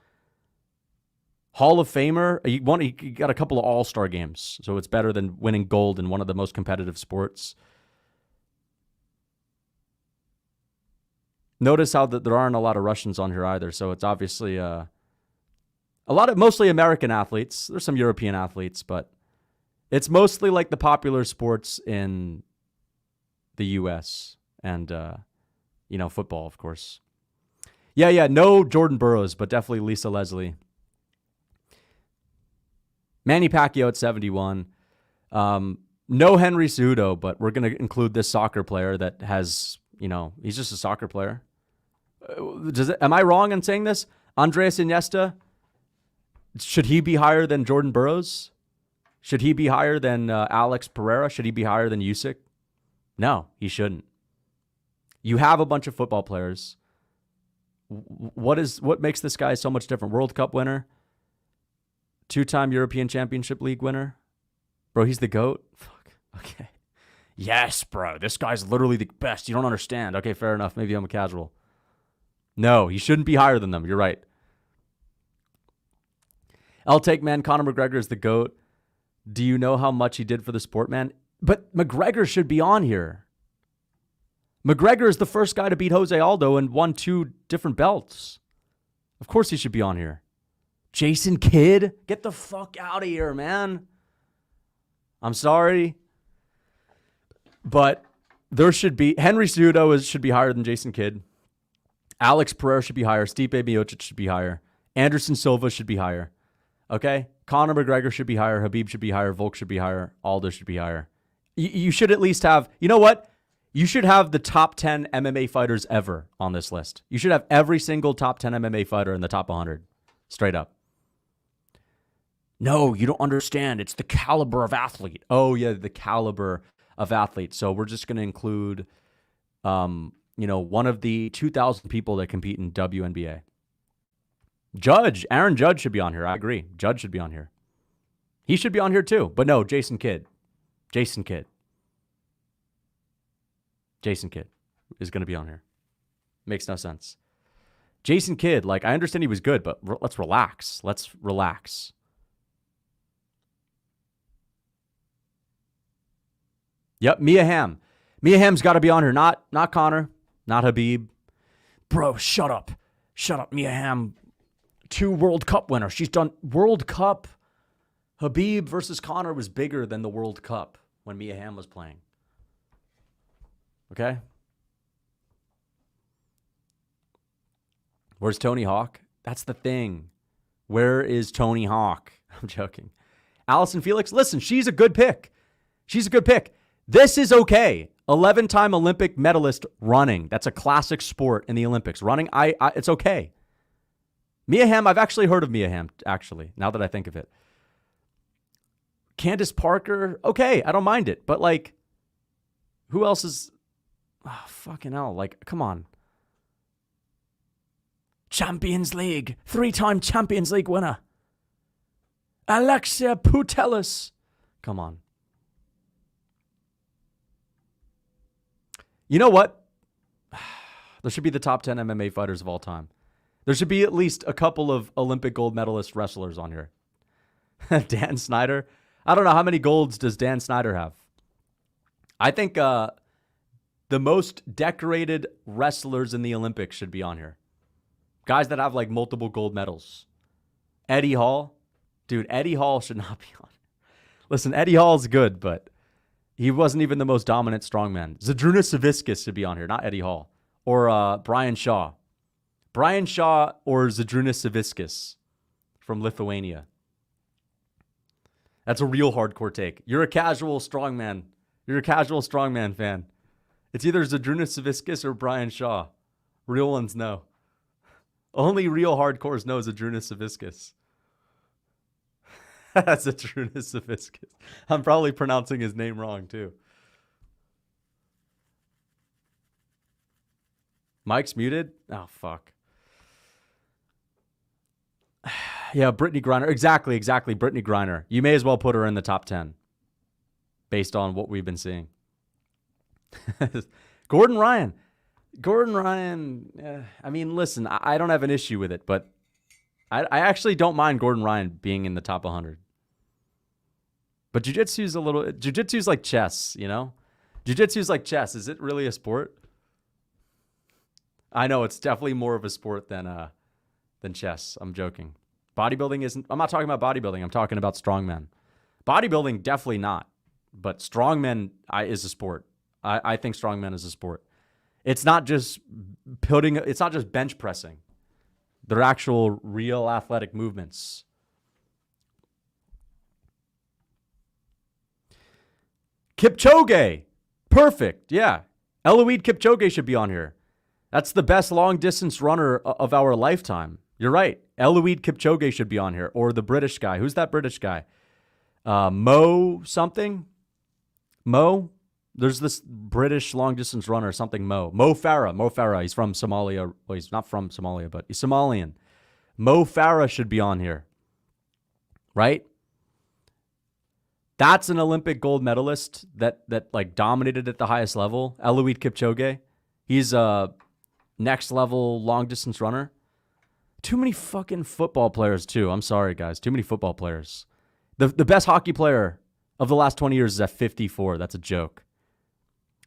Hall of Famer? He got a couple of all-star games, so it's better than winning gold in one of the most competitive sports. Notice how there aren't a lot of Russians on here either, so it's obviously mostly American athletes. There's some European athletes, but it's mostly like the popular sports in the U.S. and, football, of course. Yeah, no Jordan Burroughs, but definitely Lisa Leslie. Manny Pacquiao at 71. No Henry Cejudo, but we're going to include this soccer player that has, he's just a soccer player. Am I wrong in saying this? Andres Iniesta, should he be higher than Jordan Burroughs? Should he be higher than Alex Pereira? Should he be higher than Usyk? No, he shouldn't. You have a bunch of football players. What makes this guy so much different? World Cup winner, 2-time European Championship League winner. Bro, he's the GOAT. Fuck. Okay. Yes, bro. This guy's literally the best. You don't understand. Okay, fair enough. Maybe I'm a casual. No, he shouldn't be higher than them. You're right. I'll take, man. Conor McGregor is the GOAT. Do you know how much he did for the sport, man? But McGregor should be on here. McGregor is the first guy to beat Jose Aldo and won 2 different belts. Of course he should be on here. Jason Kidd? Get the fuck out of here, man. I'm sorry. But there should be... Henry Cejudo should be higher than Jason Kidd. Alex Pereira should be higher. Stipe Miocic should be higher. Anderson Silva should be higher. Okay? Conor McGregor should be higher. Khabib should be higher. Volk should be higher. Aldo should be higher. You should at least have... You know what? You should have the top 10 MMA fighters ever on this list. You should have every single top 10 MMA fighter in the top 100. Straight up. No, you don't understand. It's the caliber of athlete. Oh, yeah, the caliber of athlete. So we're just going to include, one of the 2,000 people that compete in WNBA. Aaron Judge should be on here. I agree. Judge should be on here. He should be on here too. But no, Jason Kidd. Jason Kidd is going to be on here. Makes no sense. Jason Kidd, I understand he was good, but let's relax. Yep, Mia Hamm. Mia Hamm's got to be on here. Not Connor, not Khabib. Bro, shut up. Mia Hamm, 2 World Cup winner. She's done World Cup. Khabib versus Connor was bigger than the World Cup when Mia Hamm was playing. Okay? Where's Tony Hawk? That's the thing. Where is Tony Hawk? I'm joking. Allison Felix, listen, she's a good pick. This is okay. 11-time Olympic medalist running. That's a classic sport in the Olympics. Running, it's okay. Mia Hamm, I've actually heard of Mia Hamm, actually, now that I think of it. Candace Parker, okay, I don't mind it. But, who else is... Oh, fucking hell. Come on. Champions League. 3-time Champions League winner. Alexia Putellas. Come on. You know what? There should be the top 10 MMA fighters of all time. There should be at least a couple of Olympic gold medalist wrestlers on here. Dan Snyder. I don't know, how many golds does Dan Snyder have? I think the most decorated wrestlers in the Olympics should be on here. Guys that have like multiple gold medals. Eddie Hall. Dude, Eddie Hall should not be on. Listen, Eddie Hall's good, but he wasn't even the most dominant strongman. Zydrunas Savickas should be on here, not Eddie Hall. Or Brian Shaw. Brian Shaw or Zydrunas Savickas from Lithuania. That's a real hardcore take. You're a casual strongman. You're a casual strongman fan. It's either Zydrunas Savickas or Brian Shaw. Real ones know. Only real hardcores know Zydrunas Savickas. Zydrunas Savickas. I'm probably pronouncing his name wrong too. Mike's muted? Oh, fuck. Yeah, Brittany Griner. Exactly. Brittany Griner. You may as well put her in the top 10 based on what we've been seeing. Gordon Ryan. I mean, listen, I don't have an issue with it, but I actually don't mind Gordon Ryan being in the top 100. But jiu-jitsu's like chess, you know? Jiu-jitsu's like chess. Is it really a sport? I know it's definitely more of a sport than chess. I'm joking. Bodybuilding isn't. I'm not talking about bodybuilding. I'm talking about strongmen. Bodybuilding, definitely not. But strongmen is a sport. I think strongmen is a sport. It's not just it's not just bench pressing. They're actual real athletic movements. Kipchoge. Perfect. Yeah. Eloise Kipchoge should be on here. That's the best long distance runner of our lifetime. You're right. Eloise Kipchoge should be on here. Or the British guy. Who's that British guy? Mo something? Mo? There's this British long distance runner, something Mo. Mo Farah. He's from Somalia. Well, he's not from Somalia, but he's Somalian. Mo Farah should be on here. Right? That's an Olympic gold medalist that like dominated at the highest level. Eloise Kipchoge. He's a next level long distance runner. Too many fucking football players too. I'm sorry, guys. Too many football players. The best hockey player of the last 20 years is at 54. That's a joke.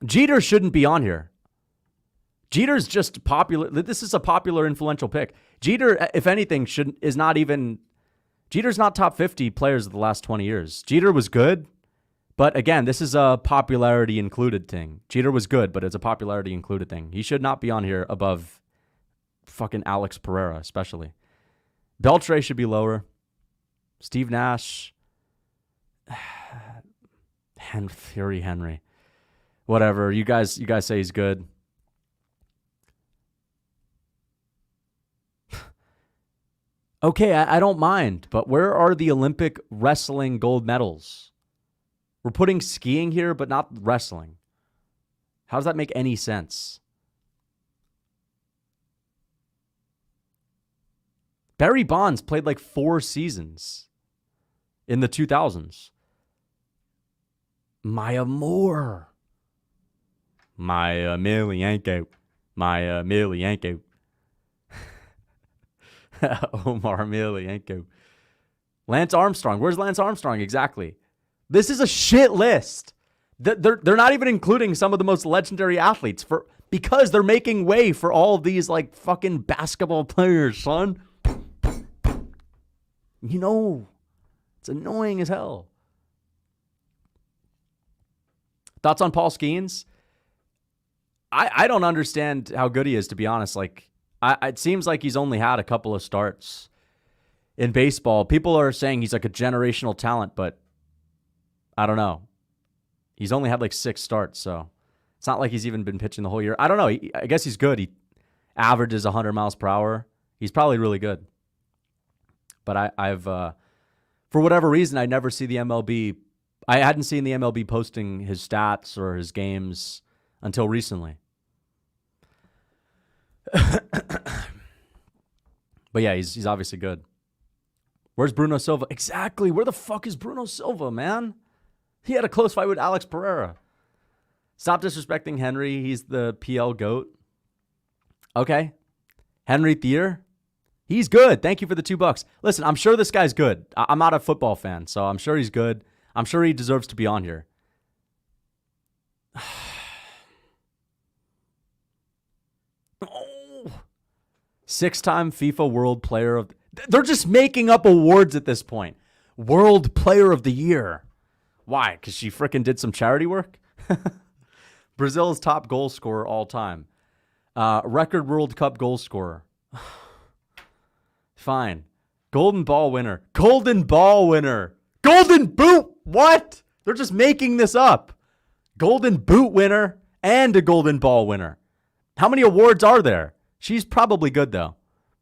Jeter shouldn't be on here. Jeter's just popular. This is a popular, influential pick. Jeter, if anything, is not even. Jeter's not top 50 players of the last 20 years. Jeter was good, but again, this is a popularity included thing. Jeter was good, but it's a popularity included thing. He should not be on here above fucking Alex Pereira, especially. Beltray should be lower. Steve Nash. Fury Henry. Whatever. You guys say he's good. Okay, I don't mind, but where are the Olympic wrestling gold medals? We're putting skiing here, but not wrestling. How does that make any sense? Barry Bonds played like 4 seasons in the 2000s. Maya Moore. Maya Emelianenko. Maya Emelianenko. Omar Emelianenko. Lance Armstrong. Where's Lance Armstrong exactly? This is a shit list. They're not even including some of the most legendary athletes because they're making way for all of these like fucking basketball players, son. You know, it's annoying as hell. Thoughts on Paul Skeens? I don't understand how good he is, to be honest. Like, it seems like he's only had a couple of starts in baseball. People are saying he's like a generational talent, but I don't know. He's only had like 6 starts, so it's not like he's even been pitching the whole year. I don't know. I guess he's good. He averages 100 miles per hour. He's probably really good. But I've for whatever reason, I never see the MLB. I hadn't seen the MLB posting his stats or his games until recently. But yeah, he's obviously good. Where's Bruno Silva? Exactly. Where the fuck is Bruno Silva, man? He had a close fight with Alex Pereira. Stop disrespecting Henry. He's the PL GOAT. Okay. Henry Thier. He's good. Thank you for the $2. Listen, I'm sure this guy's good. I'm not a football fan, so I'm sure he's good. I'm sure he deserves to be on here. Oh. 6-time FIFA World Player of... They're just making up awards at this point. World Player of the Year. Why? Because she freaking did some charity work? Brazil's top goal scorer all time. Record World Cup goal scorer. Fine. Golden Ball winner. Golden Ball winner. Golden Boot. What? They're just making this up. Golden Boot winner and a Golden Ball winner. How many awards are there? She's probably good, though.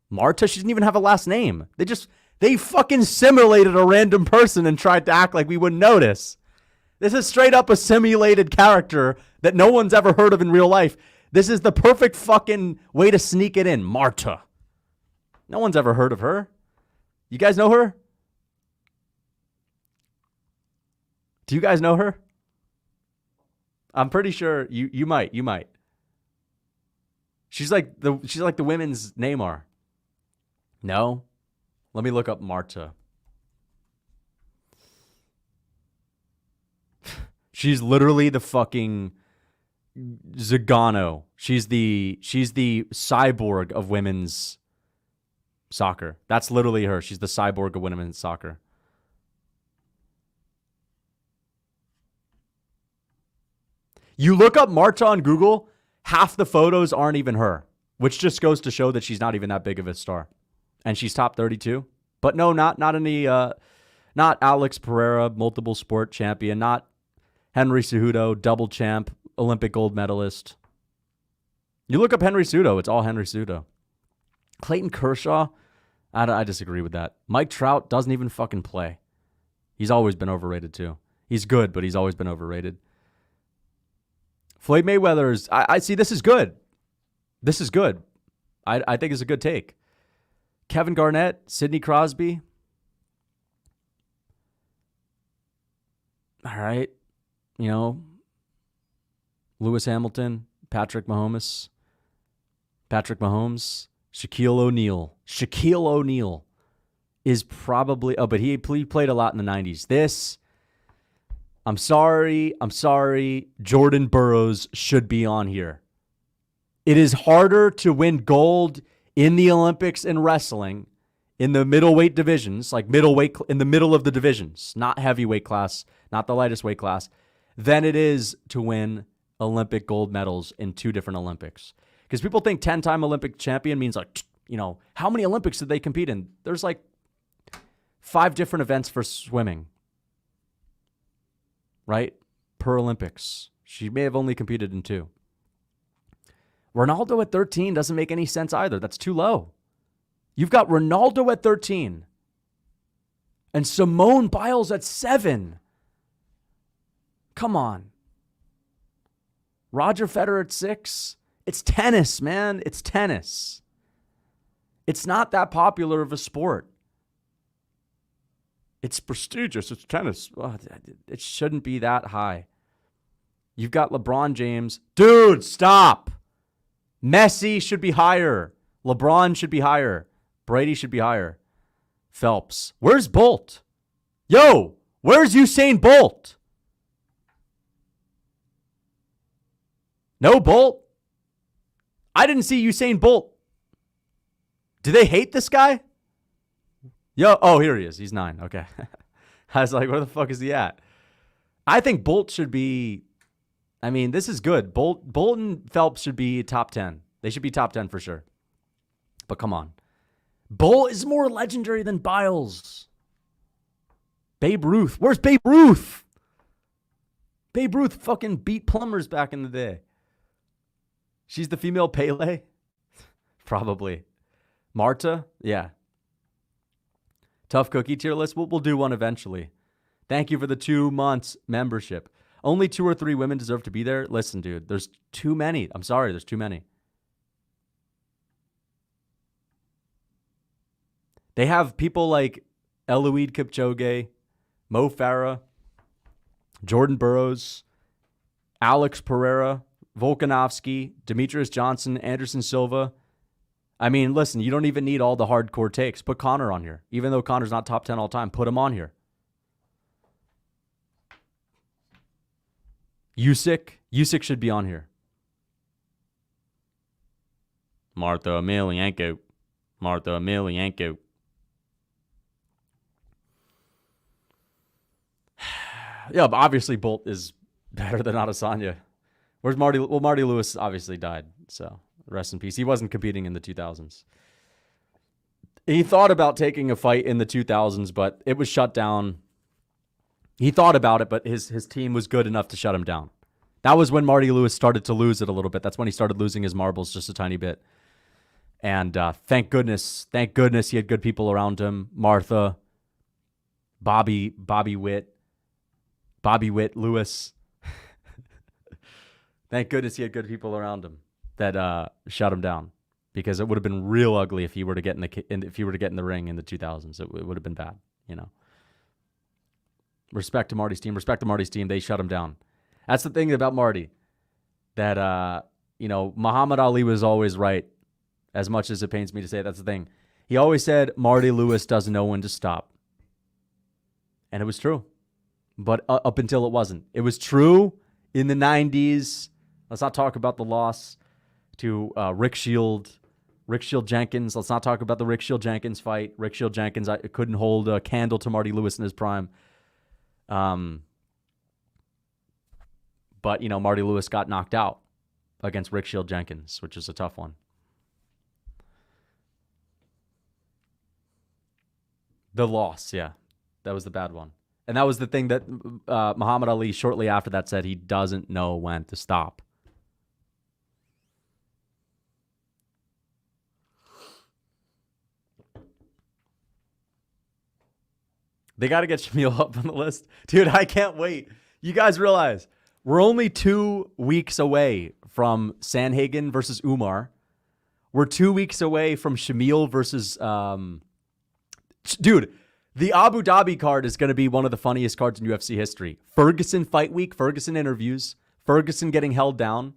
Marta, she doesn't even have a last name. They fucking simulated a random person and tried to act like we wouldn't notice. This is straight up a simulated character that no one's ever heard of in real life. This is the perfect fucking way to sneak it in. Marta. No one's ever heard of her. You guys know her? Do you guys know her? I'm pretty sure you might. She's like the women's Neymar. No? Let me look up Marta. She's literally the fucking Zagano. She's the cyborg of women's soccer. That's literally her. She's the cyborg of women's soccer. You look up Marta on Google, half the photos aren't even her, which just goes to show that she's not even that big of a star. And she's top 32. But no, not Alex Pereira, multiple sport champion, not Henry Cejudo, double champ, Olympic gold medalist. You look up Henry Cejudo, it's all Henry Cejudo. Clayton Kershaw, I disagree with that. Mike Trout doesn't even fucking play. He's always been overrated too. He's good, but he's always been overrated. Floyd Mayweather's, I see, this is good. This is good. I think it's a good take. Kevin Garnett, Sidney Crosby. All right. You know, Lewis Hamilton, Patrick Mahomes, Shaquille O'Neal is probably, but he played a lot in the 90s. I'm sorry. Jordan Burroughs should be on here. It is harder to win gold in the Olympics in wrestling in the middleweight divisions, like middleweight in the middle of the divisions, not heavyweight class, not the lightest weight class, than it is to win Olympic gold medals in 2 different Olympics. Because people think 10-time Olympic champion means like, you know, how many Olympics did they compete in? There's like 5 different events for swimming, right? Per Olympics. She may have only competed in 2. Ronaldo at 13 doesn't make any sense either. That's too low. You've got Ronaldo at 13 and Simone Biles at 7. Come on. Roger Federer at 6. It's tennis, man. It's tennis. It's not that popular of a sport. It's prestigious. It's tennis. Well, it shouldn't be that high. You've got LeBron James. Dude, stop. Messi should be higher. LeBron should be higher. Brady should be higher. Phelps. Where's Bolt? Yo, where's Usain Bolt? No Bolt? I didn't see Usain Bolt. Do they hate this guy? Yo, oh, here he is. He's 9. Okay. I was like, where the fuck is he at? I think Bolt should be, I mean, this is good. Bolt and Phelps should be top 10. They should be top 10 for sure. But come on. Bolt is more legendary than Biles. Babe Ruth. Where's Babe Ruth? Babe Ruth fucking beat plumbers back in the day. She's the female Pele? Probably. Marta? Yeah. Tough cookie tier list? We'll do one eventually. Thank you for the 2 months membership. Only 2 or 3 women deserve to be there? Listen, dude, there's too many. I'm sorry, there's too many. They have people like Eloise Kipchoge, Mo Farah, Jordan Burroughs, Alex Pereira, Volkanovski, Demetrius Johnson, Anderson Silva. I mean, listen, you don't even need all the hardcore takes. Put Conor on here. Even though Conor's not top 10 all time, put him on here. Usyk should be on here. Martha Emelianenko. Yeah, but obviously Bolt is better than Adesanya. Where's Marty? Well, Marty Lewis obviously died, so rest in peace. He wasn't competing in the 2000s. He thought about taking a fight in the 2000s, but it was shut down. He thought about it, but his team was good enough to shut him down. That was when Marty Lewis started to lose it a little bit. That's when he started losing his marbles just a tiny bit. And thank goodness he had good people around him. Martha, Bobby Witt, Lewis. Thank goodness he had good people around him that shut him down, because it would have been real ugly if he were to get in the ring in the 2000s. It would have been bad, you know. Respect to Marty's team. They shut him down. That's the thing about Marty, that Muhammad Ali was always right. As much as it pains me to say, that's the thing. He always said Marty Lewis doesn't know when to stop, and it was true. But up until it wasn't. It was true in the 90s. Let's not talk about the loss to Rick Shield Jenkins. Let's not talk about the Rick Shield Jenkins fight. Rick Shield Jenkins couldn't hold a candle to Marty Lewis in his prime. But, Marty Lewis got knocked out against Rick Shield Jenkins, which is a tough one. The loss, yeah. That was the bad one. And that was the thing that Muhammad Ali shortly after that said he doesn't know when to stop. They got to get Shamil up on the list. Dude, I can't wait. You guys realize we're only 2 weeks away from Sandhagen versus Umar. We're 2 weeks away from Shamil versus... Dude, the Abu Dhabi card is going to be one of the funniest cards in UFC history. Ferguson fight week, Ferguson interviews, Ferguson getting held down.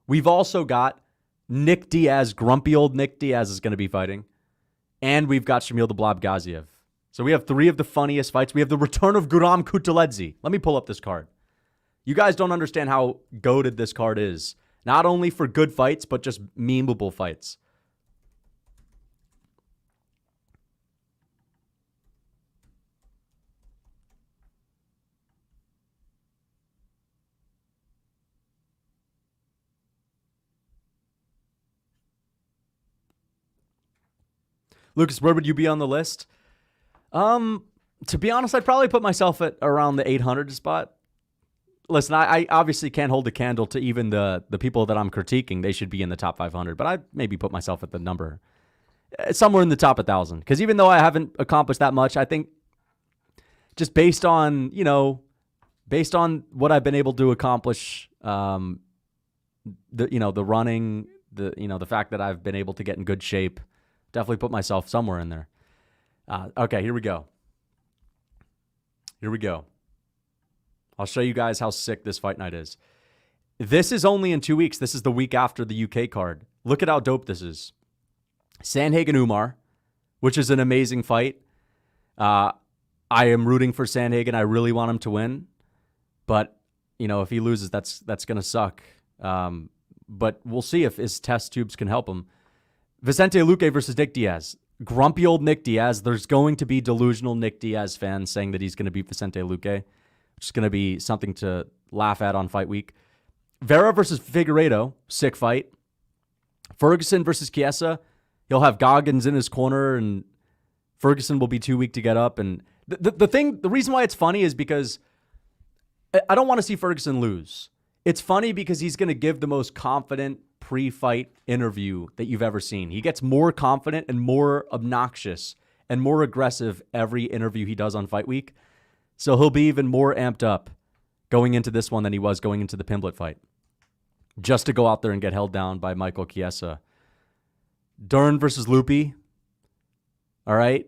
We've also got Nick Diaz, grumpy old Nick Diaz is going to be fighting. And we've got Shamil the Blob Gaziev. So we have 3 of the funniest fights. We have the return of Guram Kutuledzhi. Let me pull up this card. You guys don't understand how goated this card is. Not only for good fights, but just memeable fights. Lucas, where would you be on the list? To be honest, I'd probably put myself at around the 800 spot. Listen, I obviously can't hold a candle to even the people that I'm critiquing. They should be in the top 500, but I'd maybe put myself at the number somewhere in the top 1,000. Because even though I haven't accomplished that much, I think just based on what I've been able to accomplish, the running, the fact that I've been able to get in good shape, definitely put myself somewhere in there. Okay, here we go. I'll show you guys how sick this fight night is. This is only in 2 weeks. This is the week after the UK card. Look at how dope this is. Sandhagen Umar, which is an amazing fight. I am rooting for Sandhagen. I really want him to win. But, if he loses, that's going to suck. But we'll see if his test tubes can help him. Vicente Luque versus Nick Diaz. Grumpy old Nick Diaz. There's going to be delusional Nick Diaz fans saying that he's going to beat Vicente Luque, which is going to be something to laugh at on fight week. Vera versus Figueiredo. Sick fight. Ferguson versus Chiesa. He'll have Goggins in his corner, and Ferguson will be too weak to get up. And the reason why it's funny is because I don't want to see Ferguson lose. It's funny because he's going to give the most confident pre-fight interview that you've ever seen. He gets more confident and more obnoxious and more aggressive every interview he does on fight week. So he'll be even more amped up going into this one than he was going into the Pimblett fight. Just to go out there and get held down by Michael Chiesa. Dern versus Lupi. All right.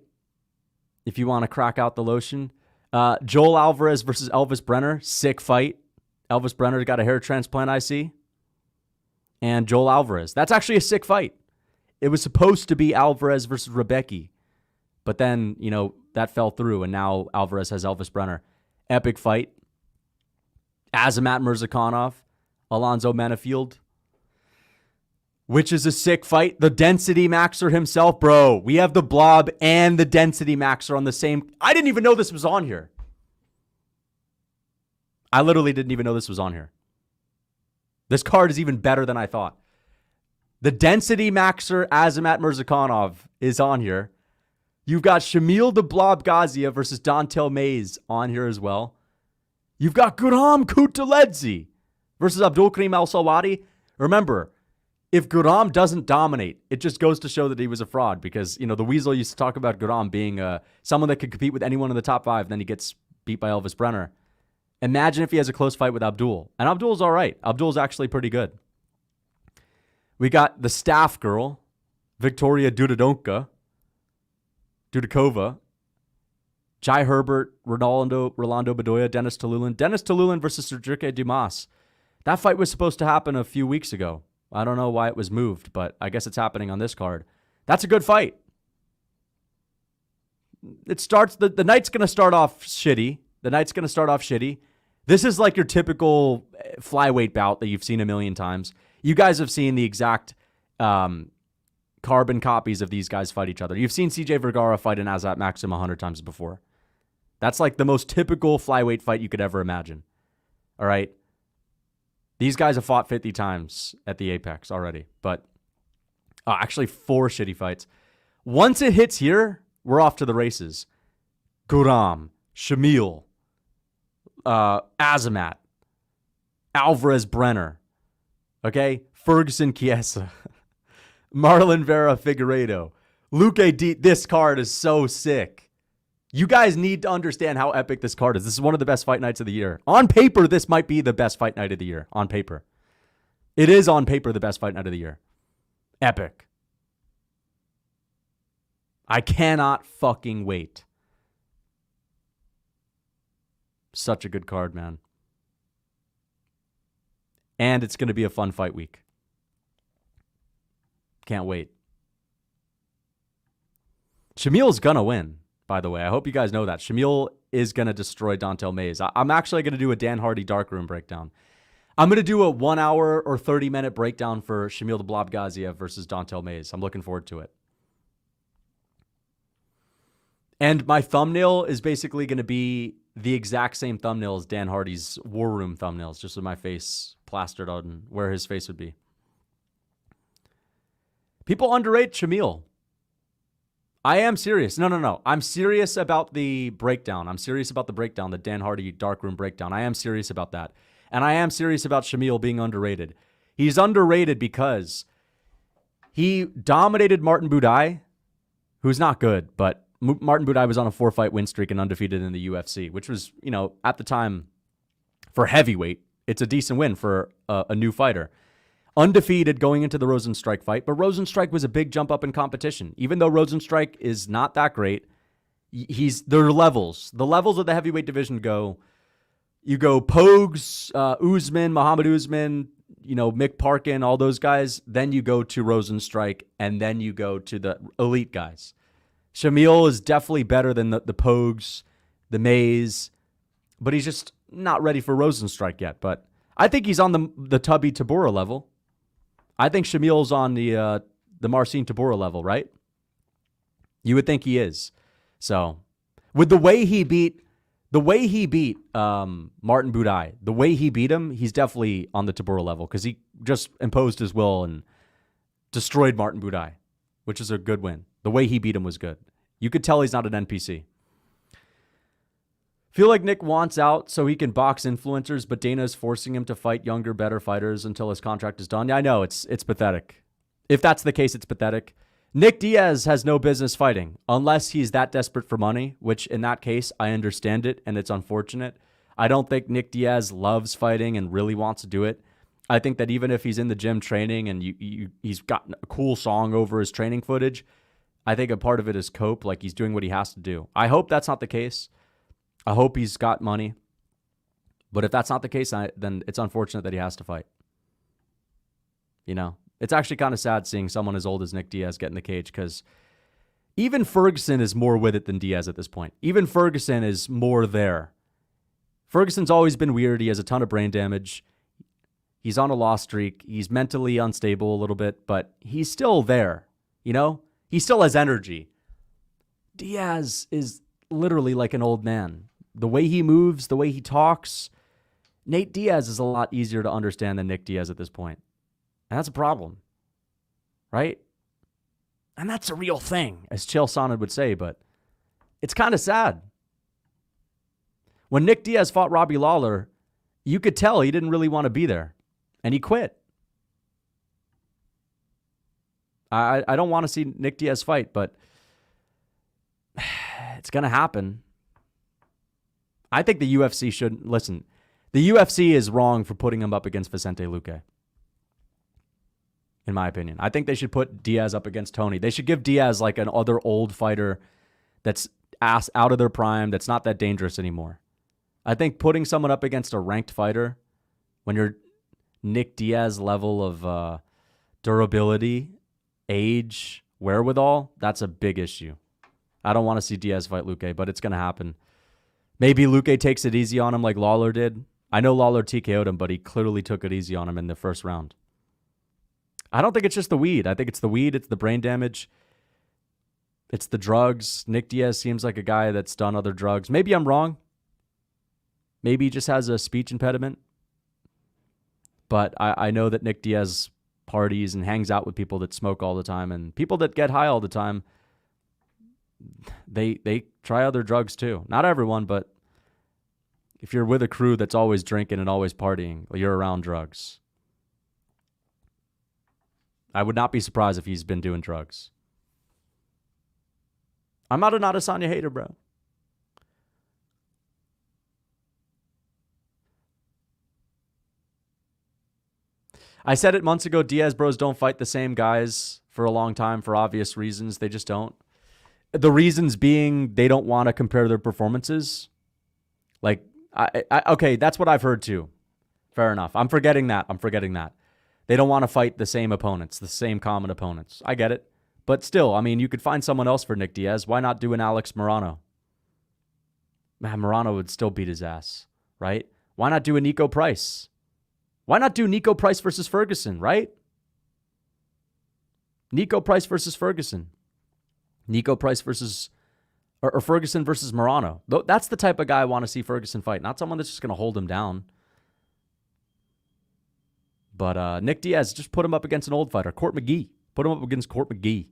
If you want to crack out the lotion. Joel Alvarez versus Elvis Brenner. Sick fight. Elvis Brenner got a hair transplant, I see. And Joel Alvarez. That's actually a sick fight. It was supposed to be Alvarez versus Rebecki. But then, that fell through, and now Alvarez has Elvis Brenner. Epic fight. Azamat Mirzakhanov, Alonzo Manifield, which is a sick fight. The density maxer himself, bro. We have the blob and the density maxer on the same. I didn't even know this was on here. I literally didn't even know this was on here. This card is even better than I thought. The density maxer Azamat Mirzakhanov is on here. You've got Shamil the Blob Gaziev versus Dontel Mays on here as well. You've got Guram Kutuledzhi versus Abdul Karim Al-Sawadi. Remember, if Guram doesn't dominate, it just goes to show that he was a fraud because, the Weasel used to talk about Guram being someone that could compete with anyone in the top 5, then he gets beat by Elvis Brenner. Imagine if he has a close fight with Abdul. And Abdul's all right. Abdul's actually pretty good. We got the staff girl, Victoria Dudakova, Jai Herbert, Rolando Bedoya, Dennis Talulin versus Sergio Dumas. That fight was supposed to happen a few weeks ago. I don't know why it was moved, but I guess it's happening on this card. That's a good fight. The night's going to start off shitty. This is like your typical flyweight bout that you've seen a million times. You guys have seen the exact carbon copies of these guys fight each other. You've seen CJ Vergara fight an Azat Maxim 100 times before. That's like the most typical flyweight fight you could ever imagine. All right? These guys have fought 50 times at the Apex already, but actually 4 shitty fights. Once it hits here, we're off to the races. Guram, Shamil, Azamat, Alvarez Brenner, okay? Ferguson Chiesa, Marlon Vera Figueiredo, Luque D. This card is so sick. You guys need to understand how epic this card is. This is one of the best fight nights of the year. On paper, this might be the best fight night of the year. On paper. It is on paper the best fight night of the year. Epic. I cannot fucking wait. Such a good card, man. And it's going to be a fun fight week. Can't wait. Shamil's going to win, by the way. I hope you guys know that. Shamil is going to destroy Dontel Mays. I'm actually going to do a Dan Hardy Darkroom breakdown. I'm going to do a 1 hour or 30-minute breakdown for Shamil the Blob Gaziev versus Dontel Mays. I'm looking forward to it. And my thumbnail is basically going to be the exact same thumbnail as Dan Hardy's War Room thumbnails, just with my face plastered on where his face would be. People underrate Shamil. I am serious. No. I'm serious about the breakdown. The Dan Hardy Darkroom breakdown. I am serious about that. And I am serious about Shamil being underrated. He's underrated because he dominated Martin Budai, who's not good, but Martin Budai was on a 4-fight win streak and undefeated in the UFC, which was, at the time, for heavyweight, it's a decent win for a new fighter. Undefeated going into the Rosenstrike fight, but Rosenstrike was a big jump up in competition. Even though Rosenstrike is not that great, there are levels. The levels of the heavyweight division you go Pogues, Usman, Muhammad Usman, Mick Parkin, all those guys. Then you go to Rosenstrike, and then you go to the elite guys. Shamil is definitely better than the Pogues, the Mays, but he's just not ready for Rosenstrike yet. But I think he's on the Tubby Tabora level. I think Shamil's on the Marcin Tabora level, right? You would think he is. So, with the way he beat Martin Budai, the way he beat him, he's definitely on the Tabora level because he just imposed his will and destroyed Martin Budai, which is a good win. The way he beat him was good. You could tell he's not an NPC. Feel like Nick wants out so he can box influencers, but Dana is forcing him to fight younger, better fighters until his contract is done. Yeah, I know. It's pathetic. If that's the case, it's pathetic. Nick Diaz has no business fighting unless he's that desperate for money, which in that case, I understand it, and it's unfortunate. I don't think Nick Diaz loves fighting and really wants to do it. I think that even if he's in the gym training and he's got a cool song over his training footage, I think a part of it is cope, like he's doing what he has to do. I hope that's not the case. I hope he's got money. But if that's not the case, then it's unfortunate that he has to fight. You know, it's actually kind of sad seeing someone as old as Nick Diaz get in the cage, because even Ferguson is more with it than Diaz at this point. Even Ferguson is more there. Ferguson's always been weird. He has a ton of brain damage. He's on a loss streak. He's mentally unstable a little bit, but he's still there. You know, he still has energy. Diaz is literally like an old man. The way he moves, the way he talks. Nate Diaz is a lot easier to understand than Nick Diaz at this point. And that's a problem, right? And that's a real thing, as Chael Sonnen would say, but it's kind of sad. When Nick Diaz fought Robbie Lawler, you could tell he didn't really want to be there, and he quit. I don't want to see Nick Diaz fight, but it's going to happen. I think the UFC should, listen, the UFC is wrong for putting him up against Vicente Luque, in my opinion. I think they should put Diaz up against Tony. They should give Diaz like an other old fighter that's out of their prime, that's not that dangerous anymore. I think putting someone up against a ranked fighter when you're Nick Diaz level of durability, age, wherewithal, that's a big issue. I don't want to see Diaz fight Luque, but it's going to happen. Maybe Luque takes it easy on him like Lawler did. I know Lawler TKO'd him, but he clearly took it easy on him in the first round. I don't think it's just the weed. I think it's the weed. It's the brain damage. It's the drugs. Nick Diaz seems like a guy that's done other drugs. Maybe I'm wrong. Maybe he just has a speech impediment. But I know that Nick Diaz parties and hangs out with people that smoke all the time, and people that get high all the time. They try other drugs too. Not everyone, but if you're with a crew that's always drinking and always partying, you're around drugs. I would not be surprised if he's been doing drugs. I'm not an Adesanya hater, bro. I said it months ago, Diaz bros don't fight the same guys for a long time for obvious reasons. They just don't. The reasons being they don't want to compare their performances. Like, okay, that's what I've heard too. Fair enough. I'm forgetting that. They don't want to fight the same opponents, the same common opponents. I get it. But still, I mean, you could find someone else for Nick Diaz. Why not do an Alex Morano? Man, Morano would still beat his ass, right? Why not do a Nico Price? Why not do Nico Price versus Ferguson, right? Nico Price versus Ferguson. Nico Price versus, or Ferguson versus Morano. That's the type of guy I want to see Ferguson fight, not someone that's just going to hold him down. But Nick Diaz, just put him up against an old fighter, Court McGee. Put him up against Court McGee.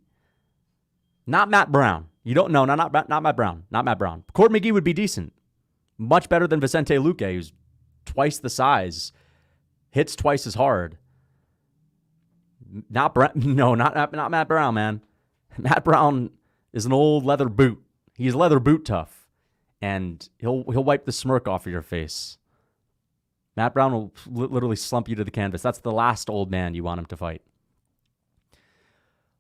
Not Matt Brown. You don't know, not Matt Brown. Not Matt Brown. Court McGee would be decent. Much better than Vicente Luque, who's twice the size, hits twice as hard. Not Matt Brown, man. Matt Brown is an old leather boot. He's leather boot tough, and he'll wipe the smirk off of your face. Matt Brown will literally slump you to the canvas. That's the last old man you want him to fight.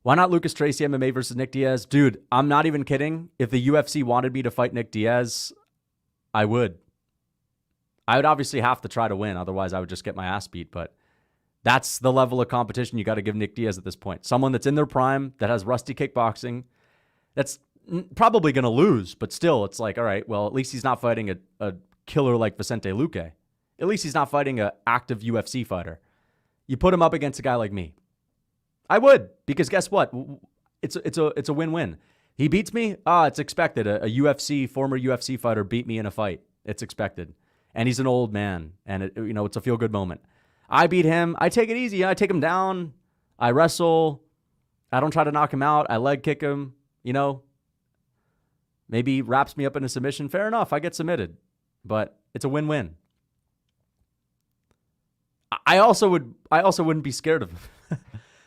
Why not Lucas Tracy MMA versus Nick Diaz? Dude, I'm not even kidding. If the UFC wanted me to fight Nick Diaz, I would. I would obviously have to try to win. Otherwise, I would just get my ass beat. But that's the level of competition you got to give Nick Diaz at this point. Someone that's in their prime, that has rusty kickboxing, that's probably going to lose. But still, it's like, all right, well, at least he's not fighting a killer like Vicente Luque. At least he's not fighting an active UFC fighter. You put him up against a guy like me. I would, because guess what? It's a win-win. He beats me. It's expected. A former UFC fighter beat me in a fight. It's expected. And he's an old man, and it's a feel-good moment. I beat him. I take it easy. I take him down. I wrestle. I don't try to knock him out. I leg kick him. Maybe he wraps me up in a submission. Fair enough. I get submitted, but it's a win-win. I also wouldn't be scared of him.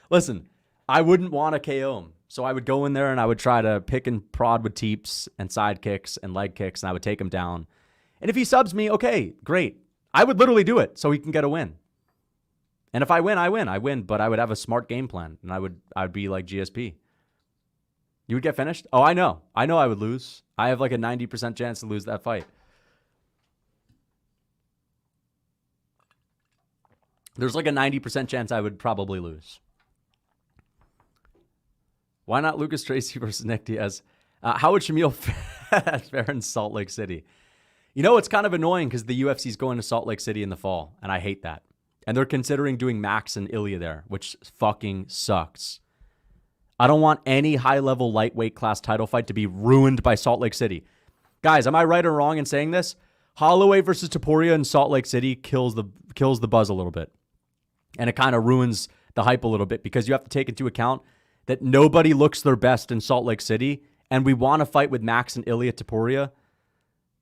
Listen, I wouldn't want to KO him. So I would go in there and I would try to pick and prod with teeps and side kicks and leg kicks, and I would take him down. And if he subs me, okay, great. I would literally do it so he can get a win. And if I win, I win, but I would have a smart game plan, and I'd be like GSP. You would get finished? Oh, I know I would lose. I have like a 90% chance to lose that fight. There's like a 90% chance I would probably lose. Why not Lucas Tracy versus Nick Diaz? How would Shamil fare in Salt Lake City? You know, it's kind of annoying because the UFC is going to Salt Lake City in the fall, and I hate that. And they're considering doing Max and Ilya there, which fucking sucks. I don't want any high-level lightweight class title fight to be ruined by Salt Lake City. Guys, am I right or wrong in saying this? Holloway versus Topuria in Salt Lake City kills the buzz a little bit. And it kind of ruins the hype a little bit because you have to take into account that nobody looks their best in Salt Lake City, and we want to fight with Max and Ilya Topuria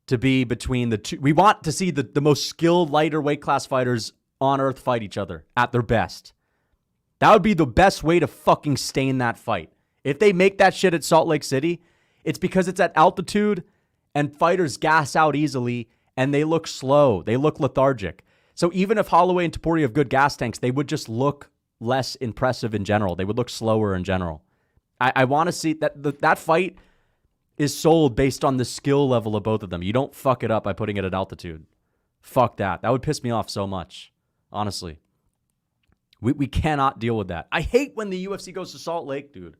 to be between the two. We want to see the most skilled lighter weight class fighters on earth fight each other at their best. That would be the best way to fucking stain that fight. If they make that shit at Salt Lake City, it's because it's at altitude and fighters gas out easily and they look slow. They look lethargic. So even if Holloway and Topuria have good gas tanks, they would just look less impressive in general. They would look slower in general. I want to see that fight is sold based on the skill level of both of them. You don't fuck it up by putting it at altitude. Fuck that. That would piss me off so much, honestly. We cannot deal with that. I hate when the UFC goes to Salt Lake, dude.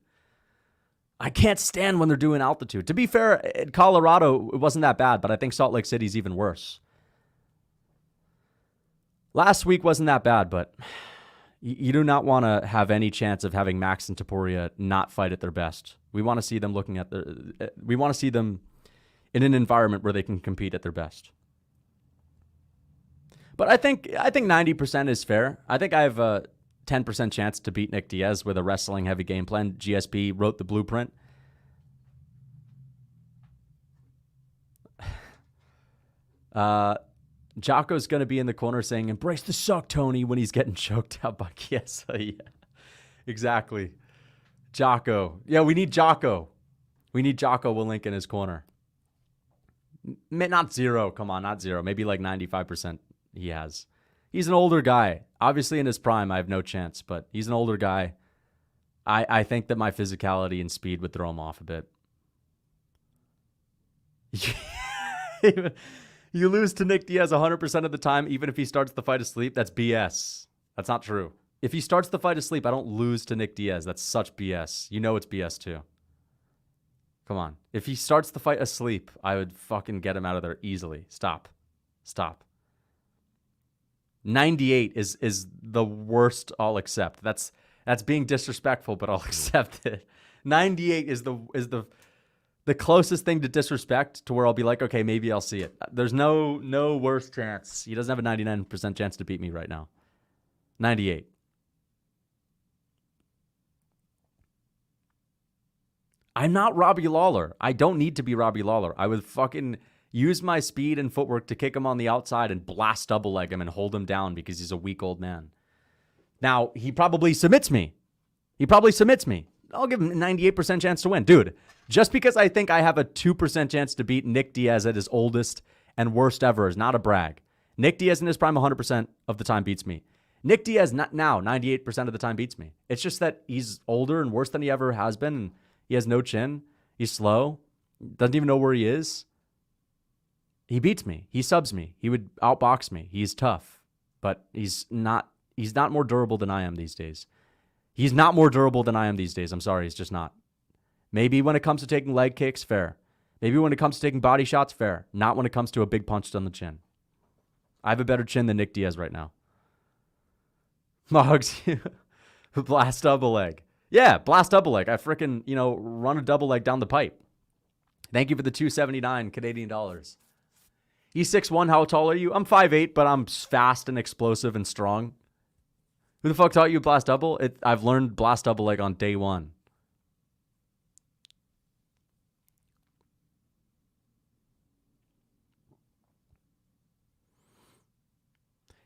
I can't stand when they're doing altitude. To be fair, in Colorado, it wasn't that bad, but I think Salt Lake City's even worse. Last week wasn't that bad, but you do not want to have any chance of having Max and Topuria not fight at their best. We want to see them we want to see them in an environment where they can compete at their best. But I think 90% is fair. I think I have a 10% chance to beat Nick Diaz with a wrestling heavy game plan. GSP wrote the blueprint. Jocko's going to be in the corner saying, "Embrace the suck, Tony," when he's getting choked out by Chiesa. Yeah, exactly. Jocko. Yeah, we need Jocko. We need Jocko Willink in his corner. Not zero. Come on, not zero. Maybe like 95% he has. He's an older guy. Obviously, in his prime, I have no chance, but he's an older guy. I think that my physicality and speed would throw him off a bit. You lose to Nick Diaz 100% of the time, even if he starts the fight asleep. That's BS. That's not true. If he starts the fight asleep, I don't lose to Nick Diaz. That's such BS. You know it's BS too. Come on. If he starts the fight asleep, I would fucking get him out of there easily. Stop. 98 is the worst I'll accept. That's being disrespectful, but I'll accept it. 98 is the closest thing to disrespect to where I'll be like, okay, maybe I'll see it. There's no worse chance. He doesn't have a 99% chance to beat me right now. 98. I'm not Robbie Lawler. I don't need to be Robbie Lawler. I would fucking use my speed and footwork to kick him on the outside and blast double leg him and hold him down because he's a weak old man. Now, he probably submits me. I'll give him a 98% chance to win. Dude, just because I think I have a 2% chance to beat Nick Diaz at his oldest and worst ever is not a brag. Nick Diaz in his prime 100% of the time beats me. Nick Diaz now 98% of the time beats me. It's just that he's older and worse than he ever has been. And he has no chin. He's slow. Doesn't even know where he is. He beats me. He subs me. He would outbox me. He's tough. But he's not more durable than I am these days. He's not more durable than I am these days. I'm sorry. He's just not. Maybe when it comes to taking leg kicks, fair. Maybe when it comes to taking body shots, fair. Not when it comes to a big punch on the chin. I have a better chin than Nick Diaz right now. Mugs, blast double leg. Yeah, blast double leg. I frickin', run a double leg down the pipe. Thank you for the $279 Canadian dollars. He's 6'1". How tall are you? I'm 5'8", but I'm fast and explosive and strong. Who the fuck taught you blast double? I've learned blast double leg on day one.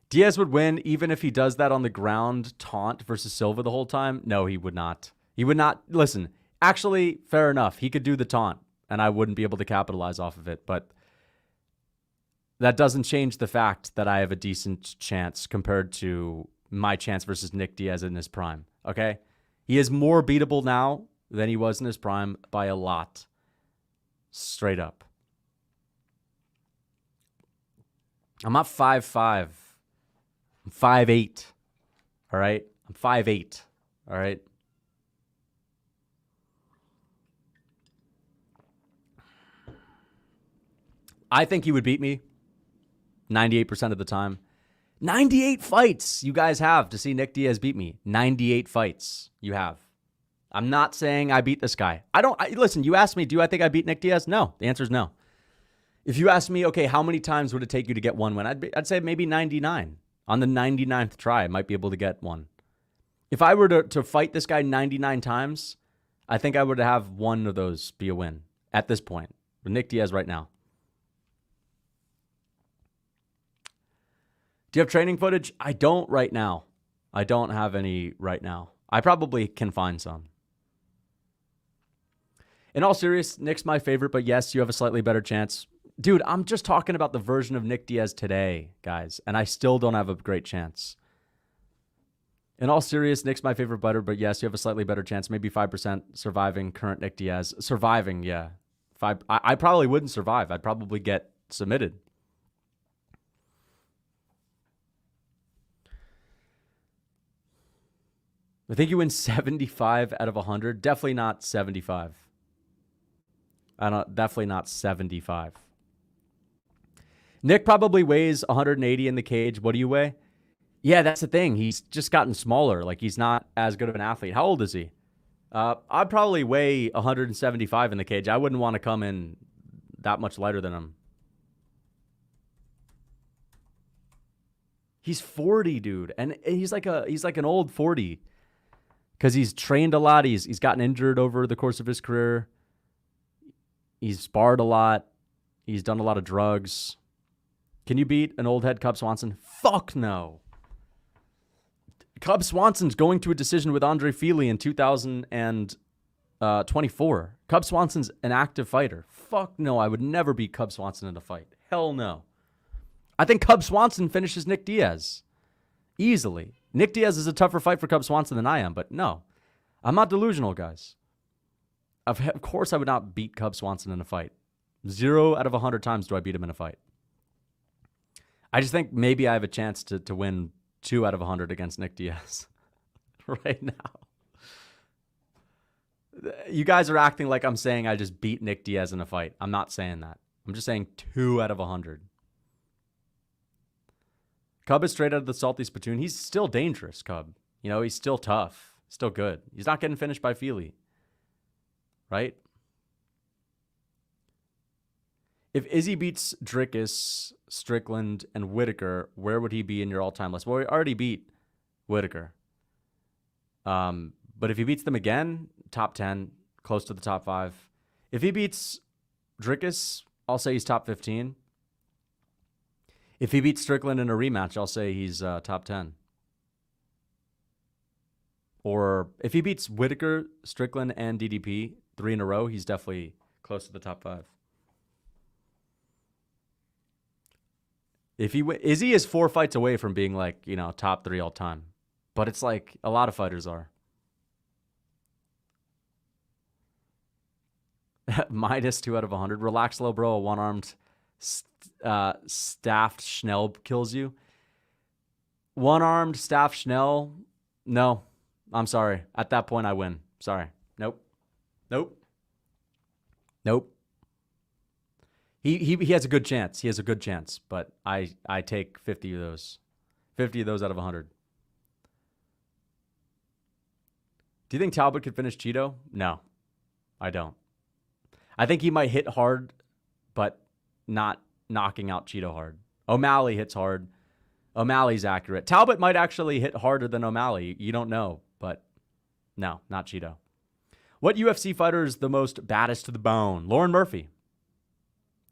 Diaz would win even if he does that on the ground taunt versus Silva the whole time. No, he would not. He would not. Listen, actually, fair enough. He could do the taunt, and I wouldn't be able to capitalize off of it. But that doesn't change the fact that I have a decent chance compared to my chance versus Nick Diaz in his prime. Okay? He is more beatable now than he was in his prime by a lot. Straight up. I'm not 5'5". I'm 5'8". All right? I'm 5'8". All right? I think he would beat me 98% of the time. 98 fights you guys have to see Nick Diaz beat me. 98 fights you have. I'm not saying I beat this guy. Listen, you asked me, do I think I beat Nick Diaz? No. The answer is no. If you asked me, okay, how many times would it take you to get one win? I'd say maybe 99. On the 99th try, I might be able to get one. If I were to fight this guy 99 times, I think I would have one of those be a win at this point. With Nick Diaz right now. Do you have training footage? I don't right now. I don't have any right now. I probably can find some. In all seriousness, Nick's my favorite, but yes, you have a slightly better chance. Dude, I'm just talking about the version of Nick Diaz today, guys, and I still don't have a great chance. In all seriousness, Nick's my favorite fighter, but yes, you have a slightly better chance. Maybe 5% surviving current Nick Diaz. Surviving, yeah. I probably wouldn't survive. I'd probably get submitted. I think you win 75 out of 100. Definitely not 75. Definitely not 75. Nick probably weighs 180 in the cage. What do you weigh? Yeah, that's the thing. He's just gotten smaller. Like, he's not as good of an athlete. How old is he? I'd probably weigh 175 in the cage. I wouldn't want to come in that much lighter than him. He's 40, dude. And he's like an old 40. Because he's trained a lot. He's gotten injured over the course of his career. He's sparred a lot. He's done a lot of drugs. Can you beat an old head Cub Swanson? Fuck no. Cub Swanson's going to a decision with Andre Fili in 2024. Cub Swanson's an active fighter. Fuck no, I would never beat Cub Swanson in a fight. Hell no. I think Cub Swanson finishes Nick Diaz. Easily. Nick Diaz is a tougher fight for Cub Swanson than I am, but no. I'm not delusional, guys. Of course I would not beat Cub Swanson in a fight. 0 out of 100 times do I beat him in a fight. I just think maybe I have a chance to win 2 out of 100 against Nick Diaz right now. You guys are acting like I'm saying I just beat Nick Diaz in a fight. I'm not saying that. I'm just saying 2 out of 100. Cub is straight out of the salty spittoon. He's still dangerous, Cub. You know, he's still tough. Still good. He's not getting finished by Fili. Right? If Izzy beats Dricus, Strickland, and Whitaker, where would he be in your all-time list? Well, he already beat Whitaker. But if he beats them again, top 10, close to the top 5. If he beats Dricus, I'll say he's top 15. If he beats Strickland in a rematch, I'll say he's top 10. Or if he beats Whitaker, Strickland, and DDP 3 in a row, he's definitely close to the top 5. If Izzy is 4 fights away from being like, you know, top 3 all time. But it's like a lot of fighters are. Minus 2 out of 100. Relax, low bro. A one-armed staffed Schnell kills you. One-armed staffed Schnell. No, I'm sorry. At that point, I win. Sorry. Nope. He has a good chance. He has a good chance, but I take 50 of those. 50 of those out of 100. Do you think Talbot could finish Cheeto? No, I don't. I think he might hit hard, but not knocking out Cheeto hard. O'Malley hits hard. O'Malley's accurate. Talbot might actually hit harder than O'Malley. You don't know, but no, not Cheeto. What UFC fighter is the most baddest to the bone? Lauren Murphy.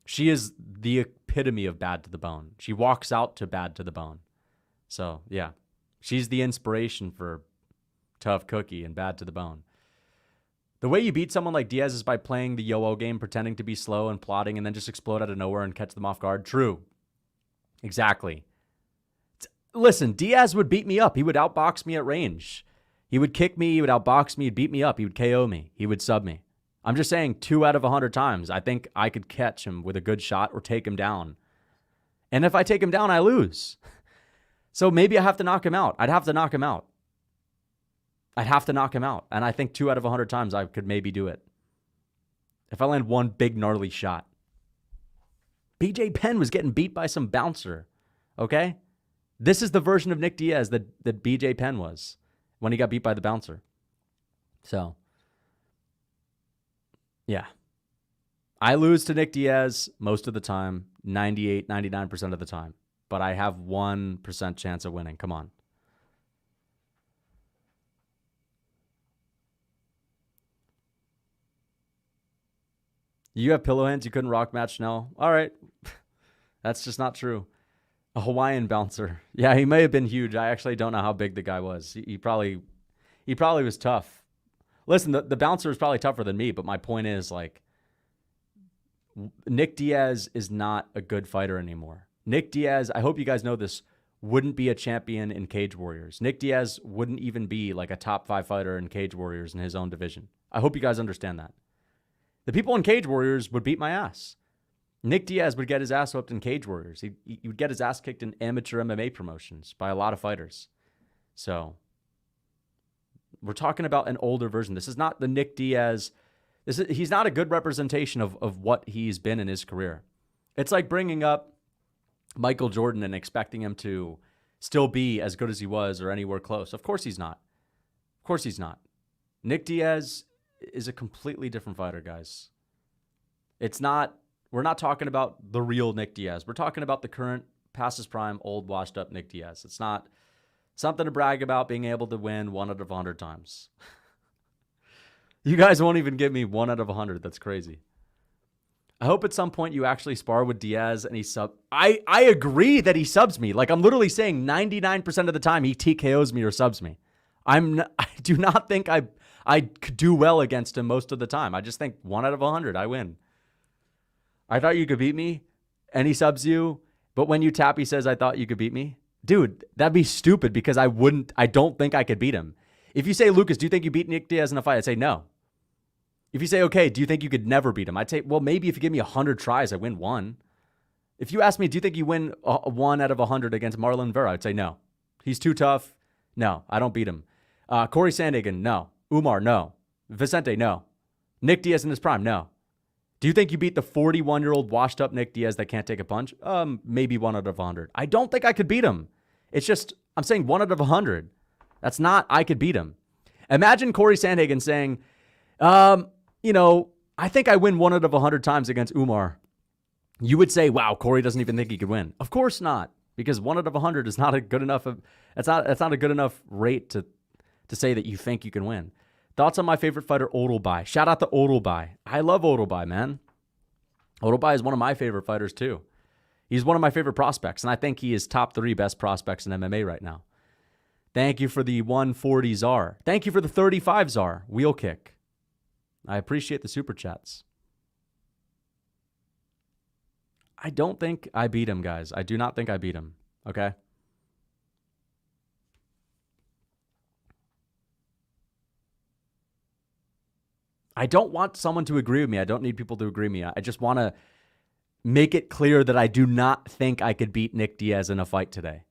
She is the epitome of bad to the bone. She walks out to bad to the bone. So, yeah. She's the inspiration for Tough Cookie and bad to the bone. The way you beat someone like Diaz is by playing the yo-yo game, pretending to be slow and plotting, and then just explode out of nowhere and catch them off guard. True. Exactly. Listen, Diaz would beat me up. He would outbox me at range. He would kick me. He would outbox me. He'd beat me up. He would KO me. He would sub me. I'm just saying 2 out of 100 times. I think I could catch him with a good shot or take him down. And if I take him down, I lose. So maybe I have to knock him out. I'd have to knock him out. I'd have to knock him out. And I think 2 out of 100 times I could maybe do it. If I land one big gnarly shot. BJ Penn was getting beat by some bouncer. Okay? This is the version of Nick Diaz that BJ Penn was when he got beat by the bouncer. So, yeah. I lose to Nick Diaz most of the time, 98, 99% of the time. But I have 1% chance of winning. Come on. You have pillow hands, you couldn't rock match? No. All right. That's just not true. A Hawaiian bouncer. Yeah, he may have been huge. I actually don't know how big the guy was. He probably was tough. Listen, the bouncer is probably tougher than me, but my point is, like, Nick Diaz is not a good fighter anymore. Nick Diaz, I hope you guys know this, wouldn't be a champion in Cage Warriors. Nick Diaz wouldn't even be like a top 5 fighter in Cage Warriors in his own division. I hope you guys understand that. The people in Cage Warriors would beat my ass. Nick Diaz would get his ass whooped in Cage Warriors. He would get his ass kicked in amateur MMA promotions by a lot of fighters. So, we're talking about an older version. This is not the Nick Diaz. He's not a good representation of what he's been in his career. It's like bringing up Michael Jordan and expecting him to still be as good as he was or anywhere close. Of course he's not. Of course he's not. Nick Diaz is a completely different fighter, guys. We're not talking about the real Nick Diaz. We're talking about the current, past his prime, old, washed up Nick Diaz. It's not something to brag about being able to win 1 out of 100 times. You guys won't even give me 1 out of 100. That's crazy. I hope at some point you actually spar with Diaz and he sub. I agree that he subs me. Like, I'm literally saying 99% of the time he TKOs me or subs me. I do not think I could do well against him most of the time. I just think 1 out of 100, I win. I thought you could beat me, and he subs you, but when you tap, he says, I thought you could beat me. Dude, that'd be stupid because I don't think I could beat him. If you say, Lucas, do you think you beat Nick Diaz in a fight? I'd say no. If you say, okay, do you think you could never beat him? I'd say, well, maybe if you give me 100 tries, I win 1. If you ask me, do you think you win 1 out of 100 against Marlon Vera? I'd say no. He's too tough. No, I don't beat him. Corey Sandhagen, no. Umar, no. Vicente, no. Nick Diaz in his prime, no. Do you think you beat the 41-year-old washed-up Nick Diaz that can't take a punch? Maybe 1 out of 100. I don't think I could beat him. It's just, I'm saying 1 out of 100. That's not, I could beat him. Imagine Corey Sandhagen saying, I think I win 1 out of 100 times against Umar. You would say, wow, Corey doesn't even think he could win. Of course not, because 1 out of 100 is not a good enough, that's not a good enough rate to say that you think you can win. Thoughts on my favorite fighter, Odolbai. Shout out to Odolbai. I love Odolbai, man. Odolbai is one of my favorite fighters, too. He's one of my favorite prospects, and I think he is top 3 best prospects in MMA right now. Thank you for the 140 czar. Thank you for the 35 czar. Wheel kick. I appreciate the super chats. I don't think I beat him, guys. I do not think I beat him. Okay? I don't want someone to agree with me. I don't need people to agree with me. I just want to make it clear that I do not think I could beat Nick Diaz in a fight today.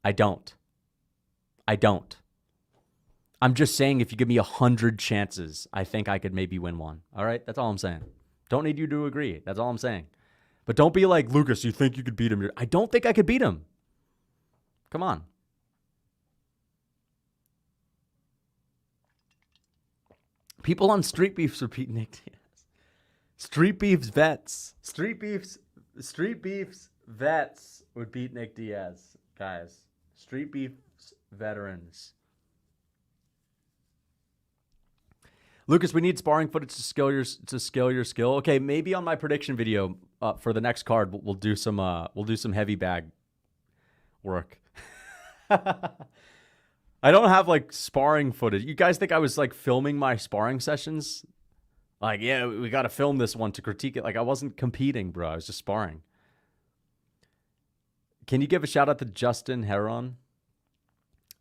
I don't. I'm just saying if you give me 100 chances, I think I could maybe win 1. All right? That's all I'm saying. Don't need you to agree. That's all I'm saying. But don't be like, Lucas, you think you could beat him? I don't think I could beat him. Come on. People on Street Beefs repeat Nick Diaz. Street Beefs vets. Street Beefs vets would beat Nick Diaz, guys. Street Beefs veterans. Lucas, we need sparring footage to scale your skill. Okay, maybe on my prediction video for the next card, we'll do some heavy bag work. I don't have like sparring footage. You guys think I was like filming my sparring sessions? Like, yeah, we got to film this one to critique it. Like, I wasn't competing, bro. I was just sparring. Can you give a shout out to Justin Heron?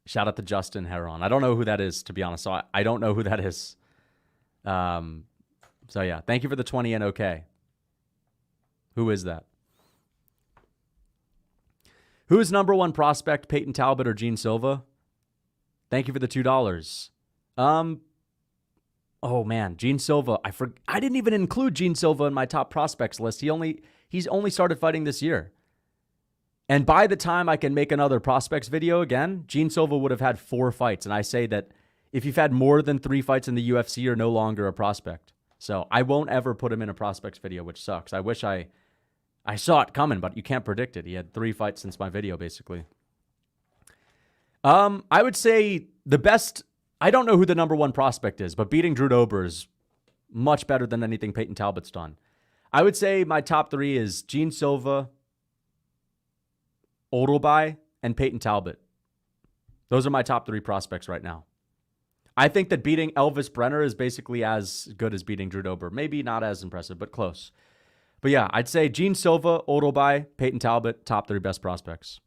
Shout out to Justin Heron. I don't know who that is, to be honest. So I don't know who that is. So yeah, thank you for the 20 and okay. Who is that? Who is number 1 prospect, Peyton Talbot or Gene Silva? Thank you for the $2. Um, oh man, Gene Silva. I didn't even include Gene Silva in my top prospects list. He's only started fighting this year. And by the time I can make another prospects video again, Gene Silva would have had 4 fights. And I say that if you've had more than 3 fights in the UFC, you're no longer a prospect. So I won't ever put him in a prospects video, which sucks. I wish I saw it coming, but you can't predict it. He had 3 fights since my video, basically. I would say the best, I don't know who the number 1 prospect is, but beating Drew Dober is much better than anything Peyton Talbot's done. I would say my top 3 is Gene Silva, Odolbai, and Peyton Talbot. Those are my top 3 prospects right now. I think that beating Elvis Brenner is basically as good as beating Drew Dober. Maybe not as impressive, but close. But yeah, I'd say Gene Silva, Odolbai, Peyton Talbot, top 3 best prospects.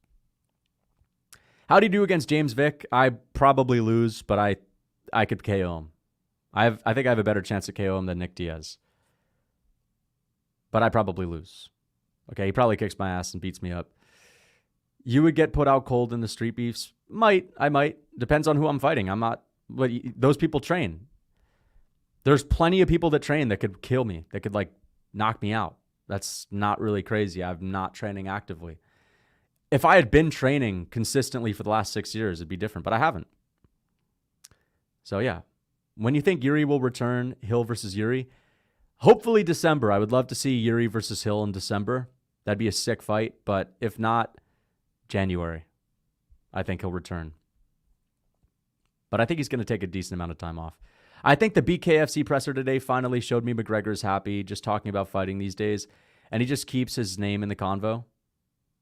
How do you do against James Vick? I probably lose, but I could KO him. I think I have a better chance to KO him than Nick Diaz. But I probably lose. Okay, he probably kicks my ass and beats me up. You would get put out cold in the street beefs. I might. Depends on who I'm fighting. I'm not, but those people train. There's plenty of people that train that could kill me, that could knock me out. That's not really crazy. I'm not training actively. If I had been training consistently for the last 6 years, it'd be different, but I haven't. So yeah, when you think Yuri will return, Hill versus Yuri, hopefully December. I would love to see Yuri versus Hill in December. That'd be a sick fight, but if not, January, I think he'll return. But I think he's going to take a decent amount of time off. I think the BKFC presser today finally showed me McGregor's happy just talking about fighting these days, and he just keeps his name in the convo.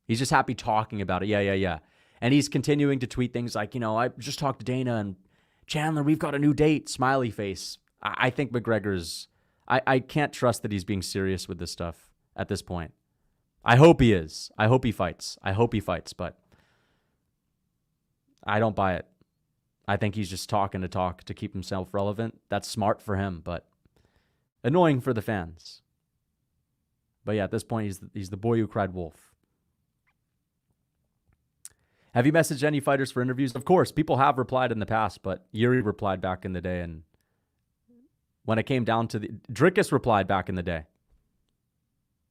He's just happy talking about it. Yeah. And he's continuing to tweet things like, I just talked to Dana and Chandler, we've got a new date, smiley face. I think McGregor's, I can't trust that he's being serious with this stuff at this point. I hope he is. I hope he fights. But I don't buy it. I think he's just talking to talk to keep himself relevant. That's smart for him, but annoying for the fans. But yeah, at this point, he's the boy who cried wolf. Have you messaged any fighters for interviews? Of course, people have replied in the past, but Yuri replied back in the day. And when it came down to Drickus replied back in the day.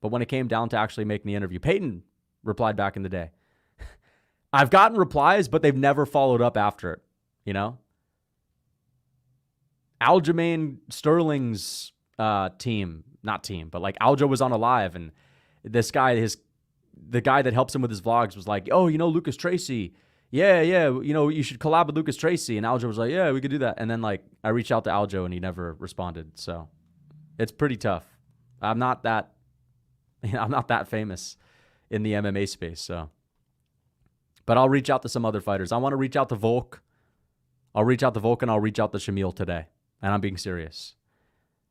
But when it came down to actually making the interview, Peyton replied back in the day. I've gotten replies, but they've never followed up after it, Aljamain Sterling's team, not team, but Aljo was on a live, and this guy, the guy that helps him with his vlogs was like, oh, Lucas Tracy. Yeah, you should collab with Lucas Tracy. And Aljo was like, yeah, we could do that. And then I reached out to Aljo and he never responded. So it's pretty tough. I'm not that famous in the MMA space, so. But I'll reach out to some other fighters. I want to reach out to Volk. I'll reach out to Volk and I'll reach out to Shamil today. And I'm being serious.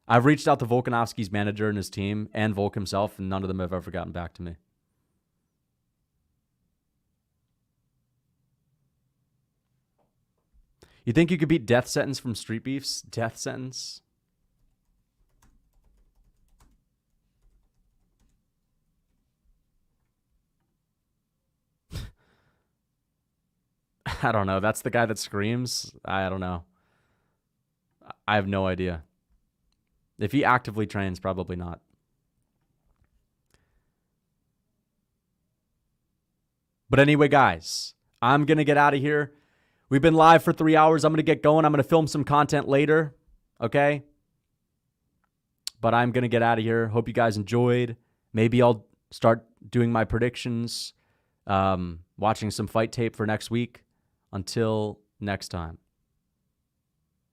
I've reached out to Volkanovski's manager and his team and Volk himself, and none of them have ever gotten back to me. You think you could beat Death Sentence from Street Beefs? Death Sentence? I don't know. That's the guy that screams. I don't know. I have no idea. If he actively trains, probably not. But anyway, guys, I'm going to get out of here. We've been live for 3 hours. I'm going to get going. I'm going to film some content later. Okay? But I'm going to get out of here. Hope you guys enjoyed. Maybe I'll start doing my predictions, watching some fight tape for next week. Until next time.